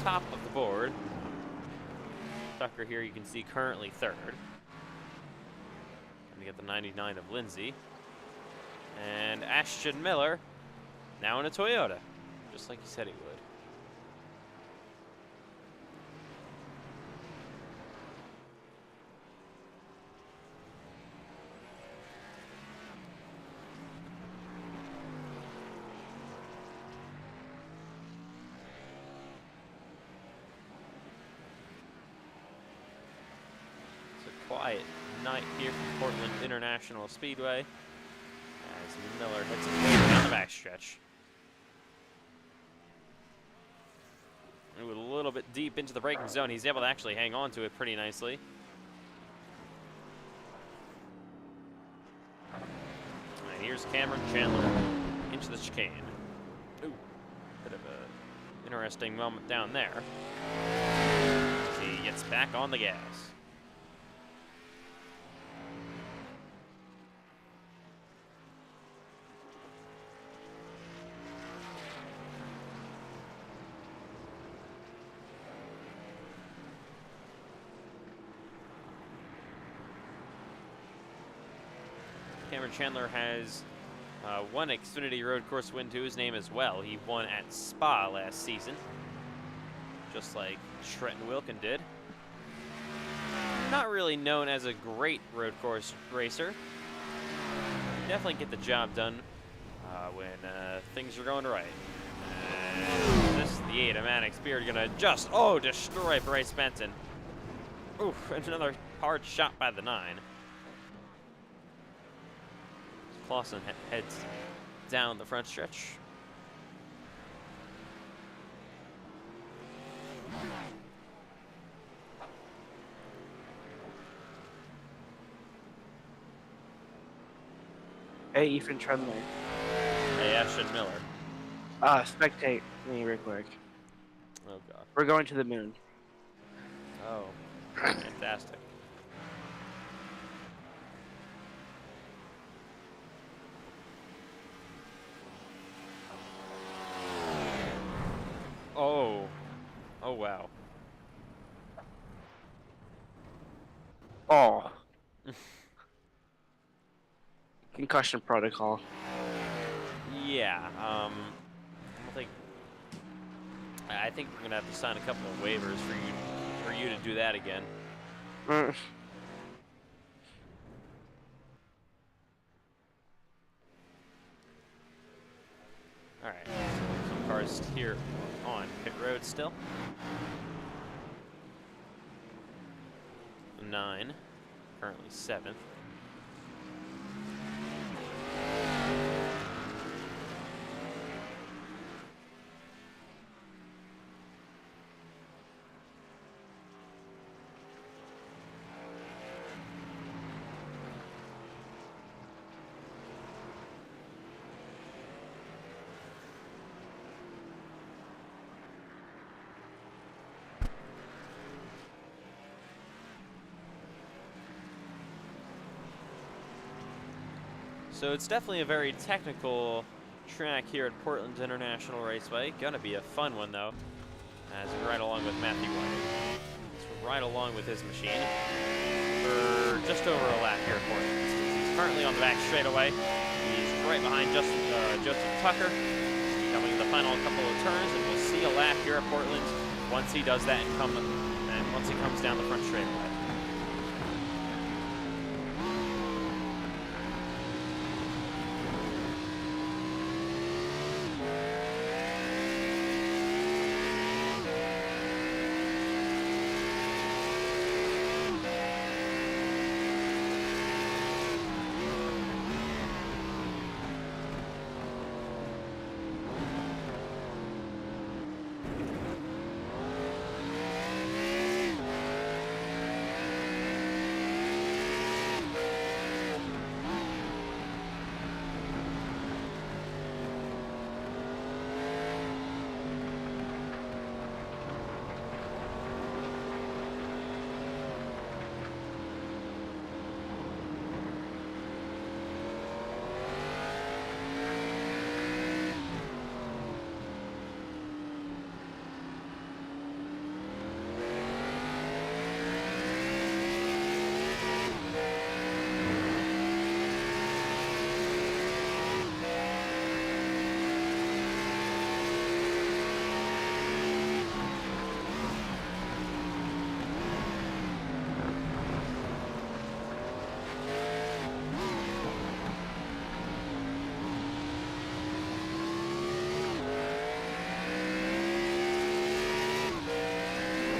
top of the board. Tucker here you can see currently third. Trying to get the 99 of Lindsay. And Ashton Miller now in a Toyota, just like he said he would. Quiet night here from Portland International Speedway as Miller hits it down the backstretch. Ooh, a little bit deep into the braking zone. He's able to actually hang on to it pretty nicely. And here's Cameron Chandler into the chicane. Ooh, bit of a interesting moment down there. He gets back on the gas. Cameron Chandler has one Xfinity road course win to his name as well. He won at Spa last season, just like Trenton Wilkin did. Not really known as a great road course racer. Definitely get the job done when things are going right. And this is the 8 Automatic Spirit gonna just, destroy Bryce Benton. Oof, another hard shot by the 9. Clausen heads down the front stretch. Hey, Ethan Tremley. Hey, Ashton Miller. Spectate me real quick. Oh, God. We're going to the moon. Oh, fantastic. Oh. Oh, wow. Oh. Concussion protocol. Yeah, I think we're gonna have to sign a couple of waivers for you to do that again. Mm. All right, some cars here on pit road still. 9, currently 7th. So it's definitely a very technical track here at Portland International Raceway. Gonna be a fun one though, as we ride along with Matthew White. Let's ride along with his machine for just over a lap here at Portland. He's currently on the back straightaway. He's right behind Joseph Tucker, coming to the final couple of turns, and we'll see a lap here at Portland once he does that and then once he comes down the front straightaway.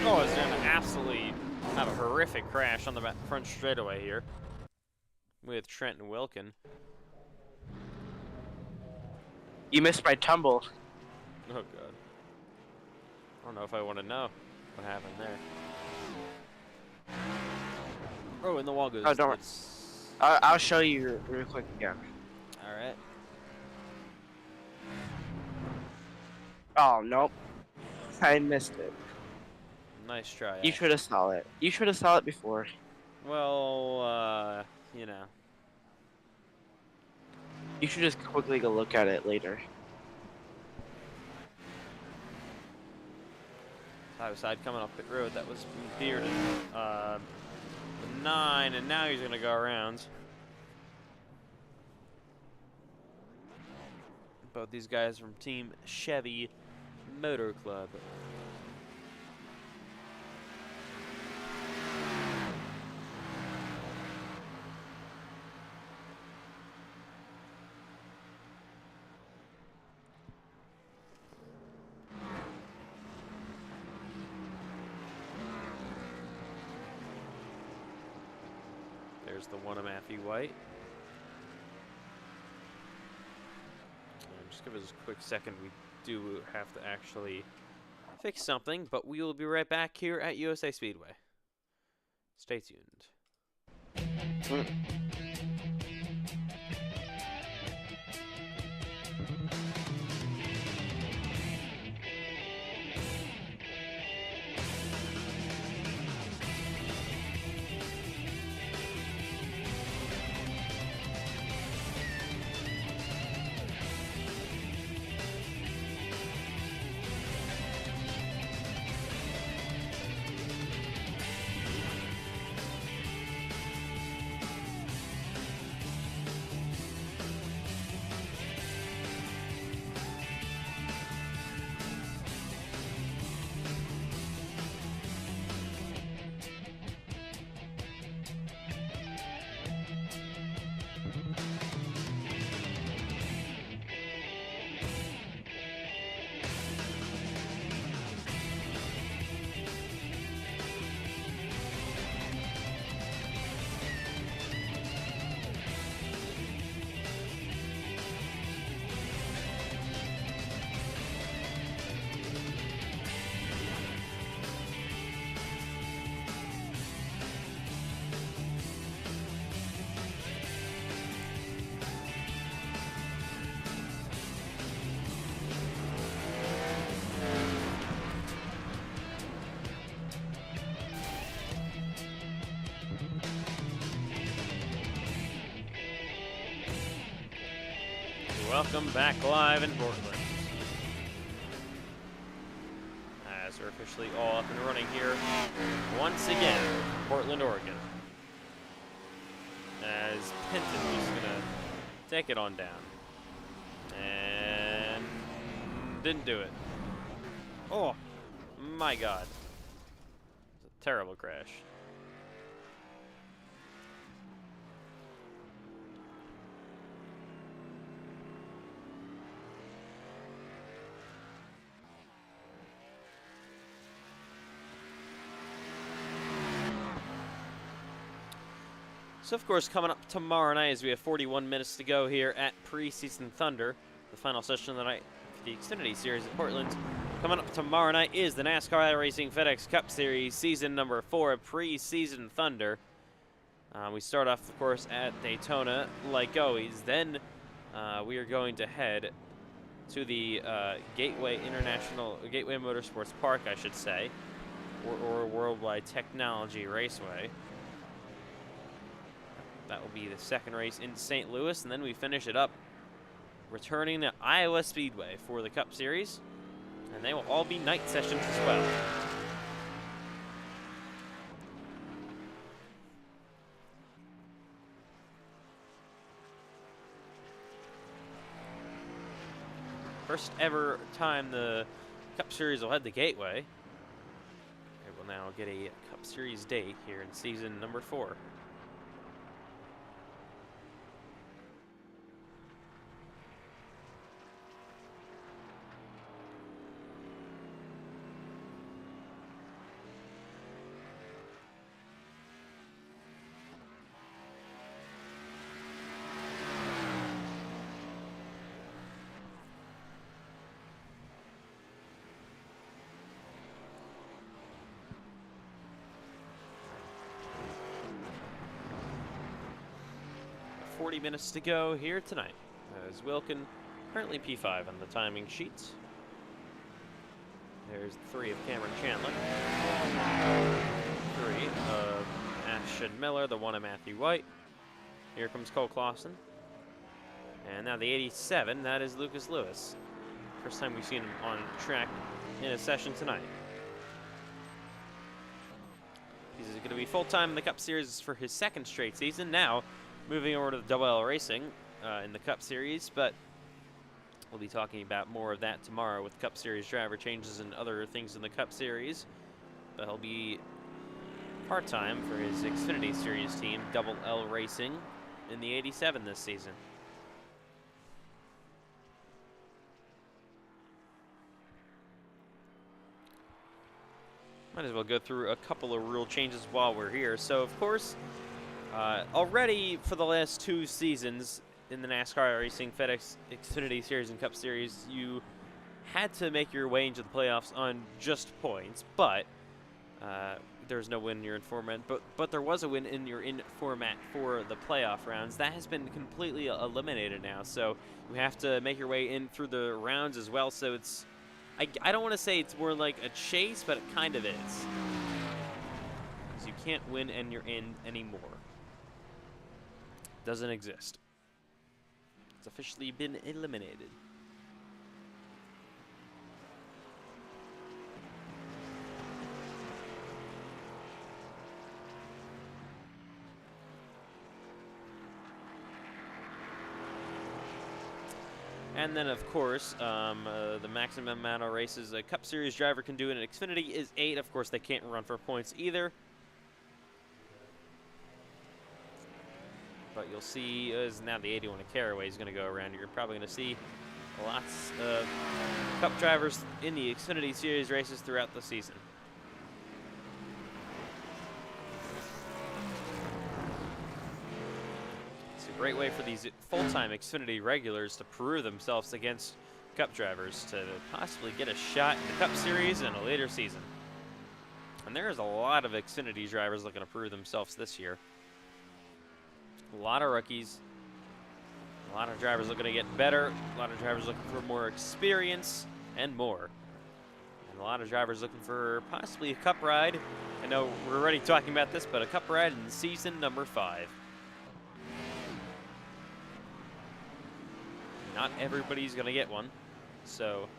Oh, it's going to absolutely have a horrific crash on the front straightaway here with Trent and Wilkin. You missed my tumble. Oh, God. I don't know if I want to know what happened there. Oh, and the wall goes. Oh, don't worry. I'll show you real quick again. All right. Oh, nope. I missed it. Nice try. You should have saw it. You should have saw it before. Well, you know. You should just quickly go look at it later. Side coming up pit road. That was Beard and 9, and now he's going to go around. Both these guys from Team Chevy Motor Club. There's the one of Matthew White. Just give us a quick second. We do have to actually fix something, but we will be right back here at USA Speedway. Stay tuned. Welcome back live in Portland. As we're officially all up and running here once again, Portland, Oregon. As Penton is gonna take it on down. And didn't do it. Oh my God. Terrible crash. So, of course, coming up tomorrow night, as we have 41 minutes to go here at Preseason Thunder, the final session of the night for the Xfinity Series at Portland. Coming up tomorrow night is the NASCAR iRacing FedEx Cup Series, season number 4 of Preseason Thunder. We start off, of course, at Daytona, like always. Then we are going to head to the Gateway Motorsports Park, I should say, or Worldwide Technology Raceway. That will be the second race in St. Louis, and then we finish it up returning to Iowa Speedway for the Cup Series, and they will all be night sessions as well. First ever time the Cup Series will head the Gateway. It will now get a Cup Series date here in season number 4. Minutes to go here tonight, as Wilkin currently P5 on the timing sheets. There's 3 of Cameron Chandler, 3 of Ashton Miller, the 1 of Matthew White. Here comes Cole Clausen. And now the 87, that is Lucas Lewis. First time we've seen him on track in a session tonight. He's going to be full-time in the Cup Series for his 2nd straight season. Now, moving over to the Double L Racing in the Cup Series, but we'll be talking about more of that tomorrow with Cup Series driver changes and other things in the Cup Series. But he'll be part-time for his Xfinity Series team, Double L Racing, in the 87 this season. Might as well go through a couple of rule changes while we're here. So, of course, already for the last 2 seasons in the NASCAR Racing FedEx Xfinity Series and Cup Series, you had to make your way into the playoffs on just points, but there's no win in your in format. But there was a win in your in format for the playoff rounds. That has been completely eliminated now, so you have to make your way in through the rounds as well. So it's, I don't want to say it's more like a chase, but it kind of is. Because you can't win and you're in anymore. Doesn't exist. It's officially been eliminated. And then, of course, the maximum amount of races a Cup Series driver can do in an Xfinity is 8. Of course, they can't run for points either. But you'll see, as now the 81 of Caraway is going to go around, you're probably going to see lots of Cup drivers in the Xfinity Series races throughout the season. It's a great way for these full-time Xfinity regulars to prove themselves against Cup drivers to possibly get a shot in the Cup Series in a later season. And there's a lot of Xfinity drivers looking to prove themselves this year. A lot of rookies, a lot of drivers looking to get better, a lot of drivers looking for more experience and more. And a lot of drivers looking for possibly a Cup ride. I know we're already talking about this, but a Cup ride in season number 5. Not everybody's going to get one, so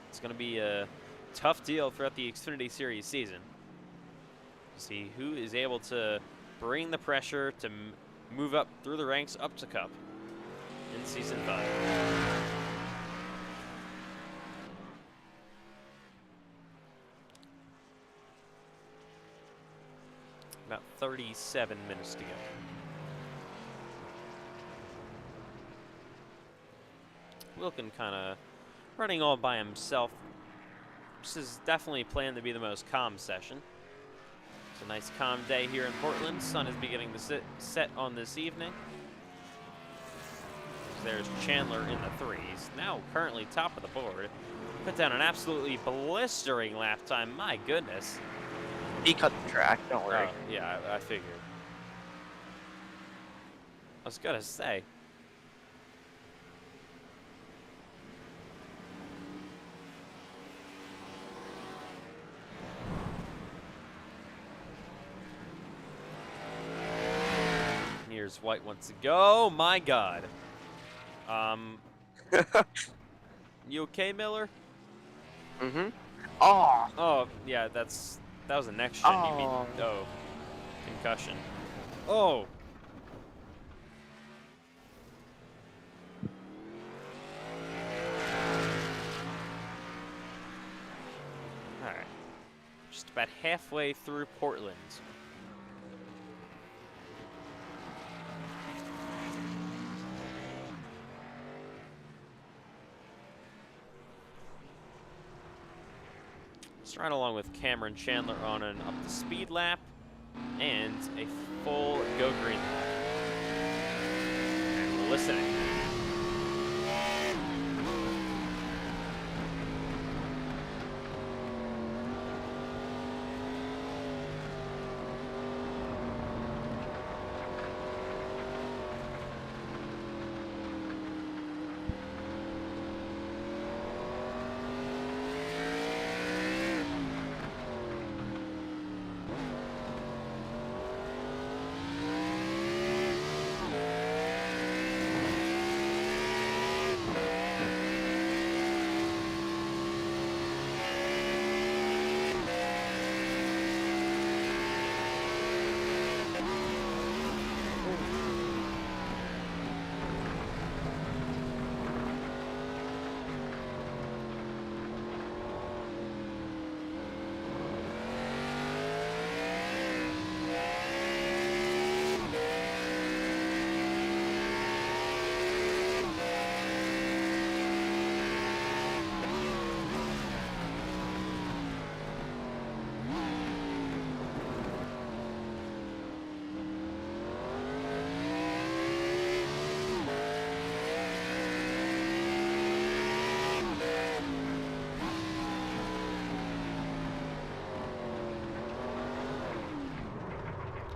it's going to be a tough deal throughout the Xfinity Series season. See who is able to bring the pressure to move up through the ranks up to Cup in season 5. About 37 minutes to go. Wilkin kind of running all by himself. This is definitely planned to be the most calm session. It's a nice calm day here in Portland. Sun is beginning to set on this evening. There's Chandler in the threes. Now currently top of the board. Put down an absolutely blistering lap time. My goodness. He cut the track, don't worry. Yeah, I figured. I was gonna say. Here's White wants to go. My God. You okay, Miller? Mm-hmm. Oh. Oh, yeah, that was a next gen. You mean? Oh, concussion. Oh. All right. Just about halfway through Portland. Right along with Cameron Chandler on an up to speed lap and a full go green lap. And we're listening.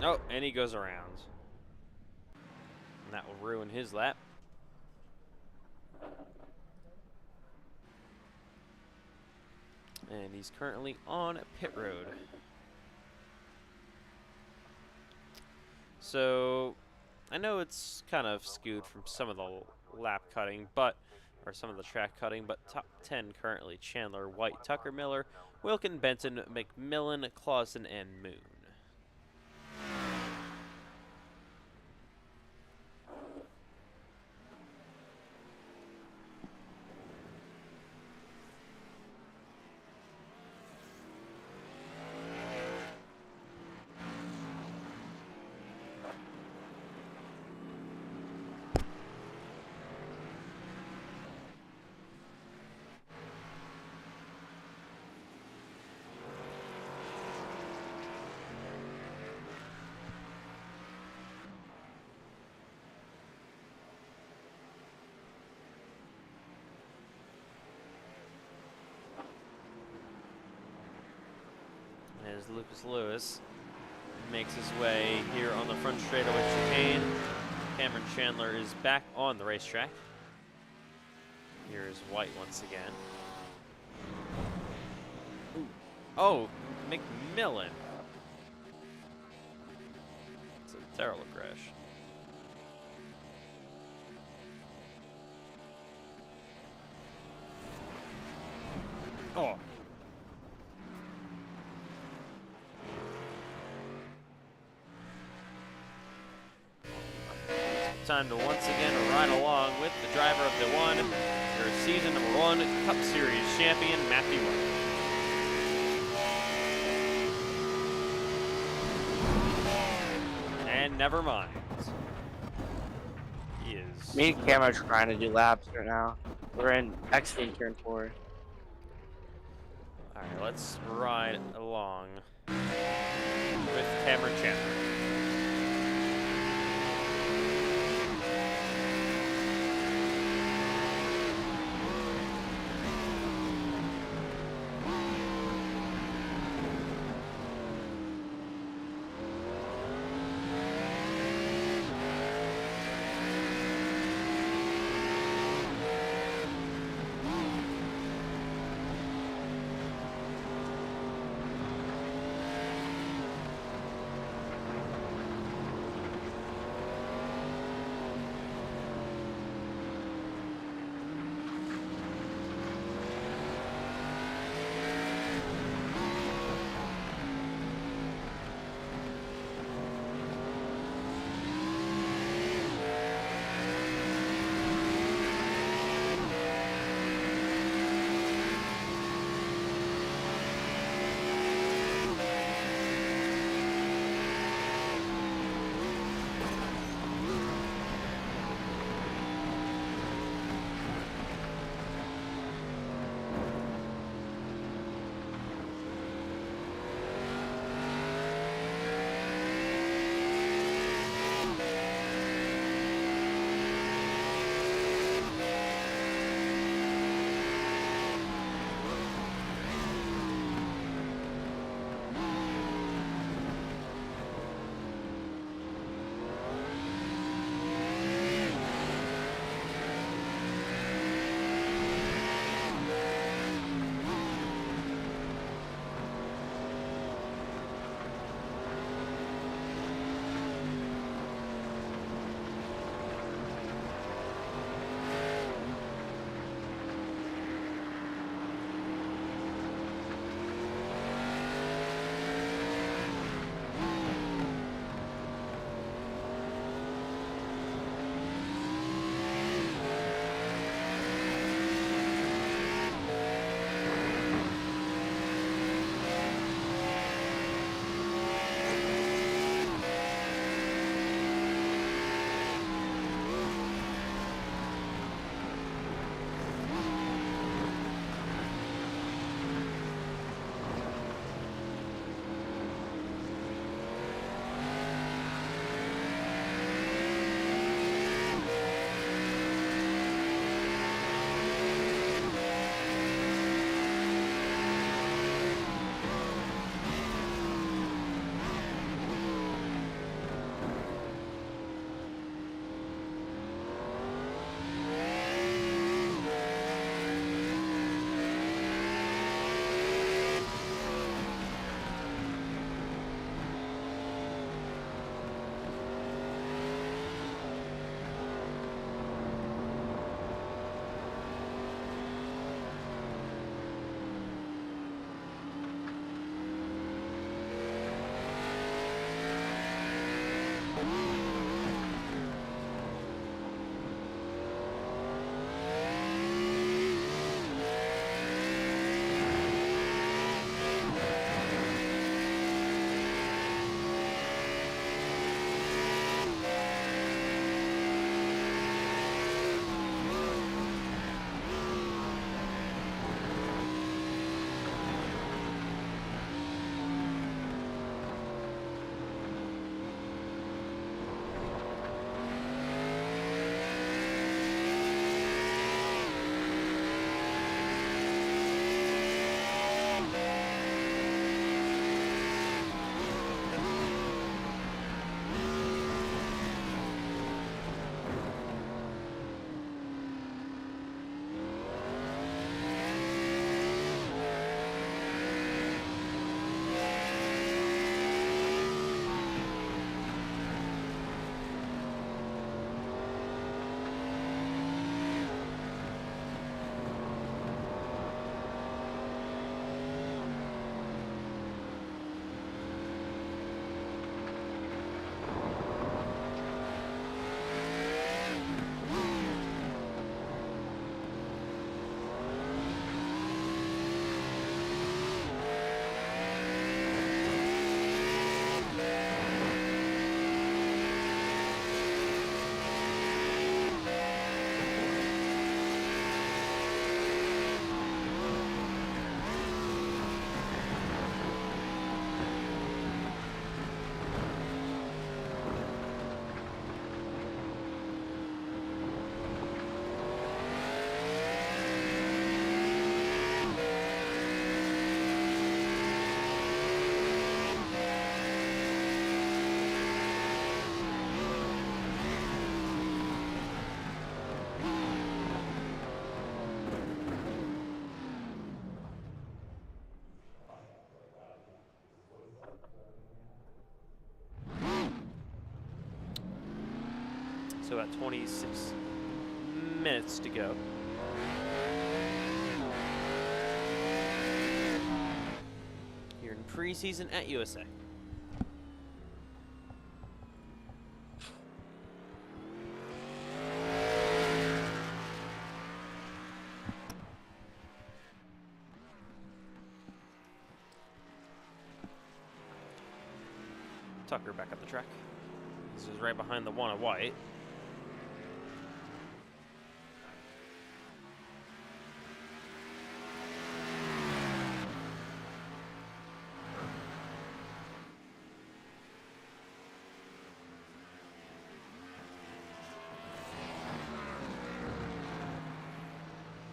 Oh, and he goes around. And that will ruin his lap. And he's currently on pit road. So, I know it's kind of skewed from some of the lap cutting, or some of the track cutting, but top 10 currently Chandler, White, Tucker, Miller, Wilkin, Benton, McMillan, Clausen, and Moon. As Lucas Lewis makes his way here on the front straightaway chicane. Cameron Chandler is back on the racetrack. Here's White once again. Ooh. Oh, McMillan. It's a terrible crash. Oh. Time to once again ride along with the driver of the one, your season number 1 Cup Series champion, Matthew White. never mind. He is. Me and Cam are trying to do laps right now. We're in Xfinity turn 4. All right, let's ride along with Cameron Chandler. So about 26 minutes to go. Here in preseason at USA. Tucker back up the track. This is right behind the one of white.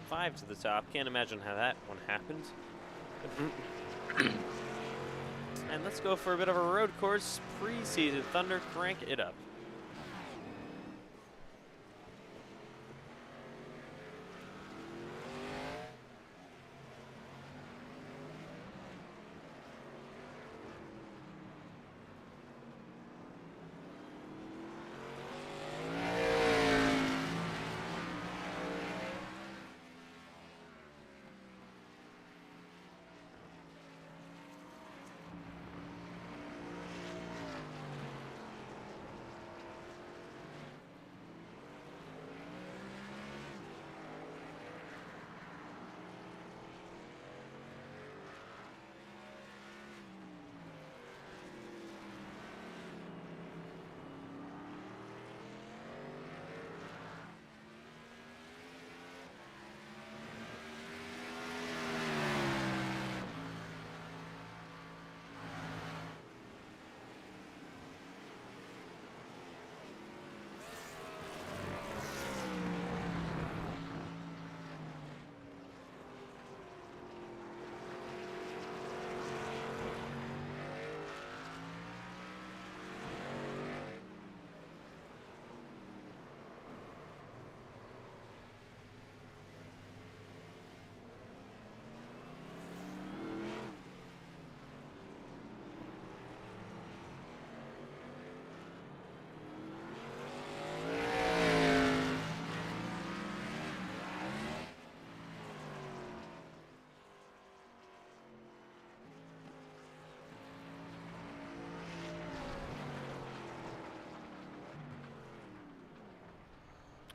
Five to the top. Can't imagine how that one happened. And let's go for a bit of a road course. Preseason Thunder, crank it up.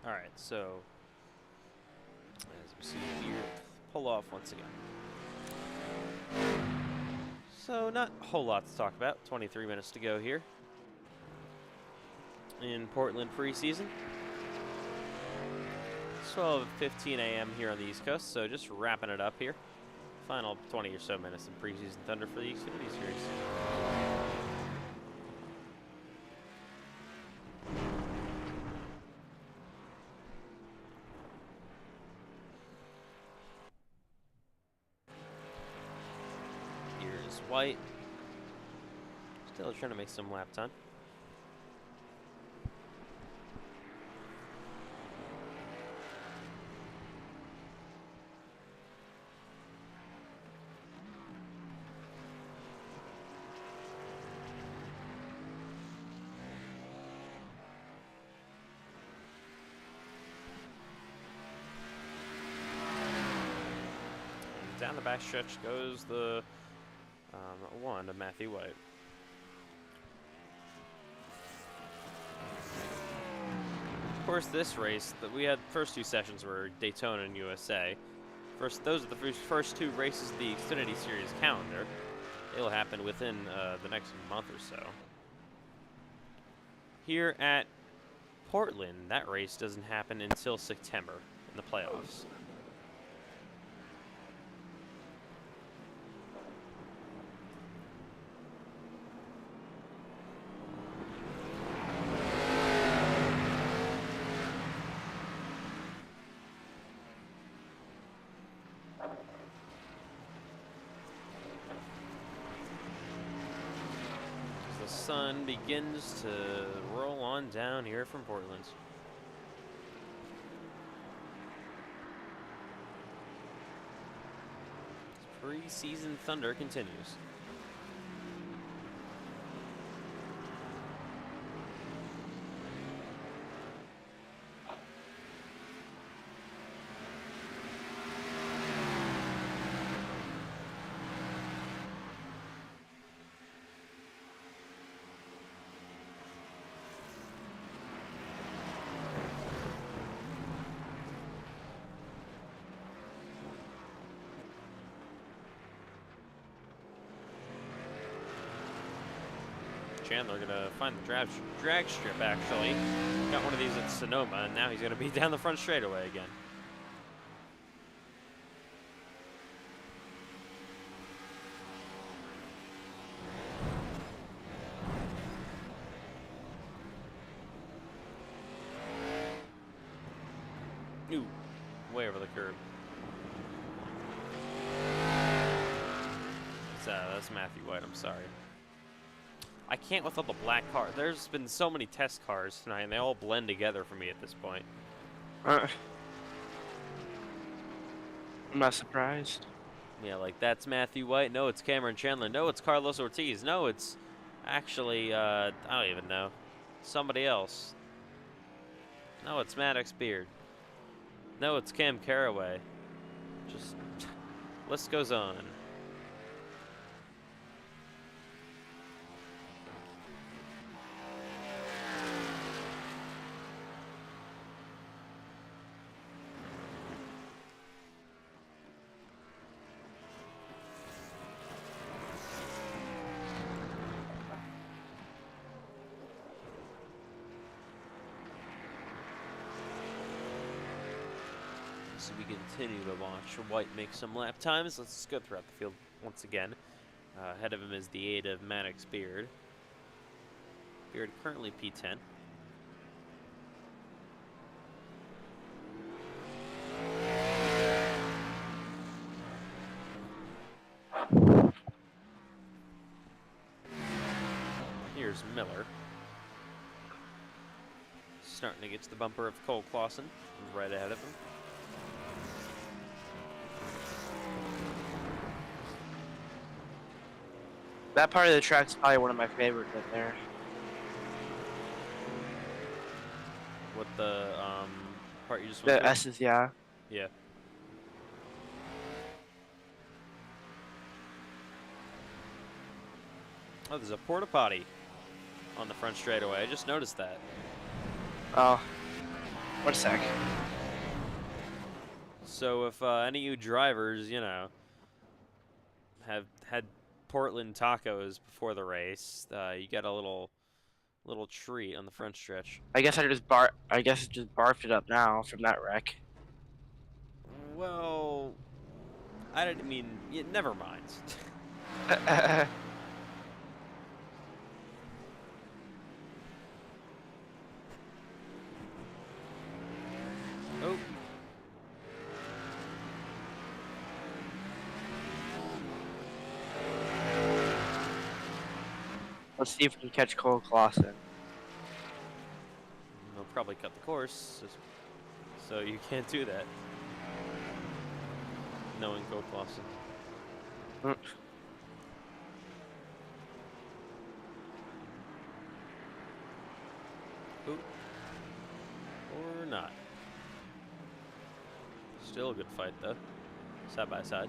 All right, so as we see here, pull off once again. So not a whole lot to talk about. 23 minutes to go here in Portland preseason. 12:15 a.m. here on the East Coast, so just wrapping it up here. Final 20 or so minutes in preseason Thunder for the Xfinity Series. Here's White. Still trying to make some lap time. Down the backstretch goes the one of Matthew White. Of course, this race that we had first two sessions were Daytona and USA. Those are the first two races of the Xfinity Series calendar. It'll happen within the next month or so. Here at Portland, that race doesn't happen until September in the playoffs. Sun begins to roll on down here from Portland. Preseason Thunder continues. Chandler gonna find the drag strip, actually. Got one of these at Sonoma, and now he's gonna be down the front straightaway again. Ooh, way over the curb. That's Matthew White, I'm sorry. I can't with all the black cars. There's been so many test cars tonight, and they all blend together for me at this point. I'm not surprised. Yeah, like, that's Matthew White. No, it's Cameron Chandler. No, it's Carlos Ortiz. No, it's actually, I don't even know. Somebody else. No, it's Maddox Beard. No, it's Cam Caraway. Just, list goes on. So we continue to watch White make some lap times. Let's just go throughout the field once again. Ahead of him is the 8 of Maddox Beard. Beard currently P10. Here's Miller. Starting to get to the bumper of Cole Clausen, right ahead of him. That part of the track's probably one of my favorites in there. What the part you just The went through? S's, yeah. Yeah. Oh, there's a porta potty on the front straightaway. I just noticed that. Oh, one sec. So if any of you drivers, you know, have had Portland tacos before the race, you get a little treat on the front stretch. I guess it just barfed it up now from that wreck. Well, I didn't mean. Yeah, never mind. Oh. Let's see if we can catch Cole Clausen. They'll probably cut the course, so you can't do that. Knowing Cole Clausen. Ooh. Or not. Still a good fight, though. Side by side.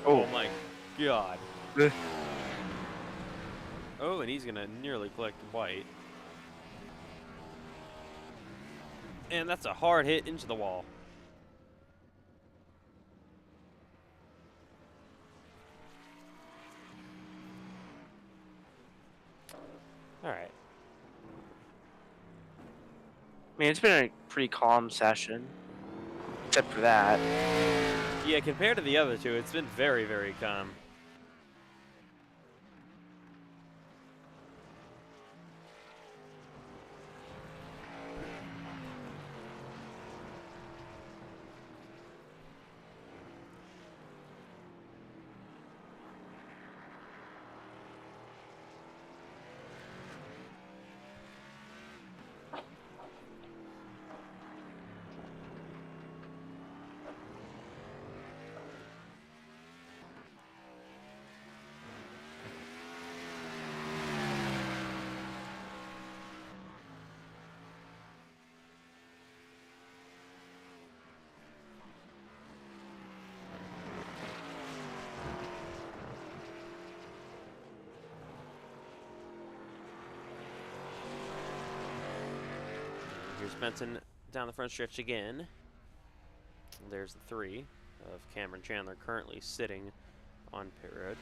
Oh my God. Oh, and he's gonna nearly collect White. And that's a hard hit into the wall. All right. I mean, it's been a pretty calm session, except for that. Yeah, compared to the other two, it's been very, very calm. Here's Benson down the front stretch again. There's the 3 of Cameron Chandler currently sitting on pit road.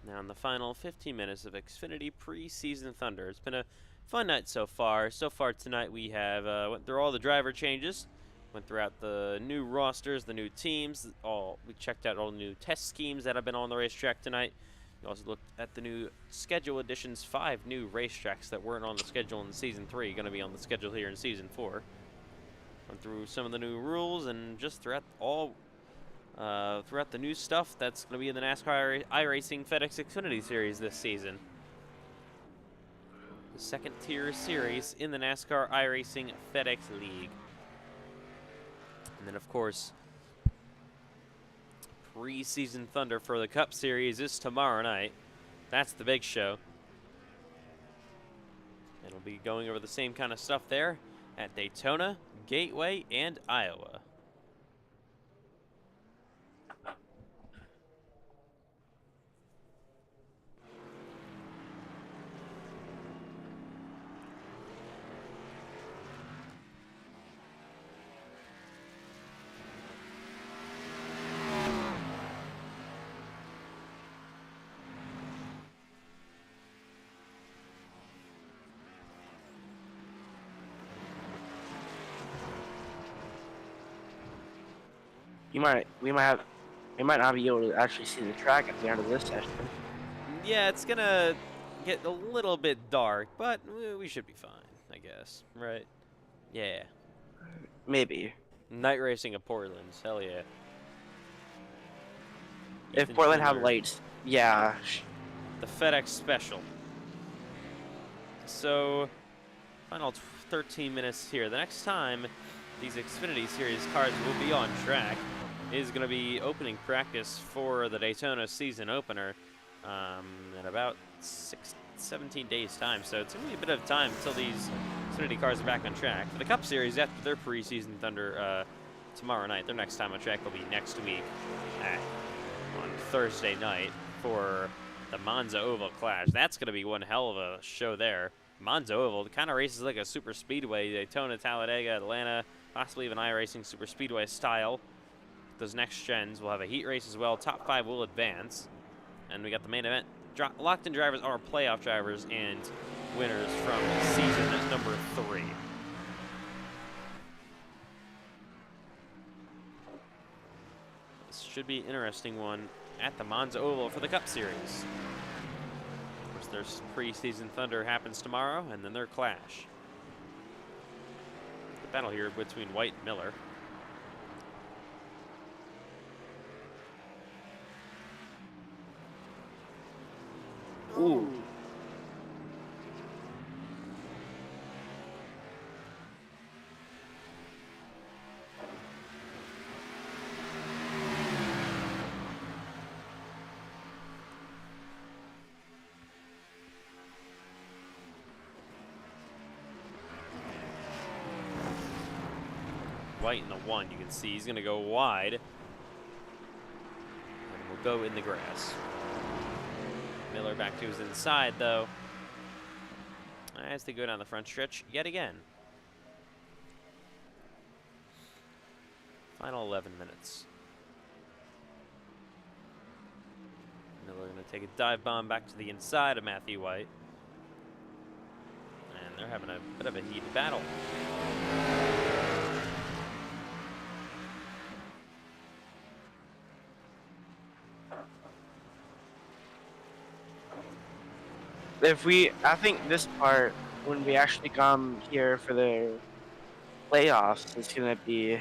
Now in the final 15 minutes of Xfinity Preseason Thunder. It's been a fun night so far. So far tonight we have went through all the driver changes, went throughout the new rosters, the new teams. We checked out all the new test schemes that have been on the racetrack tonight. We also looked at the new schedule additions, 5 new racetracks that weren't on the schedule in Season 3, going to be on the schedule here in Season 4. Went through some of the new rules and just throughout the new stuff that's going to be in the NASCAR iRacing FedEx Xfinity Series this season. The second-tier series in the NASCAR iRacing FedEx League. And then, of course, Preseason Thunder for the Cup Series is tomorrow night. That's the big show. And we'll be going over the same kind of stuff there at Daytona, Gateway, and Iowa. We might not be able to actually see the track at the end of this session. Yeah, it's gonna get a little bit dark, but we should be fine, I guess. Right? Yeah. Maybe. Night racing at Portland. Hell yeah. If Ethan Portland had Schindler, lights, yeah. the FedEx Special. So, final 13 minutes here. The next time these Xfinity Series cars will be on track is going to be opening practice for the Daytona season opener in about 17 days time. So it's going to be a bit of time until these Xfinity cars are back on track. For the Cup Series, after their preseason Thunder tomorrow night, their next time on track will be next week on Thursday night for the Monza Oval Clash. That's going to be one hell of a show there. Monza Oval, the kind of races like a super speedway, Daytona, Talladega, Atlanta, possibly even iRacing super speedway style. Those next gens will have a heat race as well. Top 5 will advance. And we got the main event. Locked-in drivers are playoff drivers and winners from season number 3. This should be an interesting one at the Monza Oval for the Cup Series. Of course, their preseason Thunder happens tomorrow, and then their clash. The battle here between White and Miller. Ooh. White in the 1, you can see he's going to go wide. And will go in the grass. Miller back to his inside, though, as they go down the front stretch yet again. Final 11 minutes. Miller going to take a dive bomb back to the inside of Matthew White. And they're having a bit of a heated battle. I think this part, when we actually come here for the playoffs, is going to be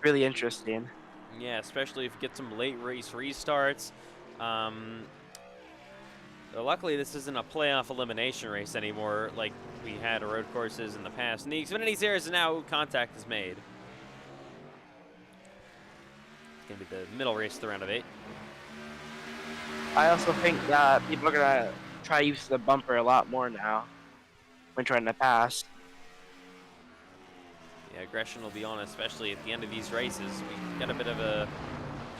really interesting. Yeah, especially if you get some late race restarts. Luckily, this isn't a playoff elimination race anymore like we had road courses in the past. In the Xfinity Series, now contact is made. It's going to be the middle race of the round of 8. I also think that people are going to try to use the bumper a lot more now when trying to pass. Yeah, aggression will be on, especially at the end of these races. We got a bit of a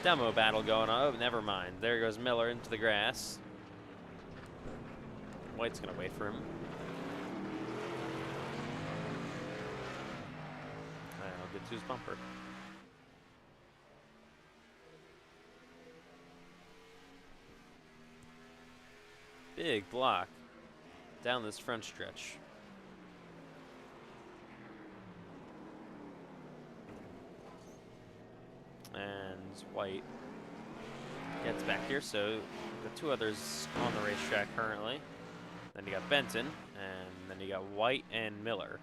demo battle going on. Oh, never mind. There goes Miller into the grass. White's going to wait for him. to his bumper. Big block down this front stretch. And White gets back here, so the two others on the racetrack currently. Then you got Benton, and then you got White and Miller.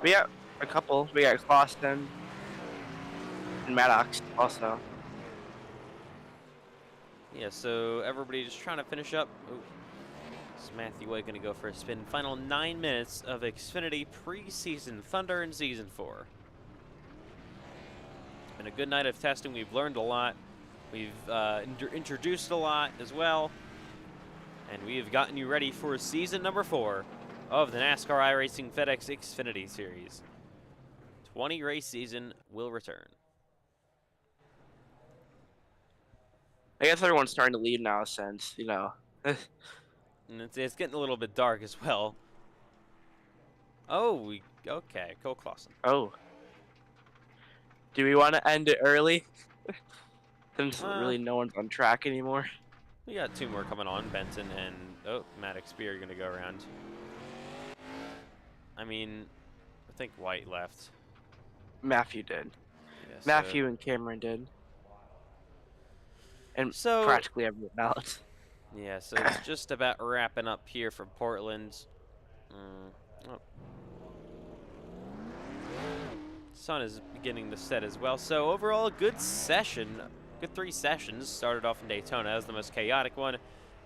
We got a couple. We got Clauston and Maddox also. Yeah, so everybody just trying to finish up. Ooh. Is Matthew White going to go for a spin? Final 9 minutes of Xfinity Preseason Thunder in Season 4. It's been a good night of testing. We've learned a lot. We've introduced a lot as well. And we have gotten you ready for Season number 4 of the NASCAR iRacing FedEx Xfinity Series. 20 race season will return. I guess everyone's starting to leave now since, you know. And it's getting a little bit dark as well. Oh, okay, Cole Clausen. Oh. Do we want to end it early? Since really no one's on track anymore. We got two more coming on, Benton and, Maddox Spear are going to go around. I mean, I think White left. Matthew did. Yeah, Matthew and Cameron did. And so practically everyone else. Yeah, so it's just about wrapping up here for Portland. Sun is beginning to set as well. So overall, a good session. Good 3 sessions. Started off in Daytona. That was the most chaotic one.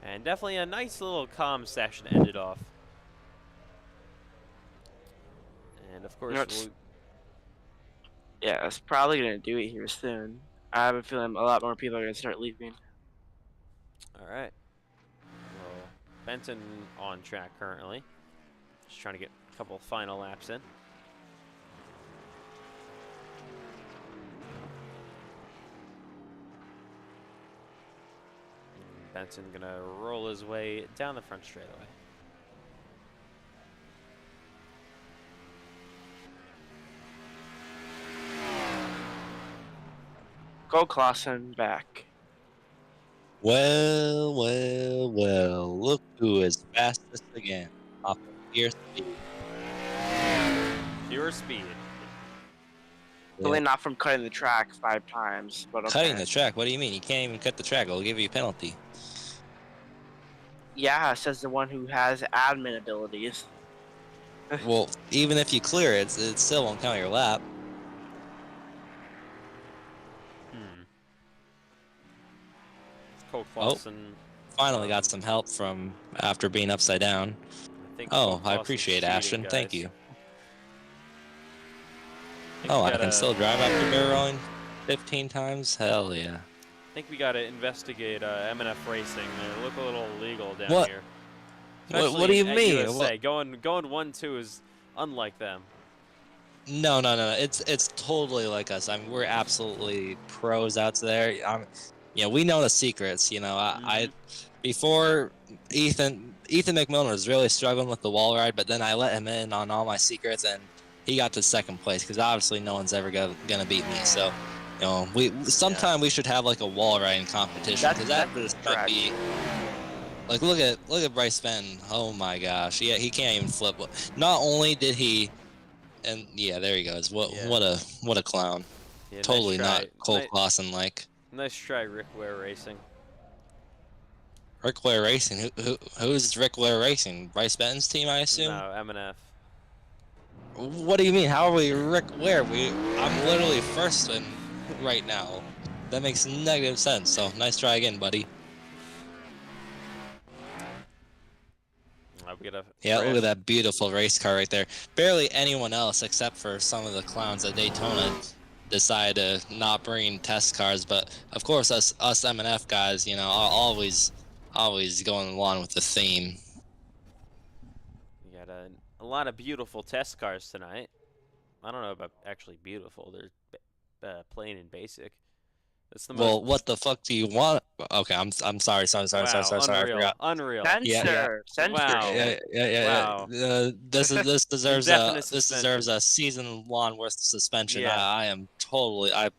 And definitely a nice little calm session ended off. And of course, yeah, it's probably going to do it here soon. I have a feeling a lot more people are going to start leaving. All right. Well, Benton on track currently. Just trying to get a couple final laps in. Benton gonna roll his way down the front straightaway. Go Clausen back. Well, well, well. Look who is fastest again. Off of pure speed. Pure speed. Really not from cutting the track 5 times, but okay. Cutting the track? What do you mean? You can't even cut the track. It'll give you a penalty. Yeah, says the one who has admin abilities. Well, even if you clear it, it still won't count your lap. Cole Clausen. Finally got some help from after being upside down. I appreciate Ashton. Thank you. I can still drive after barrel rolling 15 times? Hell yeah. I think we gotta investigate M&F Racing. They look a little illegal down here. What do you mean? USA. Going 1-2 is unlike them. No. It's totally like us. I mean, we're absolutely pros out there. We know the secrets. I before Ethan McMillan was really struggling with the wall ride, but then I let him in on all my secrets, and he got to second place because obviously no one's ever gonna beat me. So, we should have like a wall riding competition because that just might be. Like look at Bryce Benton. Oh my gosh, he can't even flip. Not only did he, and yeah, there he goes. What a clown. Yeah, totally nice not Cole Clausen like. Nice try, Rick Ware Racing. Rick Ware Racing. Who's Rick Ware Racing? Bryce Benton's team, I assume. No, M&F. What do you mean? How are we Rick Ware? I'm literally first in right now. That makes negative sense. So nice try again, buddy. Look at that beautiful race car right there. Barely anyone else except for some of the clowns at Daytona decide to not bring test cars, but of course us M&F guys, are always going along with the theme. We got a lot of beautiful test cars tonight. I don't know about actually beautiful. They're plain and basic. It's the most. Well, what the fuck do you want? Okay, I'm sorry, Wow, I unreal, forgot. unreal. Yeah, Censor, Wow. yeah, censorship. Wow. this deserves Indefinite this deserves suspension. a season long worth of suspension. Yeah. I deeply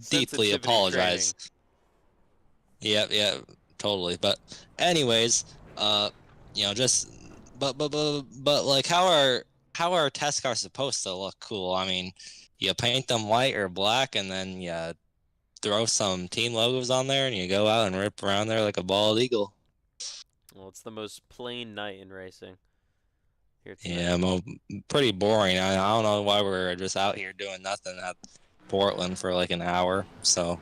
Sensitivity apologize. training. Yeah, totally. But anyways, just but like how are test cars supposed to look cool? I mean, you paint them white or black, and then you throw some team logos on there, and you go out and rip around there like a bald eagle. Well, it's the most plain night in racing here tonight. Yeah, pretty boring. I don't know why we're just out here doing nothing at Portland for like an hour. So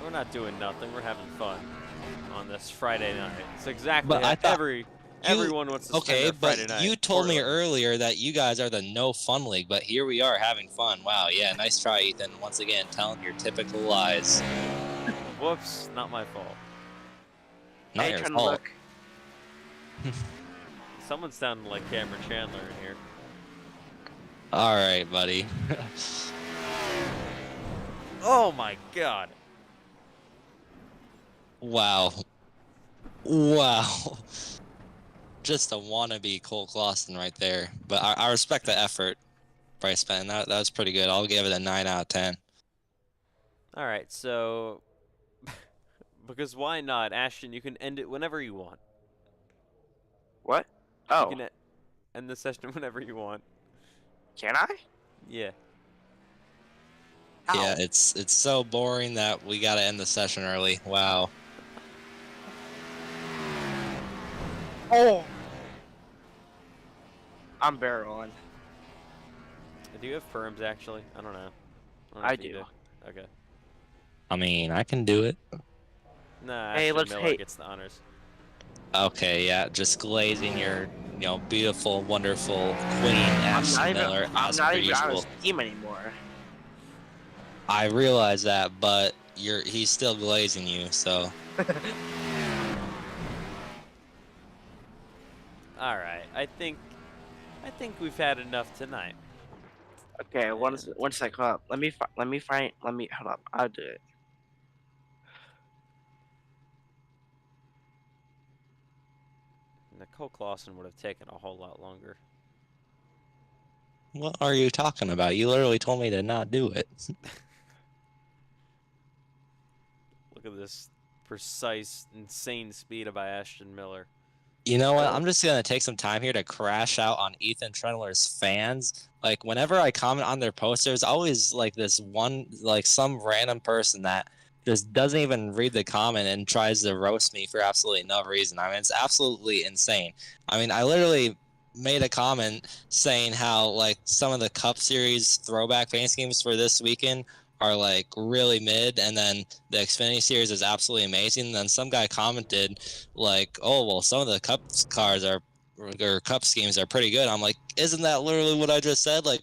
We're not doing nothing. We're having fun on this Friday night. It's exactly But how I thought everyone wants to spend okay, their but Friday night. you told me Portland. earlier that you guys are the no fun league, but here we are having fun. Wow, yeah, nice try, Ethan. Once again, telling your typical lies. Whoops, not my fault. Not Hey, your trying to fault. look. Someone's sounding like Cameron Chandler in here. All right, buddy. Oh my god. Wow. Just a wannabe Cole Clausen right there. But I respect the effort, Bryce Penn. That was pretty good. I'll give it a 9 out of 10. All right, so because why not, Ashton? You can end it whenever you want. What? You Oh, can end the session whenever you want. can I? Yeah. Yeah, Ow. it's so boring that we got to end the session early. Wow. Oh. I'm barreling. Do you have perms actually? I don't know. Don't know I if you do. Okay. I mean, I can do it. Nah, Hey, Ashton Miller hey. gets the honors. Okay, yeah, just glazing your, beautiful, wonderful Queen Ashton Miller I'm as not per even on usual. his team anymore. I realize that, but he's still glazing you, so. All right. I think we've had enough tonight. Okay, one sec. Hold up. Let me hold up. I'll do it. Nicole Clausen would have taken a whole lot longer. What are you talking about? You literally told me to not do it. Look at this precise, insane speed by Ashton Miller. You know what? Oh. I'm just gonna take some time here to crash out on Ethan Trendler's fans. Like, whenever I comment on their posts, there's always like this one, like some random person that just doesn't even read the comment and tries to roast me for absolutely no reason. I mean, it's absolutely insane. I mean, I literally made a comment saying how like some of the Cup Series throwback fan schemes for this weekend are like really mid, and then the Xfinity Series is absolutely amazing. And then some guy commented like, "Oh well, some of the Cup cars or Cup schemes are pretty good." I'm like, "Isn't that literally what I just said?" Like,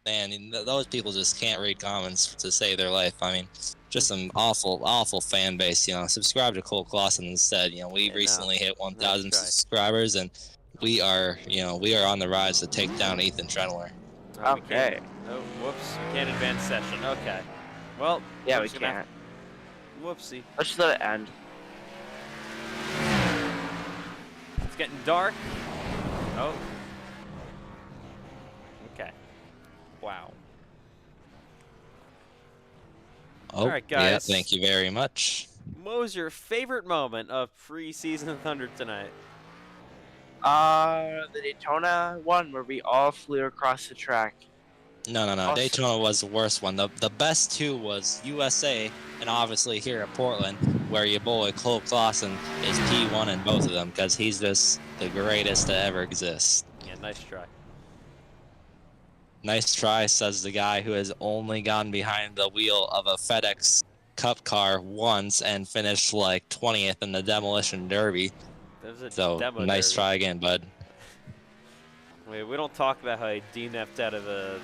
man, those people just can't read comments to save their life. I mean, just some awful fan base. Subscribe to Cole Clausen instead. We recently hit 1,000 try. subscribers, and we are on the rise to take down Ethan Trendler. Oh, we Okay. can't. Oh, whoops. We can't advance session. Okay. Well, Yeah, we're we just gonna can't. Whoopsie. Let's just let it end. It's getting dark. Oh. Okay. Wow. Oh, All right, yeah, guys. thank you very much. What was your favorite moment of Preseason Thunder tonight? The Daytona one where we all flew across the track. No. Awesome. Daytona was the worst one. The best two was USA and obviously here at Portland, where your boy Cole Clausen is P1 in both of them because he's just the greatest to ever exist. Yeah, nice try. Nice try, says the guy who has only gone behind the wheel of a FedEx Cup car once and finished like 20th in the Demolition Derby. There's a So demo nice derby. try again, bud. Wait, we don't talk about how he DNF'd out of a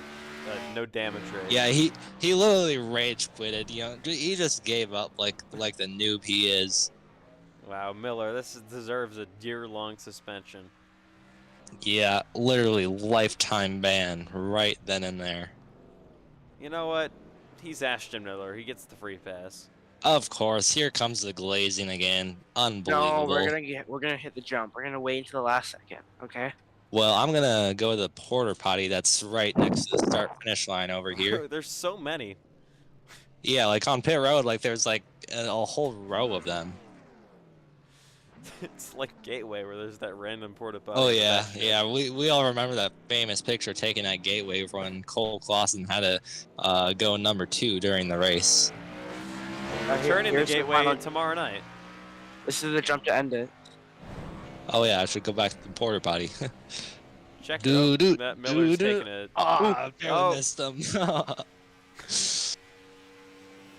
no damage race. Yeah, he literally rage quitted. He just gave up like the noob he is. Wow, Miller, this deserves a year-long suspension. Yeah, literally lifetime ban right then and there. You know what? He's Ashton Miller. He gets the free pass. Of course, here comes the glazing again. No, Unbelievable. we're gonna hit the jump. We're gonna wait until the last second. Okay. Well, I'm gonna go to the porter potty that's right next to the start finish line over here. There's so many. Yeah, like on pit road, like there's like a whole row of them. It's like Gateway where there's that random porta potty. Oh in the yeah, back. yeah. We all remember that famous picture taken at Gateway when Cole Clausen had to go number 2 during the race. Turn into Here's the Gateway final- tomorrow night. This is the jump to end it. Oh yeah, I should go back to the porter potty. Check it Doo out. doo Matt Miller's doo taking it. Oh, Oh. missed them.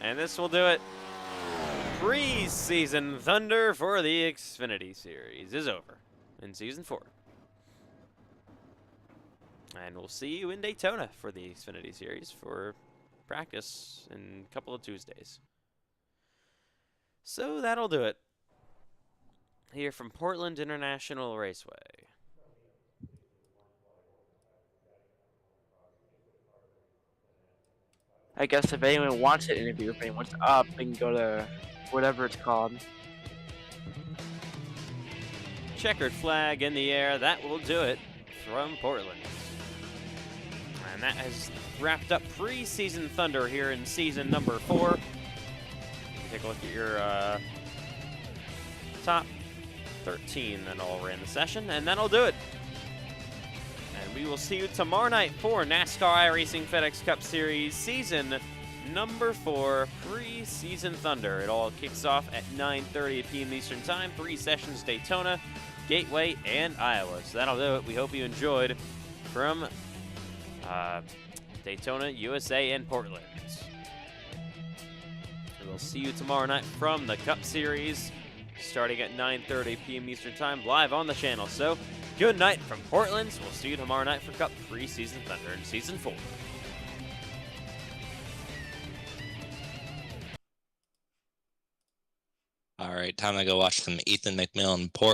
And this will do it. Preseason Thunder for the Xfinity Series is over in Season 4. And we'll see you in Daytona for the Xfinity Series for practice in a couple of Tuesdays. So that'll do it. Here from Portland International Raceway. I guess if anyone wants an interview, if anyone's up, they can go to whatever it's called. Checkered flag in the air. That will do it from Portland. And that has wrapped up preseason Thunder here in season number 4. Take a look at your top 13 that all ran the session, and that'll do it. And we will see you tomorrow night for NASCAR iRacing FedEx Cup Series season number 4 preseason Thunder. It all kicks off at 9:30 p.m. Eastern Time. 3 sessions: Daytona, Gateway, and Iowa. So that'll do it. We hope you enjoyed from Daytona, USA, and Portland. We'll see you tomorrow night from the Cup Series, starting at 9:30 p.m. Eastern Time, live on the channel. So, good night from Portland. We'll see you tomorrow night for Cup Preseason Thunder in Season 4. All right, time to go watch some Ethan McMillan Portland.